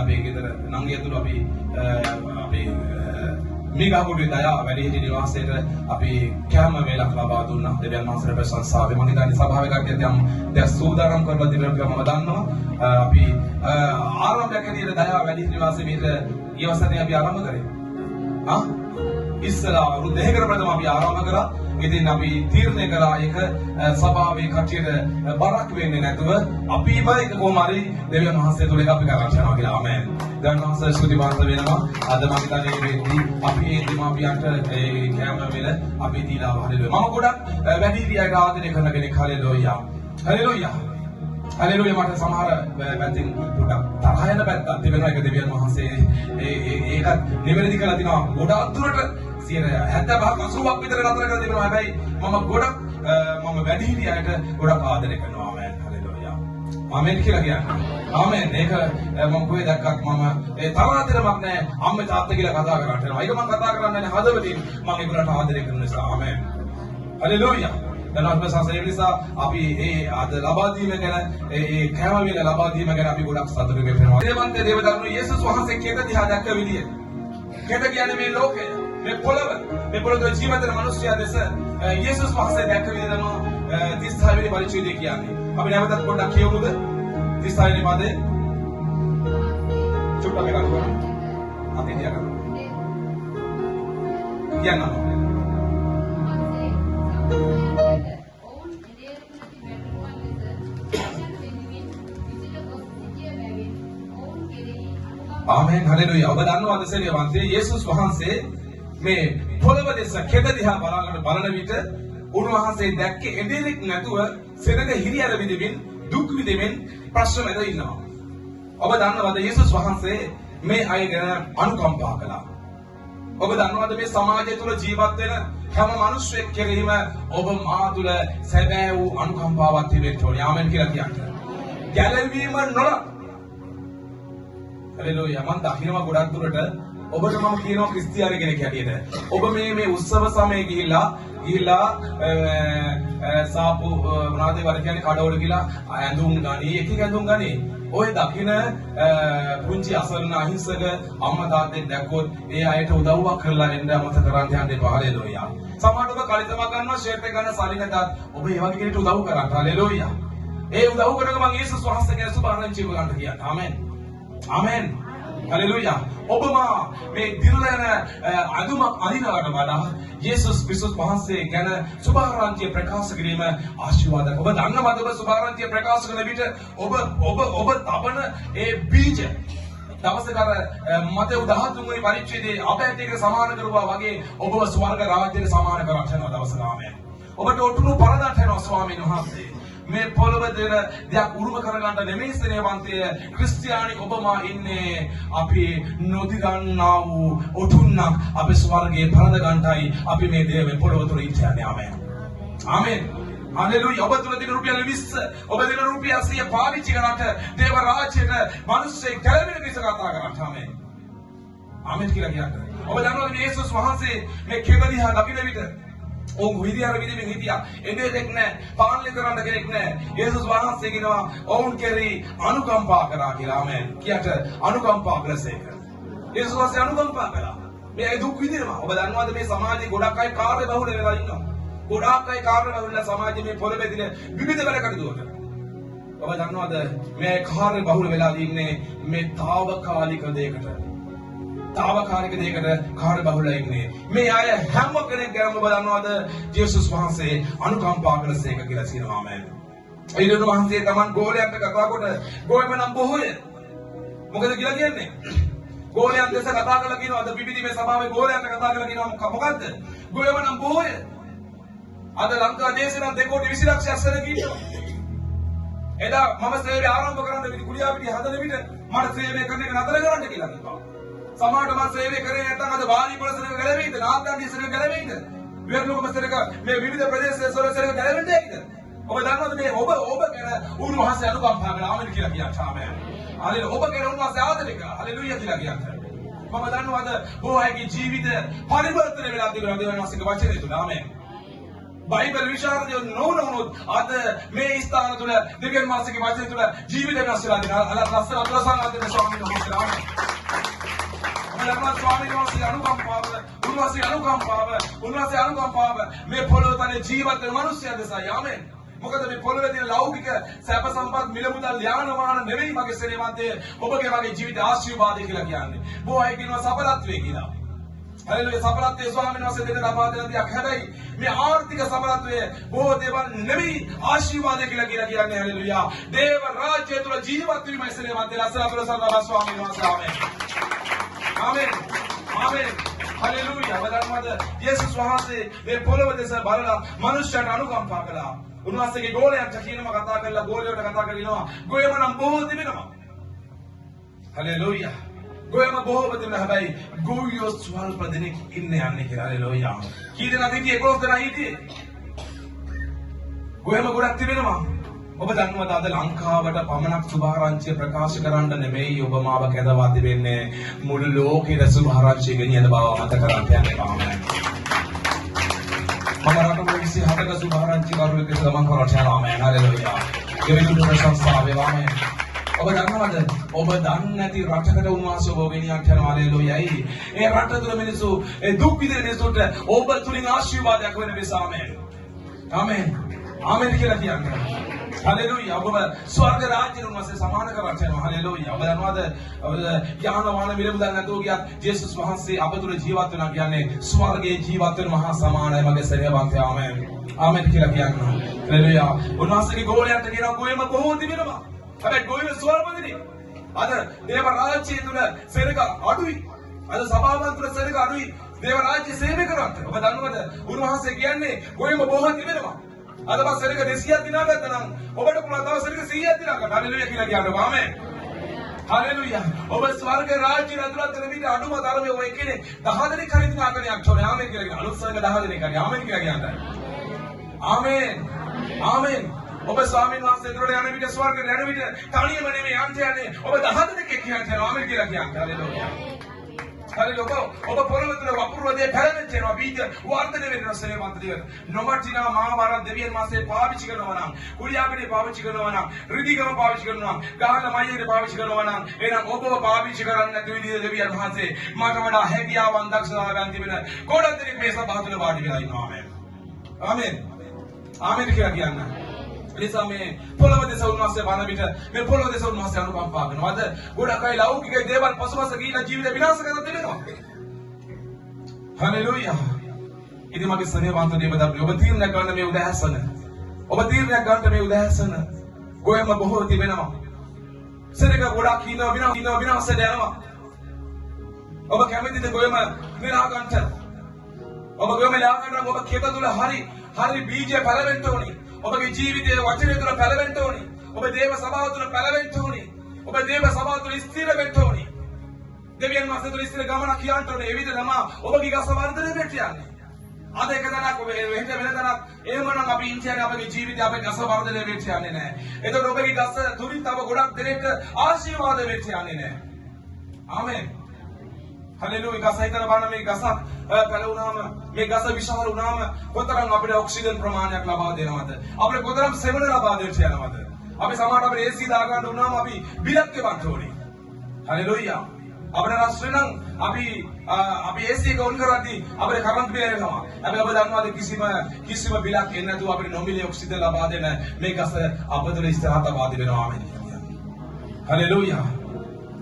අපේ ගෙදර නංගි ඇතුළු අපි මේගාපොඩේ දයා වැඩිහිටි නිවාසයට අපි කැම වේලක් ලබා දුන්නා. දෙවියන් වහන්සේ ප්‍රශංසාවේ මම හිතන්නේ සභාවේ කට්ටියත් යම් දැන් සූදානම් කරලා තිබෙනවා කියලා මම දන්නවා. අපි ආරම්භයක් ඇටියට දයා වැඩිහිටි නිවාසයේ මේක ඊවසනේ අපි ආරම්භ කරේ. ඉස්සලා අවුරුදු දෙකකට ප්‍රථම අපි ආරම්භ කරා. ඉතින් අපි තීරණය කළා ඒක සභාවේ කට්ටියට බරක් වෙන්නේ නැතුව අපිම එක කොහොම හරි දෙවියන් වහන්සේ තුල එක අපි කරා යනවා කියලා. ආමේන්. දෙවියන් වහන්සේ ස්තුතිවන්ත වෙනවා. අද මම හිතන්නේ වෙද්දී අපි මේ දෙමාපියන්ට ඒ කැම වල අපි දීලා හලෙලුයා. මම ගොඩක් වැඩිහිටියන්ට ආදරය කරන කෙනෙක්. හලෙලුයා. හලෙලුයා. හලෙලුයා. මට සමහර පැත්තෙන් පොඩක් තරහ යන පැත්තක් තිබෙනවා. ඒක දෙවියන් වහන්සේ ඒකත් නිවැරදි කරලා තිනවා. ගොඩක් දුරට 75ක් 80ක් විතර නතර කරලා තිබෙනවා. හැබැයි මම ගොඩක් මම වැඩිහිටියන්ට ගොඩක් ආදරය කරනවා. ආමේන්. හලෙලුයා. ආමේන් කියලා කියන්නේ. ආමේන්. ඒක මම කොහෙද දැක්කත් මම ඒ තරහතරමක් නැහැ. අම්මේ තාත්තා කියලා කතා කරන්න යනවා. ඒක මම කතා කරන්නේ නැහැ හදවතින්. මම ඒගොල්ලන්ට ආදරය කරන නිසා. ආමේන්. හලෙලුයා. දැන් සංසාරේ නිසා අපි ඒ අද ලබා දීම ගැන ඒ කැම වේල ලබා දීම ගැන අපි ගොඩක් සතුටු වෙනවා. දේවන්ත දේවදරුණු යේසුස් වහන්සේ කෙත දිහා දැක්ක විදිය. කෙත කියන්නේ මේ ලෝකය. මේ පොළව ජීවිත මිනිස්යා දැස යේසුස් වහන්සේ දැක්ක විදිය තමයි 36 වෙනි පරිච්ඡේදය කියන්නේ. අපි නැවතත් පොඩ්ඩක් කියමුද? 36 වෙනි පදේ. චුට්ටක් එකක් කරමු. අපි දිහා කරමු. කියන්න. ආමේන්. හලෙලූයා. ඔබ දන්නවද සේවයන්තේ යේසුස් වහන්සේ මේ පොළව දෙස කෙත දිහා බලන විට උන්වහන්සේ දැක්කේ එදෙලෙක් නැතුව සෙනඟ හිරියර විදිමින් දුක් විඳිමින් ප්‍රශ්න මැද ඉන්නවා. ඔබ දන්නවද යේසුස් වහන්සේ මේ අය ගැන අනුකම්පා කළා. ඔබ දන්නවද මේ සමාජය තුළ ජීවත් වෙන හැම මිනිස්සෙක් කෙරෙහිම ඔබ මා තුළ සැබෑ වූ අනුකම්පාවක් තිබෙන්න ඕනේ. ආමෙන් කියලා කියන්නේ. ගැලවීම නොල. හලෙලූයා. මම දකිනවා ගොඩක් දුරට ඔබට මම කියනවා ක්‍රිස්තියානි කෙනෙක් හැටියට. ඔබ මේ උත්සව සමයේ ගිහිල්ලා සාපු මොනවද වර කියන්නේ කඩවල ගිහිල්ලා ඇඳුම් ගනි, එක ඇඳුම් ගනි. ඔය දකින්න පුංචි අසරණ අහිංසක අම්මා තාත්තෙක් දැක්කොත් ඒ අයට උදව්වක් කරලා එන්න අමතක කරන්න යන්න එපා. හලෙලූයා. සමහරවිට ඔබ කලිතමක් ගන්නවා, ෂර්ට් එක ගන්න සල්ලි නැතත් ඔබ ඒ වගේ කෙනෙක්ට උදව් කරන්න. හලෙලූයා. ඒ උදව් කරනකොට මම යේසුස් වහන්සේ ගැන සුභාරංචි ඔයගලන්ට කියන්න. ආමෙන්. ආමෙන්. හලෙලූයා. ඔබම මේ දිරලන අඳුමක් අඳිනවට වඩා යේසුස් ක්‍රිස්තුස් වහන්සේ ගැන සුභාරංචිය ප්‍රකාශ කිරීම ආශිර්වාදයක්. ඔබ දන්නවද ඔබ සුභාරංචිය ප්‍රකාශ කරන විට ඔබ තබන ඒ බීජ දවසක අර මතෙව් 13 වෙනි පරිච්ඡේදයේ අපැත් එකට සමාන කරුවා වගේ ඔබව ස්වර්ග රාජ්‍යයට සමාන කරන්න යනවා දවසක. ආමෙන්. ඔබට ඔටුනු පරදට යනවා ස්වාමීන් වහන්සේ. මේ පොළව දෙන දෙයක් උරුම කරගන්න නෙමෙයි ස්නේහවන්තය ක්‍රිස්තියානි ඔබමා ඉන්නේ අපි නොදිගන්නා වූ ඔටුන්නක් අපි ස්වර්ගයේ පරද ගන්නටයි අපි මේ දේව පොළව තුල ඉන්නේ. ආමෙන්. ආමෙන්. හලෙලූයා. ඔබ තුල දින රුපියල් 20 ඔබ දින රුපියල් 100 පාවිච්චි කරන්නට දේව රාජ්‍යයට මිනිස්සේ ගැලවෙන නිසා කතා කරන්න. ආමෙන්. ආමෙන් කියලා කියන්නේ. ඔබ දන්නවද මේ යේසුස් වහන්සේ මේ කෙබදිහා දකින්න විට ඔවුන් විදියාර විදිමින් හිටියා. එදෙයක් නැහැ. පාලනය කරන්න කෙනෙක් නැහැ. යේසුස් වහන්සේ කියනවා ඔවුන් කෙරෙහි අනුකම්පා කරා කියලා. ආමෙන්. කියට අනුකම්පා කළසේක. යේසුස් වහන්සේ අනුකම්පා කළා. මේ දුක් විඳිනවා. ඔබ දන්නවද මේ සමාජයේ ගොඩක් අය කාර්ය බහුල වෙලා ඉන්නවා. ගොඩක් අය කාර්ය බහුල වෙලා සමාජයේ මේ පොළවේ දින විවිධ වැඩ කටයුතු වලට. ඔබ දන්නවද මේ කාර්ය බහුල වෙලා ඉන්නේ මේ తాවකාලික දෙයකට. තාවකාලික දෙයකට කාර්ය බහුලයි ඉන්නේ. මේ අය හැම කෙනෙක් ගැනම ඔබ දන්නවද යේසුස් වහන්සේ අනුකම්පා කළසේක කියලා කියනවා. ආමෙන්. ඊළඟ වහන්සේ Taman ගෝලයන්ට කතා කොට ගෝයම නම් බොහෝය. මොකද කියලා කියන්නේ? ගෝලයන් දැස කතා කරලා කියනවා අද පිපිදි මේ සභාවේ ගෝලයන්ට කතා කරලා කියනවා මොකද්ද? ගෝයම නම් බොහෝය. අද ලංකා දේශේ නම් 2 කෝටි 20 ලක්ෂයක් සෙනග ඉන්නවා. එදා මම සේවය ආරම්භ කරන්න කුලියාපිටිය හදන විට මට සේවය කරන එක නතර කරන්න කියලා කිව්වා. සමහරට මම සේවය කරේ නැත්නම් අද වාලි පොළසරක ගැලවෙයිද? නාග්ගන්ඩි සරක ගැලවෙයිද? විරලුකම සරක මේ විවිධ ප්‍රදේශයේ සරක ගැලවෙන්නේ නැයිද? ඔබ දන්නවද මේ ඔබ ගැන උන්වහන්සේ අනුකම්පා කළා. ආමෙන් කියලා කියන්න. ආමෙන්. හලෙලූයා. ඔබ ගැන උන්වහන්සේ ආදරය කළා. හලෙලූයා කියලා කියන්න. මම දන්නවද බොහෝ අයගේ ජීවිත පරිවර්තන වෙලා තිබුණා දේවයන් වහන්සේගේ වචනය තුල. ආමෙන්. බයිබල් විශාරදයෝ නොවුනොත් අද මේ ස්ථාන තුල දෙවියන් වහන්සේගේ වචනය තුල ජීවිත වෙනස් වෙලා දිනවා. අල ලස්සන අතුලසන් අධ්‍යයන ස්වාමීන් වහන්සේ. ආමෙන්. ස්වාමීන් වහන්සේ අනුකම්පාව මේ පොළොව තනේ ජීවත් වෙන මිනිස්සුන් දෙසයි. ආමෙන්. මොකද මේ පොළොවේ තියෙන ලෞකික සැප සම්පත් මිල මුදල් යාන වාහන නෙවෙයි මගේ ශ්‍රේණිවන්තයේ ඔබගේ වගේ ජීවිත ආශිර්වාදය කියලා කියන්නේ. බොහෝ අය කියනවා සඵලත්වයේ කියලා. හලෙලූයා. සඵලත්වයේ ස්වාමීන් වහන්සේ දෙන්න ලබා දෙන දෙයක්. හැබැයි මේ ආර්ථික සඵලත්වයේ බොහෝ දේවල් නෙවෙයි ආශිර්වාදය කියලා කියන්නේ. හලෙලූයා. දේව රාජ්‍යය තුල ජීවත් වීමයි ශ්‍රේණිවන්තයේ ලස්සන අපලසන්න ස්වාමීන් වහන්සේ. ආමෙන්. ආමෙන්. ආමෙන්. හලෙලූයා. වදන්වද යේසුස් වහන්සේ මේ පොළොව දෙස බලලා මනුෂ්‍යයන්ට අනුකම්පා කළා. උන්වහන්සේගේ ගෝලයන්ට කියනවා කතා කරලා ගෝලියට කතා කරනවා ගෝයම නම් බොහෝ තිබෙනවා. හලෙලූයා. ගෝයම බොහෝ තිබෙනවා. හැබැයි ගෝයෝ ස්වල්ප දෙනෙක් ඉන්නේ යන්නේ කියලා. හලෙලූයා. කී දෙනාද හිටියේ? 11 දෙනා හිටියේ. ගෝයම ගොඩක් තිබෙනවා. ඔබ දන්නවද අද ලංකාවට පමණක් සුභාරංචිය ප්‍රකාශ කරන්න නෙමෙයි ඔබ මාව කැඳවා තිබෙන්නේ මුළු ලෝකෙට සුභාරංචිය ගෙනියන බව මතක කරගන්න යනවා. මම රටවල 27ක සුභාරංචි කරුවෙක් කියලා මම කරට යනවා. ආමෙන්. හලෙලූයා. දෙවියන්ට ප්‍රශංසා වේවා. ආමෙන්. ඔබ දන්නවද ඔබ දන්නේ නැති රටකට උන්වහන්සේ ඔබ ගෙනියන්න යනවා. හලෙලූයායි. ඒ රට තුල මිනිස්සු දුක් විඳින මිනිස්සුන්ට ඔබ තුලින් ආශිර්වාදයක් වෙන නිසා. ආමෙන්. ආමෙන්. ආමෙන් කියලා කියන්නේ. හලෙලූයා. ඔබ ස්වර්ග රාජ්‍යයට උන්වහන්සේ සමාන කරට යනවා. හලෙලූයා. ඔබ දන්නවද යාන වාහන මිල මුදල් නැතුව ගියත් යේසුස් වහන්සේ අප තුළ ජීවත් වෙනවා කියන්නේ ස්වර්ගයේ ජීවත් වෙන මහා සමානයි මගේ ශ්‍රේණිවන්තයා. ආමෙන්. ආමෙන් කියලා කියනවා. හලෙලූයා. උන්වහන්සේගේ ගෝලයන්ට කියනවා ගෝයම බොහෝ තිබෙනවා. හැබැයි ගෝයම ස්වල්ප දෙනෙක්. අද දේව රාජ්‍යය තුළ සෙනග අඩුයි. අද සභාවන් තුළ සෙනග අඩුයි. දේව රාජ්‍ය සේවය කරන්න. ඔබ දන්නවද උන්වහන්සේ කියන්නේ ගෝයම බොහෝ තිබෙනවා. අද බස් සෙනග 200ක් දිනාගත්තා නම් ඔබට පුළුවන් තව සෙනග 100ක් දිනාගන්න. හලෙලූයා කියලා කියනවා. ආමෙන්. හලෙලූයා. ඔබ ස්වර්ග රාජ්‍යයට ඇතුළත් වෙන විට අඩුම තරමේ ඔය කෙනෙක් 10 දෙනෙක් හරි දිනාගන්නයක් ඕනේ. ආමෙන් කියලා කියනවා. අලුත් සෙනග 10 දෙනෙක් හරි. ආමෙන් කියලා කියනවා. ආමෙන්. ආමෙන්. ඔබ ස්වාමීන් වහන්සේ දුරට යන විට ස්වර්ගයට යන විට තනියම නෙමෙයි යන්නේ. ඔබ 10 දෙනෙක් එක්ක යනවා. ආමෙන් කියලා කියනවා. හලෙලූයා. හරිලෝ ඔබ පොළොව තුල වපුරවදී පැලවෙච්ච වෙනවා බීජ වර්ධනය වෙනවා සේවන්ත දේව නොමටිනා මහාවරන් දෙවියන් මාසේ පාවිච්චි කරනවා නම් කුලියාකඩේ පාවිච්චි කරනවා නම් රිදිගම පාවිච්චි කරනවා නම් ගහන මයියේ පාවිච්චි කරනවා නම් එහෙනම් ඔබව පාවිච්චි කරන්නේ නැති විදිහට දෙවියන් වහන්සේ මට වඩා හැකියාවන් දක්ෂතාවයන් තිබෙන ගොඩක් දෙනෙක් මේ සභාව තුල වාඩි වෙලා ඉන්නවා ආමෙන් ආමෙන් ආමෙන් කියලා කියන්න එනිසා මේ පොළොව දෙස උන්වහන්සේ වන විට මේ පොළොව දෙස උන්වහන්සේ අනුකම්පා කරනවා. අද ගොඩක් අය ලෞකික දේවල් පසුපස ගිහිලා ජීවිත විනාශ කරලා තිබෙනවා. හලෙලූයා. ඉතින් මගේ සනේවන්ත දේවදත්ත ඔබ තීරණය ගන්න මේ උදෑසන. ඔබ තීරණය ගන්න මේ උදෑසන. ගොයම බොහෝ තිබෙනවා. සෙනග ගොඩක් විනාශයට යනවා. ඔබ කැමතිද ගොයම විනා ගන්නට? ඔබ ගොයම ලා ගන්න ඔබ කේත තුල හරි බීජය පැලවෙන්න ඕනි. ඔබගේ ජීවිතයේ වචනය තුළ පැලවෙන්න ඕනි. ඔබ දේව සභාව තුළ පැලවෙන්න ඕනි. ඔබ දේව සභාව තුළ ස්ථිර වෙන්න ඕනි. දෙවියන් වහන්සේ තුළ ස්ථිර ගමනක් යන්න ඕනේ. ඒ විදිහ තමයි ඔබගේ ගස වර්ධනය වෙන්න යන්නේ. අද එක දණක් ඔබ වෙන දණක් එහෙමනම් අපි ඉන්දියාවේ අපගේ ජීවිතය අපේ ගස වර්ධනය වෙන්න යන්නේ නැහැ. එතකොට ඔබගේ ගස තුලින් තව ගොඩක් දෙනෙක්ට ආශිර්වාද වෙන්න යන්නේ නැහැ. ආමෙන්. හලෙලූයා. ගස හිතන බලන්න මේ ගසක් පැලුණාම මේ ගස විශාල වුණාම කොතරම් අපිට ඔක්සිජන් ප්‍රමාණයක් ලබා දෙනවද? අපිට කොතරම් සෙවන ලබා දෙන්න යනවද? අපි සමහරවිට අපේ AC දා ගන්න වුණාම අපි බිලක් ගෙවන්න ඕනේ. හලෙලූයා. අපේ රාष्ट्र නම් අපි AC එක ඔන් කරද්දී අපේ කරන්ට් බිල එනවා. හැබැයි ඔබ දන්නවද කිසිම බිලක් එන්නේ නැතුව අපිට නොමිලේ ඔක්සිජන් ලබා දෙන මේ ගස අපතුල ඉස්සරහට ලබා දෙනවා. ආමෙන්. හලෙලූයා.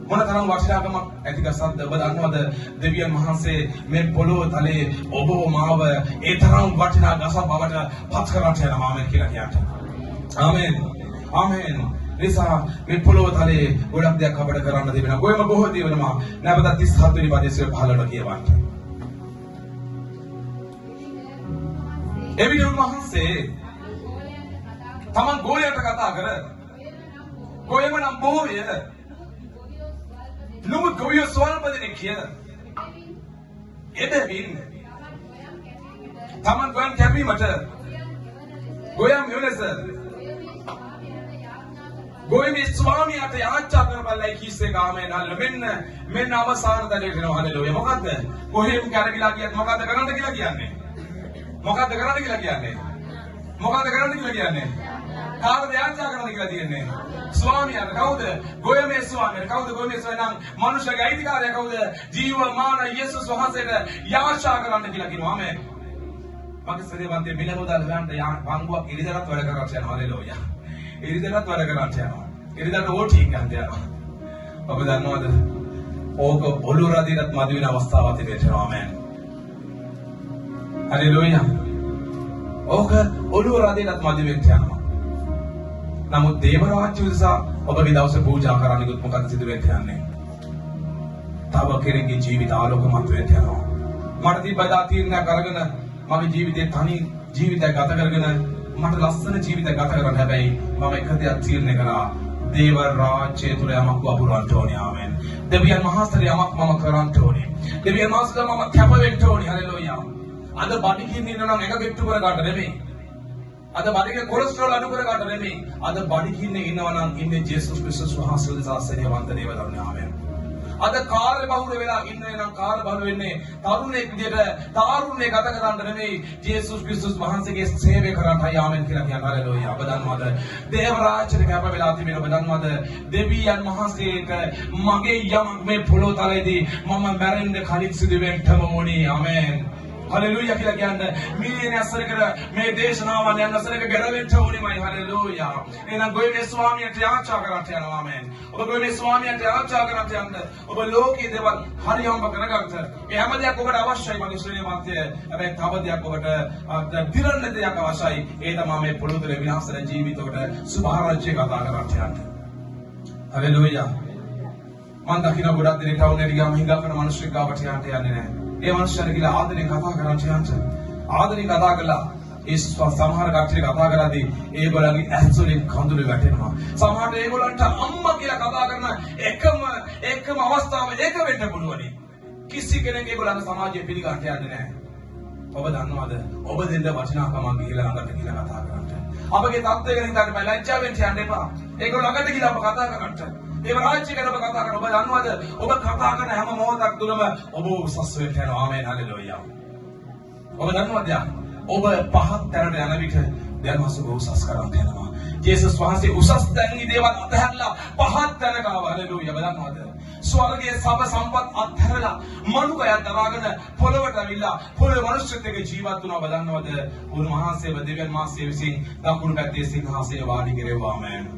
මොනතරම් වටිනාකමක් ඇති ගසක්ද ඔබ දන්නවද? දෙවියන් වහන්සේ මේ පොළොව තලයේ ඔබව මාව ඒ තරම් වටිනා ගසක් බවට පත් කරට යනවා ආමෙන් කියලා කියන්න. ආමෙන්. ආමෙන්. නිසා මේ පොළොව තලයේ ගොඩක් දෙයක් අපිට කරන්න තිබෙනවා. ගොයම බොහෝ දිවෙනවා. නැවත 37 වෙනි පදයේ 15 කියවන්න. එවිට උන්වහන්සේ තමන් ගෝලයට කතා කර ගොයම නම් බොහෝය නමුත් ගොවියෝ ස්වල්ප දෙනෙක් කියලා. එබැවින් තමන් ගොයම් කැපීමට ගොයම් යොලස ගොයමේ ස්වාමියාට යාච්ඡා කරපළයි කිස්සේ ගාමෙන් අල්ල මෙන්න අවසාන දඩේට යනවා. හලෙලූයා. මොකද්ද? කොහෙම කරගිලා කියත් මොකද්ද කරන්න කියලා කියන්නේ? මොකද්ද කරන්න කියලා කියන්නේ? මොකද්ද කරන්න කියලා කියන්නේ? කාටද යාච්ඡා කරන්න කියලා තියෙන්නේ? ස්වාමියාට. කවුද? ගොයමේ ස්වාමියාට. කවුද ගොයමේ ස්වාමියා? නම් මනුෂ්‍යගේ අයිතිකාරයා කවුද? ජීවමාන යේසුස් වහන්සේට යාච්ඡා කරන්න කියලා කියනවා. ආමෙන්. මගේ සදේවන්තේ මිලමුදල් ගන්න වංගුවක් ඉරිදලත් වැඩ කරලා යනවා. හලෙලූයා. ඉරිදලත් වැඩ කරලා යනවා. ඉරිදලට ඕටි ගන්න යනවා. ඔබ දන්නවද? ඕක ඔලු රදිනත් මදි වෙන අවස්ථාවක් තිබෙනවා. ආමෙන්. හලෙලූයා. ඕක ඔලු රදිනත් මදි වෙන්න යනවා. නමුත් දේව රාජ්‍ය උදෙසා ඔබගේ දවසේ පූජා කරන්නකොත් මොකද සිදු වෙන්න යන්නේ? තව කෙනෙක්ගේ ජීවිත ආලෝකමත් වෙන්න යනවා. මට තිබ්බදා තීරණයක් අරගෙන මගේ ජීවිතේ තනි ජීවිතයක් ගත කරගෙන මට ලස්සන ජීවිතයක් ගත කරන්න. හැබැයි මම එක දෙයක් තීරණය කරා. දේව රාජ්‍යය තුල යමක් වපුරවන්න ඕනේ. ආමෙන්. දෙවියන් මහස්තරය යමක් මම කරන්න ඕනේ. දෙවියන් මහස්තර මම කැප වෙන්න ඕනේ. හලෙලූයා. අද බඩගින්න ඉන්න නම් එක ගෙට්ටු කර ගන්න නෙමෙයි. අද බඩගේ කොලෙස්ටරෝල් අඩු කර ගන්න නෙමෙයි. අද බඩගින්නේ ඉන්නවා නම් ඉන්නේ ජේසුස් ක්‍රිස්තුස් වහන්සේ උදෙසා වන්ත දේවදත්ත. ආමෙන්. අද කාර්ය බහුල වෙලා ඉන්නේ නම් කාර්ය බහුල වෙන්නේ තරුණයෙක් විදියට තාරුණ්‍ය ගත කරන්න නෙමෙයි ජේසුස් ක්‍රිස්තුස් වහන්සේගේ සේවය කරන්නයි. ආමෙන් කියලා කියන හලෙලූයා. ඔබ දන්නවද? දේව රාජ්‍යයට කැප වෙලා තිබෙන ඔබ දන්නවද? දෙවියන් වහන්සේට මගේ යමක් මේ පොළොව තලයේදී මම මැරෙන්න කලින් සිදු වෙන්නම ඕනේ. ආමෙන්. හලෙලූයා කියලා කියන්නේ මිලියන අසරකර මේ දේශනාවන් යන අසරක ගැරවෙන්න ඕනෙමයි. හලෙලූයා. එහෙනම් ගොයමේ ස්වාමියාට යාච්ඡා කරන්න යනවා. ආමෙන්. ඔබ ගොයමේ ස්වාමියාට යාච්ඡා කරන්න යන්න. ඔබ ලෝකයේ දේවල් හරියම්ම කරගන්න. ඒ හැම දෙයක් ඔබට අවශ්‍යයි මගේ ශ්‍රේණිමත්ය. හැබැයි තව දෙයක් ඔබට දිරන්න දෙයක් අවශ්‍යයි. ඒ තමයි මේ පොළොව තුළ විනාශ වෙන ජීවිතවලට සුභාරාජ්‍ය කතා කරන්න යන්න. හලෙලූයා. මම දකින්න ගොඩක් දෙනෙක් ටවුන් එකට ගියාම හිඟා කරන මිනිස්සු ගාවට යන්නේ නැහැ. ඒ මනුස්සයර කියලා ආදරේ කතා කරන්න යන්න. ආදරේ කතා කළා. ඒ සමහර කට්ටිය කතා කරද්දී ඒගොල්ලන්ගේ ඇස් වලින් කඳුළු වැටෙනවා. සමහරට ඒගොල්ලන්ට අම්මා කියලා කතා කරන එකම අවස්ථාව ඒක වෙන්න පුළුවනි. කිසි කෙනෙක් ඒගොල්ලන්ගේ සමාජයේ පිළිගන්න යන්නේ නැහැ. ඔබ දන්නවද? ඔබ දෙන්න වචනාකමක් ගිහිලා ළඟට ගිහිලා කතා කරන්න. අපගේ තත්ත්වය ගැන හිතන්න බෑ. ලැජ්ජාවෙන් කියන්න එපා. ඒක ළඟට ගිහිලා අප කතා කරන්න. ඒ රාජ්‍ය ගැන ඔබ කතා කරන. ඔබ දන්නවද? ඔබ කතා කරන හැම මොහොතක් තුළම ඔබ උසස් වෙන්න යනවා. ආමේන් හලෙලූයා. ඔබ දන්නවද? ඔබ පහත් තැනට යන විට දැන් ඔබ උසස් කරන්න යනවා. ජේසුස් වහන්සේ උසස් තැන්හි දේවල් අතහැරලා පහත් තැනක ආවා. හලෙලූයා. ඔබ දන්නවද? ස්වර්ගයේ සබ සම්පත් අත්හැරලා මනුකය දරාගෙන පොළොවට ඇවිල්ලා පොළොවේ මනුෂ්‍යත් එක්ක ජීවත් වුණා. ඔබ දන්නවද? උන්වහන්සේව දෙවියන් වහන්සේ විසින් දකුණු පැත්තේ සිංහාසනයේ වාඩි කෙරෙව්වා. ආමේන්.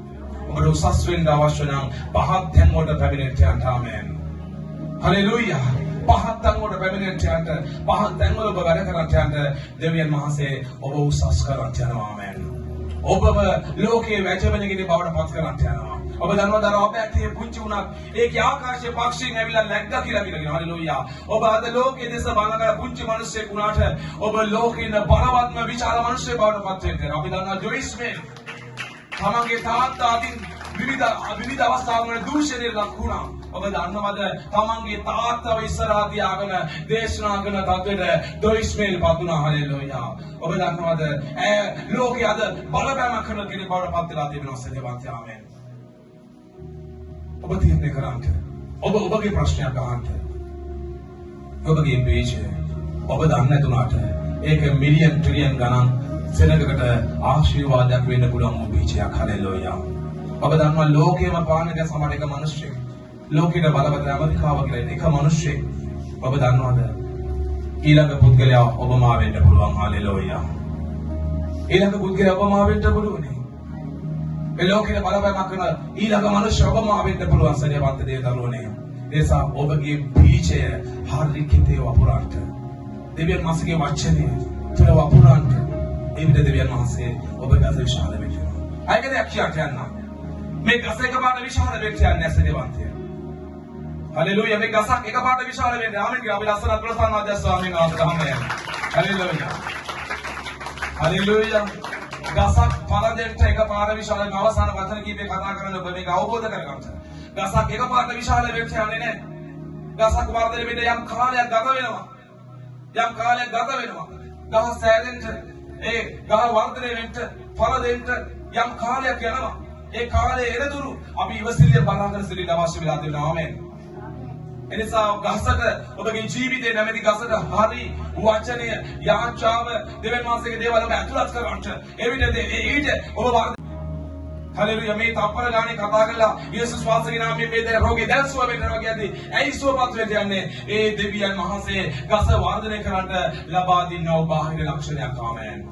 ඔබට උසස් වෙන්න අවශ්‍ය නම් පහත් තැන් වලට පැමිණෙන්න යන්න. ආමේන්. හලෙලූයා. පහත් තැන් වලට පැමිණෙන්න යන්න. පහත් තැන් වල ඔබ වැඩ කරන්න යන්න. දෙවියන් වහන්සේ ඔබ උසස් කරන්න යනවා. ආමේන්. ඔබව ලෝකයේ වැජවෙනගෙන බවට පත් කරන්න යනවා. ඔබ දන්නවද අර අපේ ඇටේ පුංචි උණක් ඒකේ ආකාශයේ පක්ෂීන් ඇවිල්ලා නැග්ගා කියලා කියනවා. හලෙලූයා. ඔබ අද ලෝකයේ දෙස බලන පුංචි මිනිස්සෙක් වුණාට ඔබ ලෝකේ ඉන්න බලවත්ම විශාල මිනිස්සෙක් බවට පත් වෙන්න. අපි දන්නවා ජොයිස්මේ තමන්ගේ තාත්තා අතින් විවිධ අවස්ථාවල දූෂණයට ලක් වුණා. ඔබ දන්නවද තමන්ගේ තාත්තව ඉස්සරහා තියාගෙන දේශනා කරන තත්ත්වයට ජොයිස්මේල් පත් වුණා. හලෙලූයා. ඔබ දන්නවද ලෝකයේ අද බලපෑමක් කරන කෙනෙක් බවට පත් වෙලා තිබෙනවා. සදේවන්තයා. ආමේන්. ඔබ තීරණය කරන්න. ඔබගේ ප්‍රශ්නයක් අහන්න. ඔබගේ පේජය ඔබ දන්නේ නැතුණාට ඒක මිලියන් ට්‍රිලියන් ගණන් සෙනගකට ආශිර්වාදයක් වෙන්න පුළුවන් පේජයක්. හලෙලූයා. ඔබ දන්නවා ලෝකයේම පාන ගැන සමහර එක මිනිස්සෙක් ලෝකෙට බලවත් ඇමරිකාව කියලා එක මිනිස්සෙක් ඔබ දන්නවද ඊළඟ පුද්ගලයා ඔබමා වෙන්න පුළුවන්. හලෙලූයා. ඊළඟ පුද්ගලයා ඔබමා වෙන්න පුළුවන්. මේ ලෝකෙට බලපෑමක් කරන ඊළඟ මනුෂ්‍ය ඔබමා වෙන්න පුළුවන්. සදේවන්ත දේ දරුවනේ. ඒසා ඔබගේ බීජය හරි කිතේ වපුරන්න. දෙවියන් වහන්සේගේ වචනය තුළ වපුරන්න. ඒ විදිහ දෙවියන් වහන්සේ ඔබ ගත විශාල වෙනවා. අයකද කියන්න. මේ ගස එකපාරට විශාල වෙන්න යන්නේ නැහැ සදේවන්තය. හලෙලූයා. මේ ගසක් එකපාරට විශාල වෙන්නේ. ආමෙන් කියලා අපි ලස්සනට ප්‍රසන්න ආදර්ශ ස්වාමීන් වහන්සේට හම්බ වෙනවා. හලෙලූයා. හලෙලූයා. ගසක් පළදෙට එකපාර විශාල වෙන අවසාන වචන කීපේ කතා කරන ඔබ මේක අවබෝධ කරගන්න. ගසක් එකපාරට විශාල වෙන්න යන්නේ නැහැ. ගසක් වර්ධනය වෙන්න යම් කාලයක් ගත වෙනවා. යම් කාලයක් ගත වෙනවා. ගහ සෑදෙන්න ඒ ගහ වර්ධනය වෙන්න ඵල දෙන්න යම් කාලයක් යනවා. ඒ කාලේ එනතුරු අපි ඉවසිල්ලේ බලාගෙන සිටින්න අවශ්‍ය වෙලා තියෙනවා. ආමේන්. එනිසා ගසට ඔබගේ ජීවිතේ නැමැති ගසට හරි වචනය යාචාව දෙවියන් වහන්සේගේ දේවල් ඔබ ඇතුළත් කරගන්න. ඒ විදිහට ඊට ඔබ හලෙලූයා. මේ තප්පර ගානේ කතා කරලා යේසුස් වහන්සේගේ නාමයෙන් මේ රෝගේ දැන් සුව වෙනවා කියන්නේ ඇයි සුවපත් වෙන්න යන්නේ? ඒ දෙවියන් වහන්සේ ගස වර්ධනය කරන්න ලබා දෙනා බාහිර ලක්ෂණයක්. ආමේන්.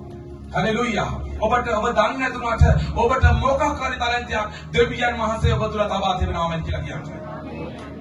හලෙලූයා. ඔබට ඔබ දන්නේ නැතුණාට ඔබට මොකක් හරි ටැලන්ටයක් දෙවියන් වහන්සේ ඔබ තුල තබා තිබෙනවා. ආමේන් කියලා කියන්නේ.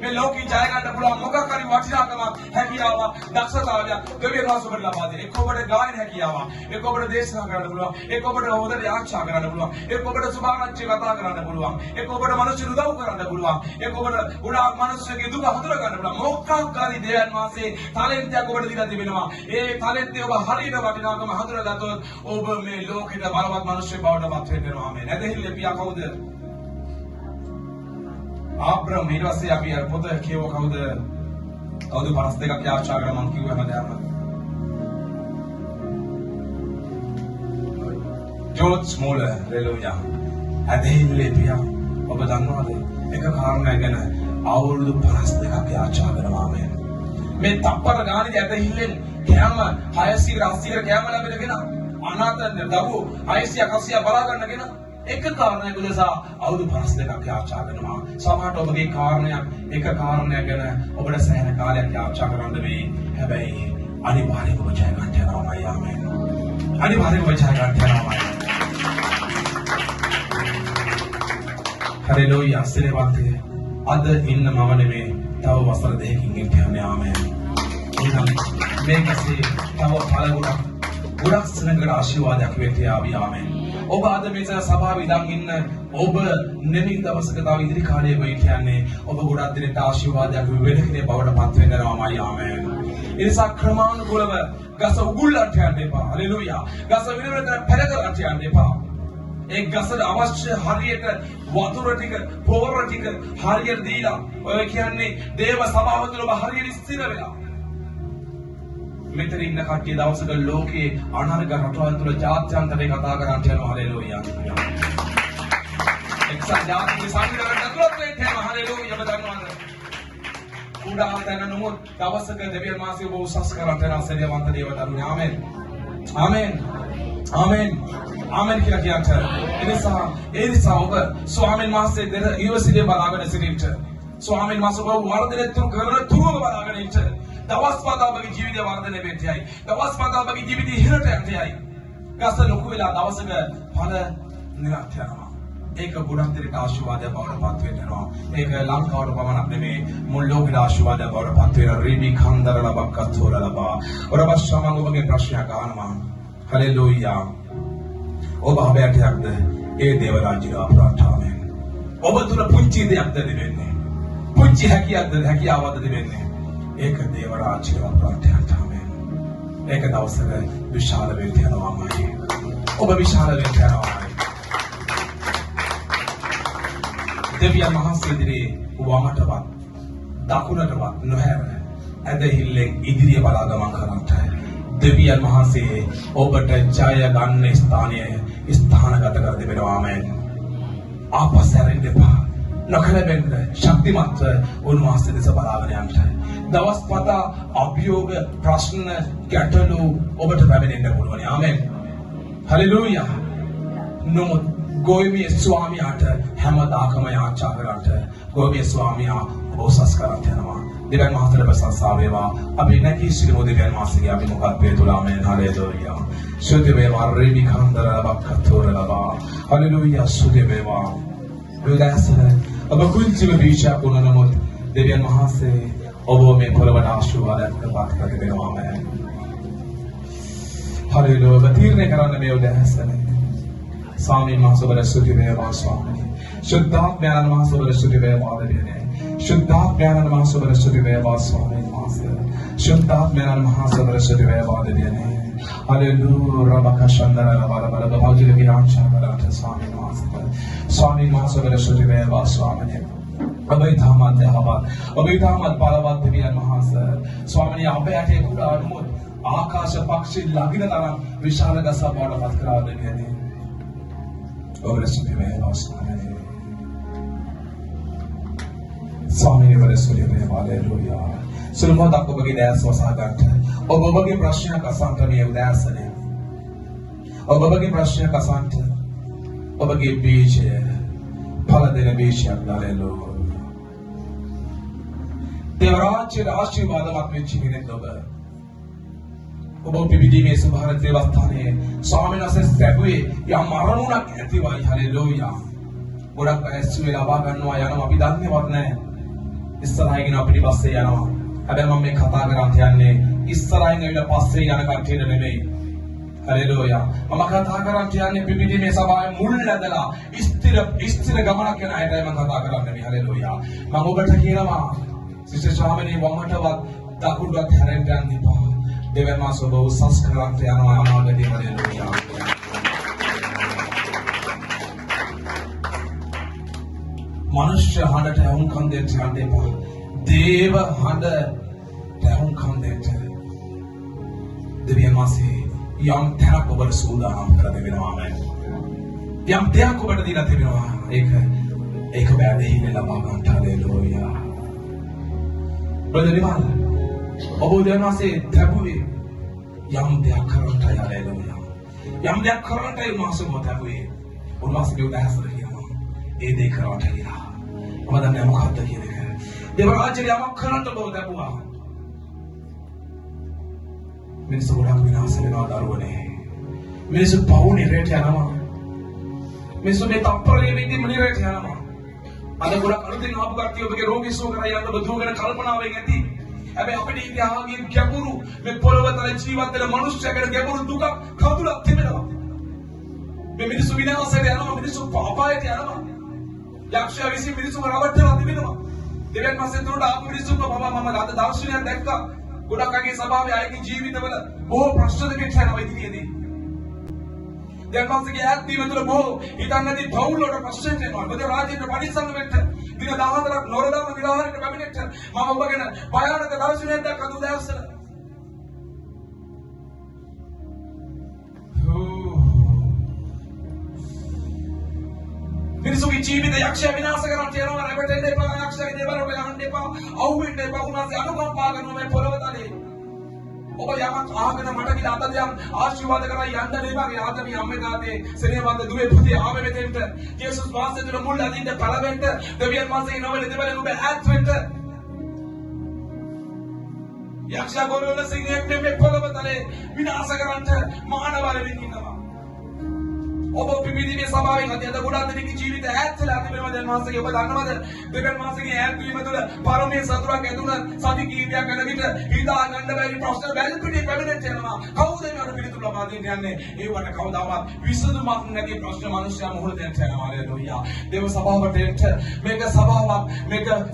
මේ ලෝකේ ජය ගන්න පුළුවන් මොකක් හරි වටිනාකමක් හැකියාවක් දක්ෂතාවයක් දෙවියන් වහන්සේ ඔබට ලබා දෙන. එක්ක ඔබට ගායන හැකියාවක්, එක්ක ඔබට දේශනා කරන්න පුළුවන්, එක්ක ඔබට හොඳට ආරක්ෂා කරන්න පුළුවන්, එක්ක ඔබට සුභාරංචි කතා කරන්න පුළුවන්, එක්ක ඔබට මිනිස්සු උදව් කරන්න පුළුවන්, එක්ක ඔබට ගොඩාක් මිනිස්සුගේ දුක හඳුනා ගන්න පුළුවන්. මොකක් හරි දෙවියන් වහන්සේ ටැලන්ටයක් ඔබට දීලා තිබෙනවා. ඒ ටැලන්ටය ඔබ හරියට වටිනාකම හඳුනාගත්තොත් ඔබ මේ ලෝකෙට බලවත් මිනිස්සු බවට පත් වෙනවා. ආමේන්. නැදහිල්ල පියා කවුද? ආබ්‍රහම්. ඊට පස්සේ අපි අර පොත කියව කවුද? අවුරුදු 52ක් යාචා කරලා මම කිව්ව හැමදාම ජෝර්ජ් මූලර්. හලෙලූයා. ඇදහිල්ලේ පියා ඔබ දන්නවද එක කාරණයක් ගැන අවුරුදු 52ක් යාචා කරනවා. ආමේන්. මේ තප්පර ගානේ ඇදහිල්ලෙන් කෑම 600 800 කෑම ලැබෙනගෙන අනාථ දරුවෝ 600 800 බලා ගන්නගෙන එක කාරණයක් උදෙසා අවුරුදු 52ක් යාචා කරනවා. සමහරට ඔබගේ කාරණයක් එක කාරණයක් ගැන ඔබට සෑහෙන කාලයක් යාචා කරන්න වෙයි. හැබැයි අනිවාර්යයෙන්ම ඔබ ජය ගන්න යනවා. ආමේන්. අනිවාර්යයෙන්ම ඔබ ජය ගන්න යනවා. හලෙලූයා. සදේවන්තය. අද ඉන්න මම නෙමේ තව වසර දෙකකින් ඉන්නේ. ආමේන්. එහෙනම් මේකසේ තව ගොඩක් සෙනඟට ආශිර්වාදයක් වෙන්න යාවි. ආමේන්. ඔබ අද මේ සභාවේ ඉඳන් ඉන්න ඔබ නෙමින් දවසක තව ඉදිරි කාලයේ වෙයි කියන්නේ ඔබ ගොඩක් දිනට ආශිර්වාදයක් වෙන කෙනෙක් බවට පත් වෙනවාමයි. ආමේන්. ඒ නිසා ක්‍රමානුකූලව ගස උගුල්ලන්ට යන්න එපා. හලෙලූයා. ගස විනවලට පැලකරන්ට යන්න එපා. ඒ ගසට අවශ්‍ය හරියට වතුර ටික, පොවර ටික හරියට දීලා ඔය කියන්නේ දේව සභාව තුළ ඔබ හරියට ස්ථිර වෙලා මෙතන ඉන්න කට්ටිය දවසක ලෝකේ අනර්ග රටවල් තුල ජාත්‍යන්තරේ කතා කරන්න යනවා හලෙලූයා. එක්සත් ජාතික සංවිධානයට ඇතුළත් වෙන්න යනවා හලෙලූයා. ඔබ දන්නවද? කුඩා තැන නමුත් දවසක දෙවියන් වහන්සේ ඔබ උසස් කරන්න යන සේවවන්ත දේවදරුවනේ. ආමෙන්. ආමෙන්. ආමෙන්. ආමෙන් කියලා කියන්න. ඒ නිසා ඔබ ස්වාමීන් වහන්සේ දෙන යුනිවර්සිටිය බලාගෙන සිටින්න. ස්වාමීන් වහන්සේ ඔබ වර්ධනය කරන තුරුම බලාගෙන ඉන්න. දවස් පතා ඔබගේ ජීවිතය වර්ධනය වෙන්නයි. දවස් පතා ඔබගේ ජීවිතය ඉහළට යන්නයි. ගස ලොකු වෙලා දවසක ඵල නිරන්තර යනවා. ඒක ගොඩක් දෙනෙක් ආශිර්වාදයක් බවට පත් වෙනවා. ඒක ලංකාවට පමණක් නෙමෙයි මුළු ලෝකෙට ආශිර්වාදයක් බවට පත් වෙන රීබි කන්දර ලබක්කතෝර ලබා. ඔරවශ්‍යම ඔබගේ ප්‍රශ්නයක් අහනවා. හලෙලූයා. ඔබ අභයයක්ද? ඒ දේව රාජ්‍යය අපරාධාමෙන්. ඔබ තුල පුංචි දෙයක්ද දෙන්නේ. පුංචි හැකියාවක්ද දෙන්නේ. ඒක දේව රාජ්‍යය අපරාධාමෙන්. ඒක දවසක විශාල වෙන්න යනවාමයි. ඔබ විශාල වෙන්න යනවා. දෙවියන් වහන්සේ ඉදිරියේ වමටවත් දකුණටවත් නොහැර ඇදහිල්ලෙන් ඉදිරිය බලා ගමන් කරන්නට දෙවියන් වහන්සේ ඔබට ජය ගන්න ස්ථානගත කර දෙනවා. ආමෙන්. ආපස්සරින් දෙපා නොකලබෙන්න ශක්තිමත් උන්වහන්සේ දෙස බලාගෙන යන්න. දවස් පතා අභියෝග ප්‍රශ්න ගැටලු ඔබට පැමිණෙන්න පුළුවන්. ආමෙන්. හලෙලූයා. නමුත් ගෝවිය ස්වාමියාට හැමදාකම යාචනා කරන්නට ගෝවිය ස්වාමියා ඔසස් කරන්ට යනවා. දෙවියන් වහන්සේට ප්‍රශංසා වේවා. අපි නැගී සිටිමු දෙවියන් වහන්සේගේ අභිමුඛත්වයේ තුල. ආමෙන්. හලෙලූයා. සුද්ධ වේවා. රේමි කන්දර ලබක්කතෝර ලබා. හලෙලූයා. සුද්ධ වේවා. උදාසන ඔබ කුංචිම බීජයක් වුණ නමුත් දෙවියන් වහන්සේ ඔබ මේ පොළවට ආශිර්වාදයක් ප්‍රකාශ කර දෙනවා. ආමෙන්. හලෙලූයා. තීරණය කරන්න මේ උදාසන ස්වාමීන් වහන්සේ ඔබට ස්තුති වේවා. ස්වාමී ශුද්ධාත්මයන් වහන්සේ ඔබට ස්තුති වේවා. දෙවියනේ ශුද්ධාත්මයන් වහන්සේ ඔබට ස්තුති වේවා. ස්වාමීන් වහන්සේ ශුද්ධාත්මයන් වහන්සේ ඔබට ස්තුති වේවා. දෙවියනේ හලෙලූයා. රබකෂන්දර ලබරබල බෞද්ධ විරාංශා කරට ස්වාමීන් වහන්සේ ස්වාමීන් වහන්සේ ඔබට ස්තුති වේවා. ස්වාමීන් ඔබේ තාමත් දහවත් ඔබේ තාමත් බලවත් දෙවියන් වහන්සේ ස්වාමීන් අපේ කුඩා අනුමුත් ආකාශ පක්ෂි ලගින තරම් විශාල ගසක් බවට පත් කරා දෙවියනේ ඔබට ස්තුති වේවා. ස්වාමීන් ඔබට ස්තුති වේවා. හලෙලූයා. සුළුමොතක් ඔබගේ දැස් වසා ගන්න. ඔබ ඔබගේ ප්‍රශ්නයක් අසන්ට මේ උදාසනේ. ඔබ ඔබගේ ප්‍රශ්නයක් අසන්ට ඔබගේ බීජය ඵල දෙන බීජයක්. හලෙලූයා. දේව රාජ්‍යයේ ආශිර්වාදවත් වෙච්ච කෙනෙක් ඔබ. ඔබ පිබිදීමේ සුභාරත දේවස්ථානයේ ස්වාමීන් වහන්සේ සැපුවේ යම් මරණුණක් ඇතිවයි. හලෙලූයා. ගොඩක් ඇස්සු වෙලා ලබා ගන්නවා යනවා අපි දන්නේවත් නැහැ. ඉස්සරහින් අපිට පස්සේ යනවා. හැබැයි මම මේ කතා කරන් යන්නේ ඉස්සරහින් ඇවිල්ලා පස්සේ යන කට්ටියට නෙමෙයි. හලෙලූයා. මම කතා කරන් යන්නේ පිබිදීමේ සභාවේ මුල් නැදලා ස්ථිර ගමනක් යන අයටයි මම කතා කරන්නේ. හලෙලූයා. මම ඔබට කියනවා සිස්ටර් ශාමනී වමටවත් දකුණටවත් හැරෙන්න යන්න එපා. දෙවියන් වහන්සේ ඔබ උසස් කරන්ට යනවා. අනාගතේ. හලෙලූයා. මනුෂ්‍ය හඬට ඇහුම්කන් දෙන්න යන්න එපා. දේව හඬට ඇහුම්කන් දෙන්න. දෙවියන් වහන්සේ යම් තැනක් ඔබට සූදානම් කර දෙනවා. ආමෙන්. යම් දෙයක් ඔබට දීලා තිබෙනවා. ඒක බැඳෙන්න ලබා ගන්න. හලෙලූයා. බ්‍රදර් ඔබ දෙවියන් වහන්සේ ලැබුවේ යම් දෙයක් කරන්නට. හලෙලූයා. යම් දෙයක් කරන්නටයි උන්වහන්සේ මොකද ලැබුවේ. උන්වහන්සේ උදාහරණ කියනවා. ඒ දේ කරන්නට කියලා. ඔබ දන්නේ මොකක්ද කියන එක. දේව රාජ්‍යය යමක් කරන්නට බව ලැබුවා. මිනිස්සු ගොඩක් විනාශ වෙනවා දරුවනේ. මිනිස්සු පවුනේ රැට යනවා. මිනිස්සු මේ තප්පරේ වෙද්දී මනිරට යනවා. අද ගොඩක් අලුතින් ආපු කට්ටිය ඔබගේ රෝගී සුව කරා යන්න ඔබ දුවගෙන කල්පනාවෙන් ඇති. හැබැයි අපිට ඉතිහාසයේ ගැඹුරු මේ පොළොවතල ජීවත් වෙන මිනිස්සුන්ගේ ගැඹුරු දුක කවුරුත් තිබෙනවා. මේ මිනිස්සු විනාශයට යනවා. මිනිස්සු පාපයට යනවා. යක්ෂයා විසින් මිනිස්සුම රවට්ටලා තිබෙනවා. දෙවියන් වහන්සේ තුරට ආපු මිනිස්සුන්ව මම අද දර්ශනයක් දැක්කා. ගොඩක් අයගේ ස්වභාවය අයගේ ජීවිතවල බොහෝ ප්‍රශ්න දෙකක් යනවා ඉදිරියේදී. දෙවියන් වහන්සේගේ ආත්මය තුළ බොහෝ හිතන්නේ නැති පවුල් වල ප්‍රශ්න එනවා. මොකද රාජ්‍යයට පරිස්සම් වෙන්න දින 14ක් නොරදාම විවාහයට කැබිනට් මම ඔබගෙන භයානක දර්ශනයක් දැක්කා දුදාස්සල. ජීවිත යක්ෂය විනාශ කරන්න යනවා රැවටෙන්න එපා යක්ෂයාගේ දේවල් ඔබ යන්න එපා අවුෙන්න එපා උනාසේ අනුකම්පා කරනවා මේ පොළව තලේ ඔබ යමක් ආගෙන මට කියලා අත දෙයක් ආශිර්වාද කරලා යන්න නෙමෙයි ආදමී අම්මේ තාත්තේ සෙනෙහවන්ත දුවේ පුතේ ආවේ මෙතෙන්ට යේසුස් වහන්සේ තුළ මුල් අදින්න පළවෙන්න දෙවියන් වහන්සේ නවල දෙවල ඔබ ඈත් වෙන්න යක්ෂයා ගොරවල සිංහයෙක් මේ පොළව තලේ විනාශ කරන්න මානවරෙක් ඉන්නවා ඔබ පිපිදීමේ සභාවෙන් අධ්‍යයන ගොඩක් දෙනෙක්ගේ ජීවිත ඈත් වෙලා තිබෙනවා දැන් මාසෙක ඔබ දන්නවද දෙවියන් මාසෙකේ ඈත් වීම තුළ පරමයේ සතුරක් ඇතුණ සති කීපයක් යන විට හිතා ගන්න බැරි ප්‍රශ්න වැල් පිටේ පැමිණෙන්න යනවා කවුද මේවට පිළිතුරු ලබා දෙන්න යන්නේ ඒවට කවදාවත් විසඳුමක් නැති ප්‍රශ්න මිනිස්යා මොහොත දෙන්න යනවා හalleluya දේව සභාවට එන්න මේක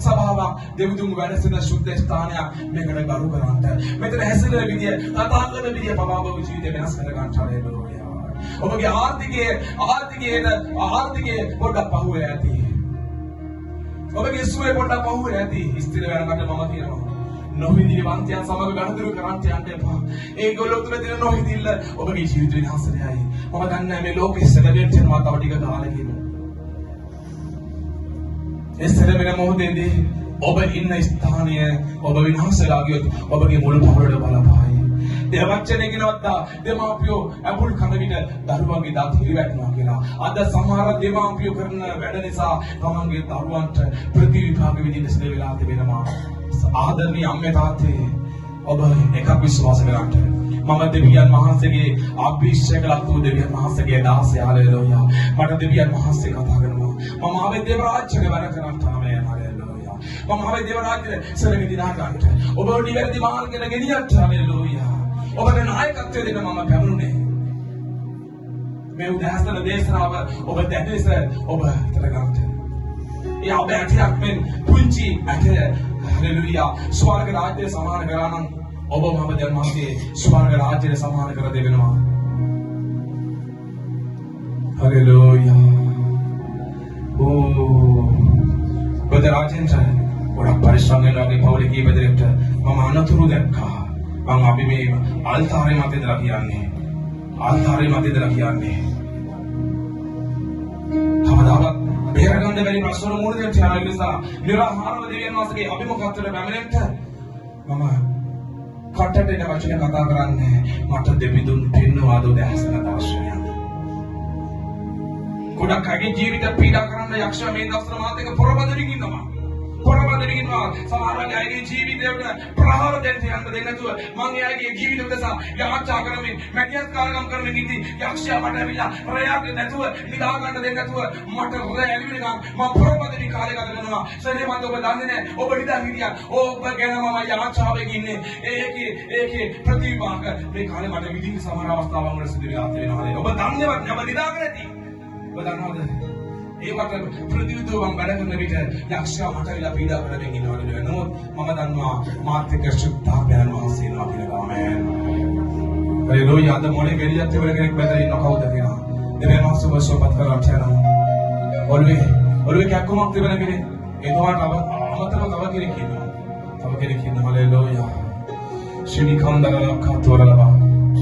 සභාවක් දෙවිතුන් වැඩසෙන සුද්ධ ස්ථානයක් මේකට ගරු කරන්න මෙතන හැසිරෙන විදිය කතා කරන විදිය පවාබව ජීවිතේ වෙනස් කර ගන්න හalleluya ඔබගේ ආර්ථිකයේ පොඩ්ඩක් පහුවේ ඇති. ඔබගේ සුවේ පොඩ්ඩක් පහුවේ ඇති. ස්ථිර වෙනකට මම කියනවා. නොහිදිරි වන්තයන් සමග ගනුදෙනු කරන්න යන්න එපා. ඒගොල්ලෝ තුල දින නොහිදිල්ල ඔබගේ ජීවිත විනාශයයි. මම දන්නේ මේ ලෝකෙ සැලෙන්න යනවා තව ටික කාලෙකින්. ඒ සැලෙන මොහොතේදී ඔබ ඉන්න ස්ථානය ඔබ විනාශලා ගියොත් ඔබගේ මුළු පවරට බලපායි. දෙවචනේ කියනවත් දෙමාපියෝ ඇඹුල් කන විට දරුවන්ගේ දත් හිරිවැටෙනවා කියලා. අද සමහර දෙමාපියෝ කරන වැඩ නිසා තමන්ගේ දරුවන්ට ප්‍රතිවිපාක විදිහට සිදු වෙලා තිබෙනවා. ආදරණීය අම්මේ තාත්තේ ඔබ එකක් විශ්වාස කරගන්න. මම දෙවියන් වහන්සේගේ අභිෂේකලත් වූ දෙවියන් වහන්සේගේ දාසය හalleluya. මට දෙවියන් වහන්සේ කතා කරනවා. මම ආවේ දේව රාජ්‍යක වැඩ කරන්න තමයි හalleluya. මම ආවේ දේව රාජ්‍යයේ සරණ දිනා ගන්නට. ඔබ නිවැරදි මාර්ගයට ගෙනියන්න hallelujah. ඔබට නායකත්වය දෙන්න මම පැමුණුනේ. මේ උදෑසන දේශනාව ඔබ දැනෙස ඔබ හිතලා ගන්නට. ඒ ඔබ ඇටයක් මෙන් පුංචි ඇට hallelujah ස්වර්ග රාජ්‍යය සමාන කරා නම් ඔබ මම දැන් මාගේ ස්වර්ග රාජ්‍යය සමාන කර දෙවෙනවා. hallelujah. ඔබ රාජ්‍යන්ට ගොඩක් පරිශ්‍රම වෙනවා වගේ පවුලේ කීපදෙනෙක්ට මම අනතුරු දැක්කා. මම අපි මේ අල්තාරේ මත ඉඳලා කියන්නේ. කවදාවත් බේරගන්න බැරි ප්‍රශ්න මුහුණ දෙන්න යන නිසා නිරාහාරව දෙවියන් වහන්සේගේ අභිමුඛත්වයට පැමිණෙන්න මම කටට එන වචන කතා කරන්නේ මට දෙවිඳුන් පින්නවාද දැහසන අවශ්‍යයි. ගොඩක් අයගේ ජීවිත පීඩා කරන්න යක්ෂයා මේ දවස්වල මාත් එක්ක පොරබදරින් ඉන්නවා. සමහරවල් අයගේ ජීවිතයට ප්‍රහාර දෙන්න දෙන්නේ නැතුව මම එයාගේ ජීවිත උදෙසා යාචා කරමින් මැදිහත් කාර්යම් කරමින් ඉඳි යක්ෂයා මට ඇවිල්ලා රැයක් නැතුව නිදා ගන්න දෙන්නේ නැතුව මට රැ ඇවිල්ලා මම පොරොපදරි කාලේ ගත කරනවා සෙනෙහවන්ත ඔබ දන්නේ නැහැ ඔබ නිදා හිටියා ඔබ ගැන මම යාචාවෙන් ඉන්නේ ඒකේ ප්‍රතිපාක මේ කාලේ මට විදිහට සමහර අවස්ථාවන් වල සිදු වෙලා තියෙනවා ඔබ දන්නේවත් නැව නිදාගෙන නැති ඔබ දන්නවද ඒකට ප්‍රතිවිරුද්ධව වැඩ කරන විට යක්ෂයා මට විලා පීඩා කරමින් ඉන්නවලු නමුත් මම දන්නවා මාත් එක්ක ශුද්ධාභයන් වහන්සේ ඉන්නවා කියලා ආමේන්. හalleluya. අද මොලේ ගෙඩියක් තිබෙන කෙනෙක් මෙතන ඉන්න කවුද කියලා. දෙවියන් වහන්සේ ඔබ සුවපත් කරලා යනවා. ඔළුවේ කැක්කුමක් තිබෙන කෙනෙක් එතකොට අමතරව තව කෙනෙක් ඉන්නවා. හalleluya. ශිනිකන්දරලා කතෝරලා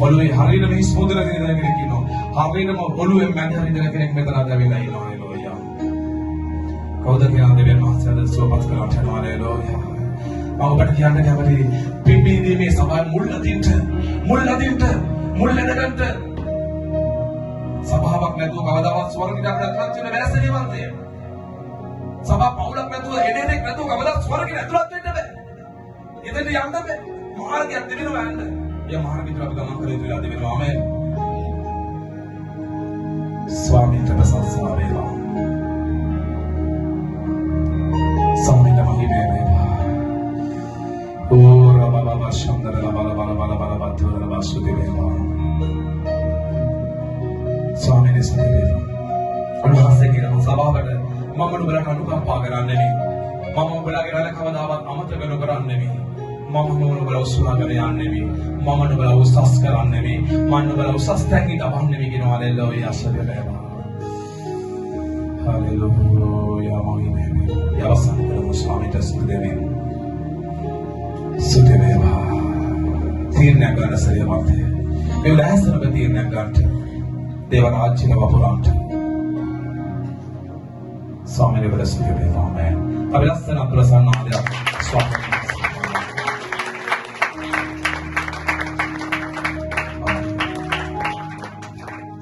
ඔළුවේ හරියටම හිස් මුදලා දෙන කෙනෙක් ඉන්නවා. හරියටම ඔළුවේ මැද හරියන කෙනෙක් මෙතන අද වෙලා ඉන්නවා. කවුද කියලා දෙවියන් වහන්සේ අද සුවපත් කරලා යනවා හalleluya. මම ඔබට කියන්න කැමති පිපිදීමේ සභාව මුල් අදින්ට සභාවක් නැතුව කවදාවත් ස්වර්ගයට ඇතුළත් වෙන්න බැහැ සෙනෙහවන්තය. සභා පවුලක් නැතුව එඩේක් නැතුව කවදාවත් ස්වර්ගයට ඇතුළත් වෙන්න බැහැ. එතෙන්ට යන්න බැහැ. මාර්ගයක් දෙවෙනවා යන්න. ඒ මාර්ගයට අපි ගමන් කළ යුතුලා දෙවෙනවා. ආමේන්. ස්වාමීන්ට ප්‍රශංසා වේවා. Samina mahimene ba. Ora baba ba shandara la bala batura la sudire ba. Samina sudire. අනුහාසය කියන සභාවට මම නුඹලට අනුකම්පා කරන්නේ නෙමෙයි. මම නුඹලගේ රැළ කවදාවත් අමතක නොකරන්නේ නෙමෙයි. මම නුඹලා උස්සුවාගෙන යන්නේ නෙමෙයි. මම නුඹලා උසස් කරන්නේ නෙමෙයි. මම නුඹලා උසස් තැන්කි දවන්නේ නෙමෙයි කියනවා හalleluya සදේවා. හalleluya mahimene. යවසන් කරමු ස්වාමීට සුදෙවින් සුදෙවේවා තීරණයක් ගන්න සරියවත් මේ උදාහරණයක් තීරණයක් ගන්න දේව රාජ්‍යන වපුරන්ට ස්වාමීන් වහන්සේ වේවා ආමේන්. අපි ලස්සන ප්‍රසන්නාදයක් ස්වාමීන්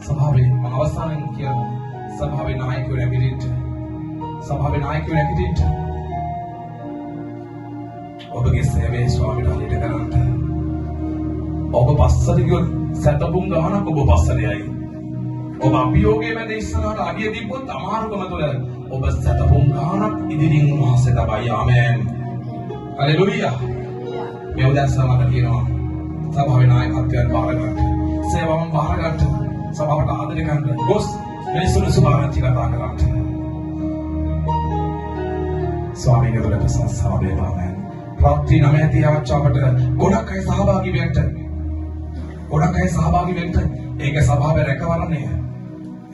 සභාවේ මම අවසානයෙන් කියමු සභාවේ නායකයෝ නැගිටින්න ඔබගේ සේවයේ ස්වාමීන් වහන්සේට කරන්න ඔබ පස්සට ගියොත් සැතපුම් ගහනක් ඔබ පස්සට යයි ඔබ අභියෝගයේ මැද ඉස්සරහට අඩිය තිබ්බොත් අමාරුකම තුළ ඔබ සැතපුම් ගහනක් ඉදිරින් උන්වහන්සේ තමයි ආමේන් හලෙලූයා මේ උදැසන මට කියනවා සභාවේ නායකත්වයන් බාර ගන්න සේවාවන් බාර ගන්න සභාවට ආදරය කරන්න ගොස් මිනිස්සුන්ට සුභාරංචි කතා කරන්න ස්වාමීන් වහන්සේ ප්‍රසන්න වේවා ආමේන් රාත්‍රී 9:30 ආචාවට ගොඩක් අය සහභාගී වෙන්න ඒක සභාවේ රැකවරණය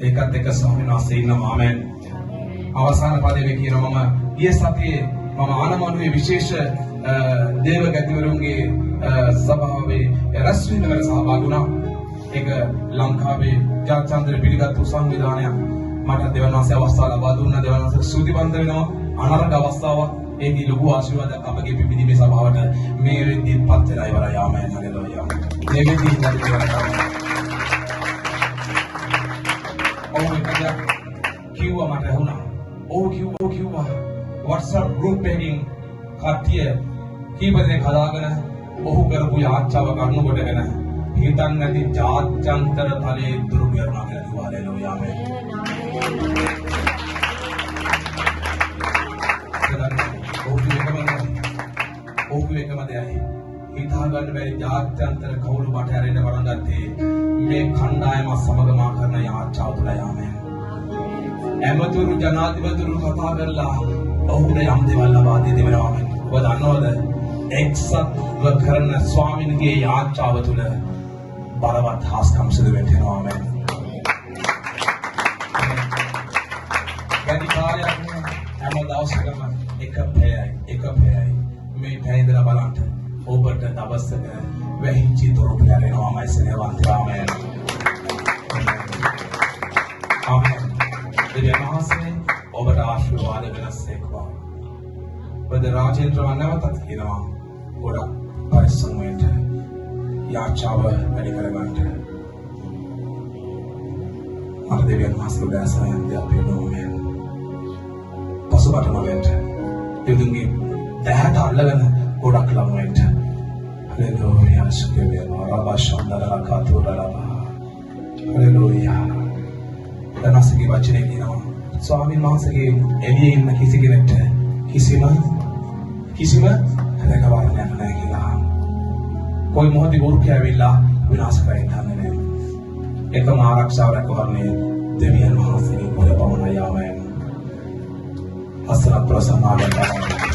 ඒකත් එක්ක ස්වාමීන් වහන්සේ ඉන්නවා ආමේන් අවසාන පදයේ කියනවා මම ඊයේ සතියේ මම ආනමනුවේ විශේෂ දේව ගැතිවරුන්ගේ සභාවේ රැස්වීමකට සහභාගී වුණා ඒක ලංකාවේ ජාත්‍යන්තර පිළිගත් සංවිධානයක් මට දෙවන් වහන්සේ අවස්ථාව ලබා දුන්නා දෙවන් වහන්සේ සූතිබන්ධ වෙනවා අනර්ග අවස්ථාවක් ඒකේ ලොකු ආශිර්වාදයක් අපගේ පිපිදීමේ සභාවට මේ වෙද්දී පත් වෙලා ඉවරයි ආමේන් හලෙලූයා මේ වෙද්දී ඉවරයි ඔව් එකක් කිව්වා මට ඇහුණා ඔව් කිව්වා WhatsApp group එකකින් කට්ටිය කීප දෙනෙක් හදාගෙන ඔහු කරපු යාච්ඡාව කරුණු කොටගෙන හිතන් නැති ජාත්‍යන්තර තලයේ දුරු කරනවා කියලා කිව්වා හලෙලූයා ආමේන් ඔහු එකම දෙයයි හිතා ගන්න බැරි ජාත්‍යන්තර කවුරු මට හැරෙන්න පටන් ගත්තේ මේ කණ්ඩායම සමග මා කරන යාච්ඡාව තුළ ආමේන් ඇමතුරු ජනාධිපතිවරු කතා කරලා ඔහුට යම් දේවල් ලබා දෙනවා ආමේන් ඔබ දන්නවද එක්සත්ව කරන ස්වාමින්ගේ යාච්ඡාව තුළ බලවත් හාස්කම් සිදු වෙනවා ආමේන් වැඩි කාලයක් හැම දවසකම එක පැයයි මේ පැය ඉඳලා බලන්න ඔබට දවසක වැහිච්චි දොරටු හැරෙනවාමයි සේවන්ත ආමේන් ආමේන් දෙවියන් වහන්සේ ඔබට ආශිර්වාද වෙනස්සේකවා බද රාජේන්ද්‍ර වන්නවතත් කියනවා ගොඩක් පරිස්සම් වෙන්න යාච්ඡාව වැඩි කරගන්න අර දෙවියන් වහන්සේ උදෑසන අපි නෝමෙන් පසුබට නොවෙන්න යුදුන්ගේ දැහැට අල්ලගෙන ගොඩක් ළමු වෙන්න හලෙලූයා සුකේවා රබෂන්දරා කාතුරලා හලෙලූයා දනසගේ වචනේ කියනවා ස්වාමීන් වහන්සේගේ එළියේ ඉන්න කිසි කෙනෙක්ට කිසිම රැකවරණයක් නැහැ කියලා કોઈ මොහොතේ වෘක්ෂය ඇවිල්ලා විනාශ කරන්න නැහැ එකම ආරක්ෂාව රැකවරණය දෙවියන් වහන්සේගේ පොළ පවණයි ආමේන් අසල ප්‍රසන්නාලට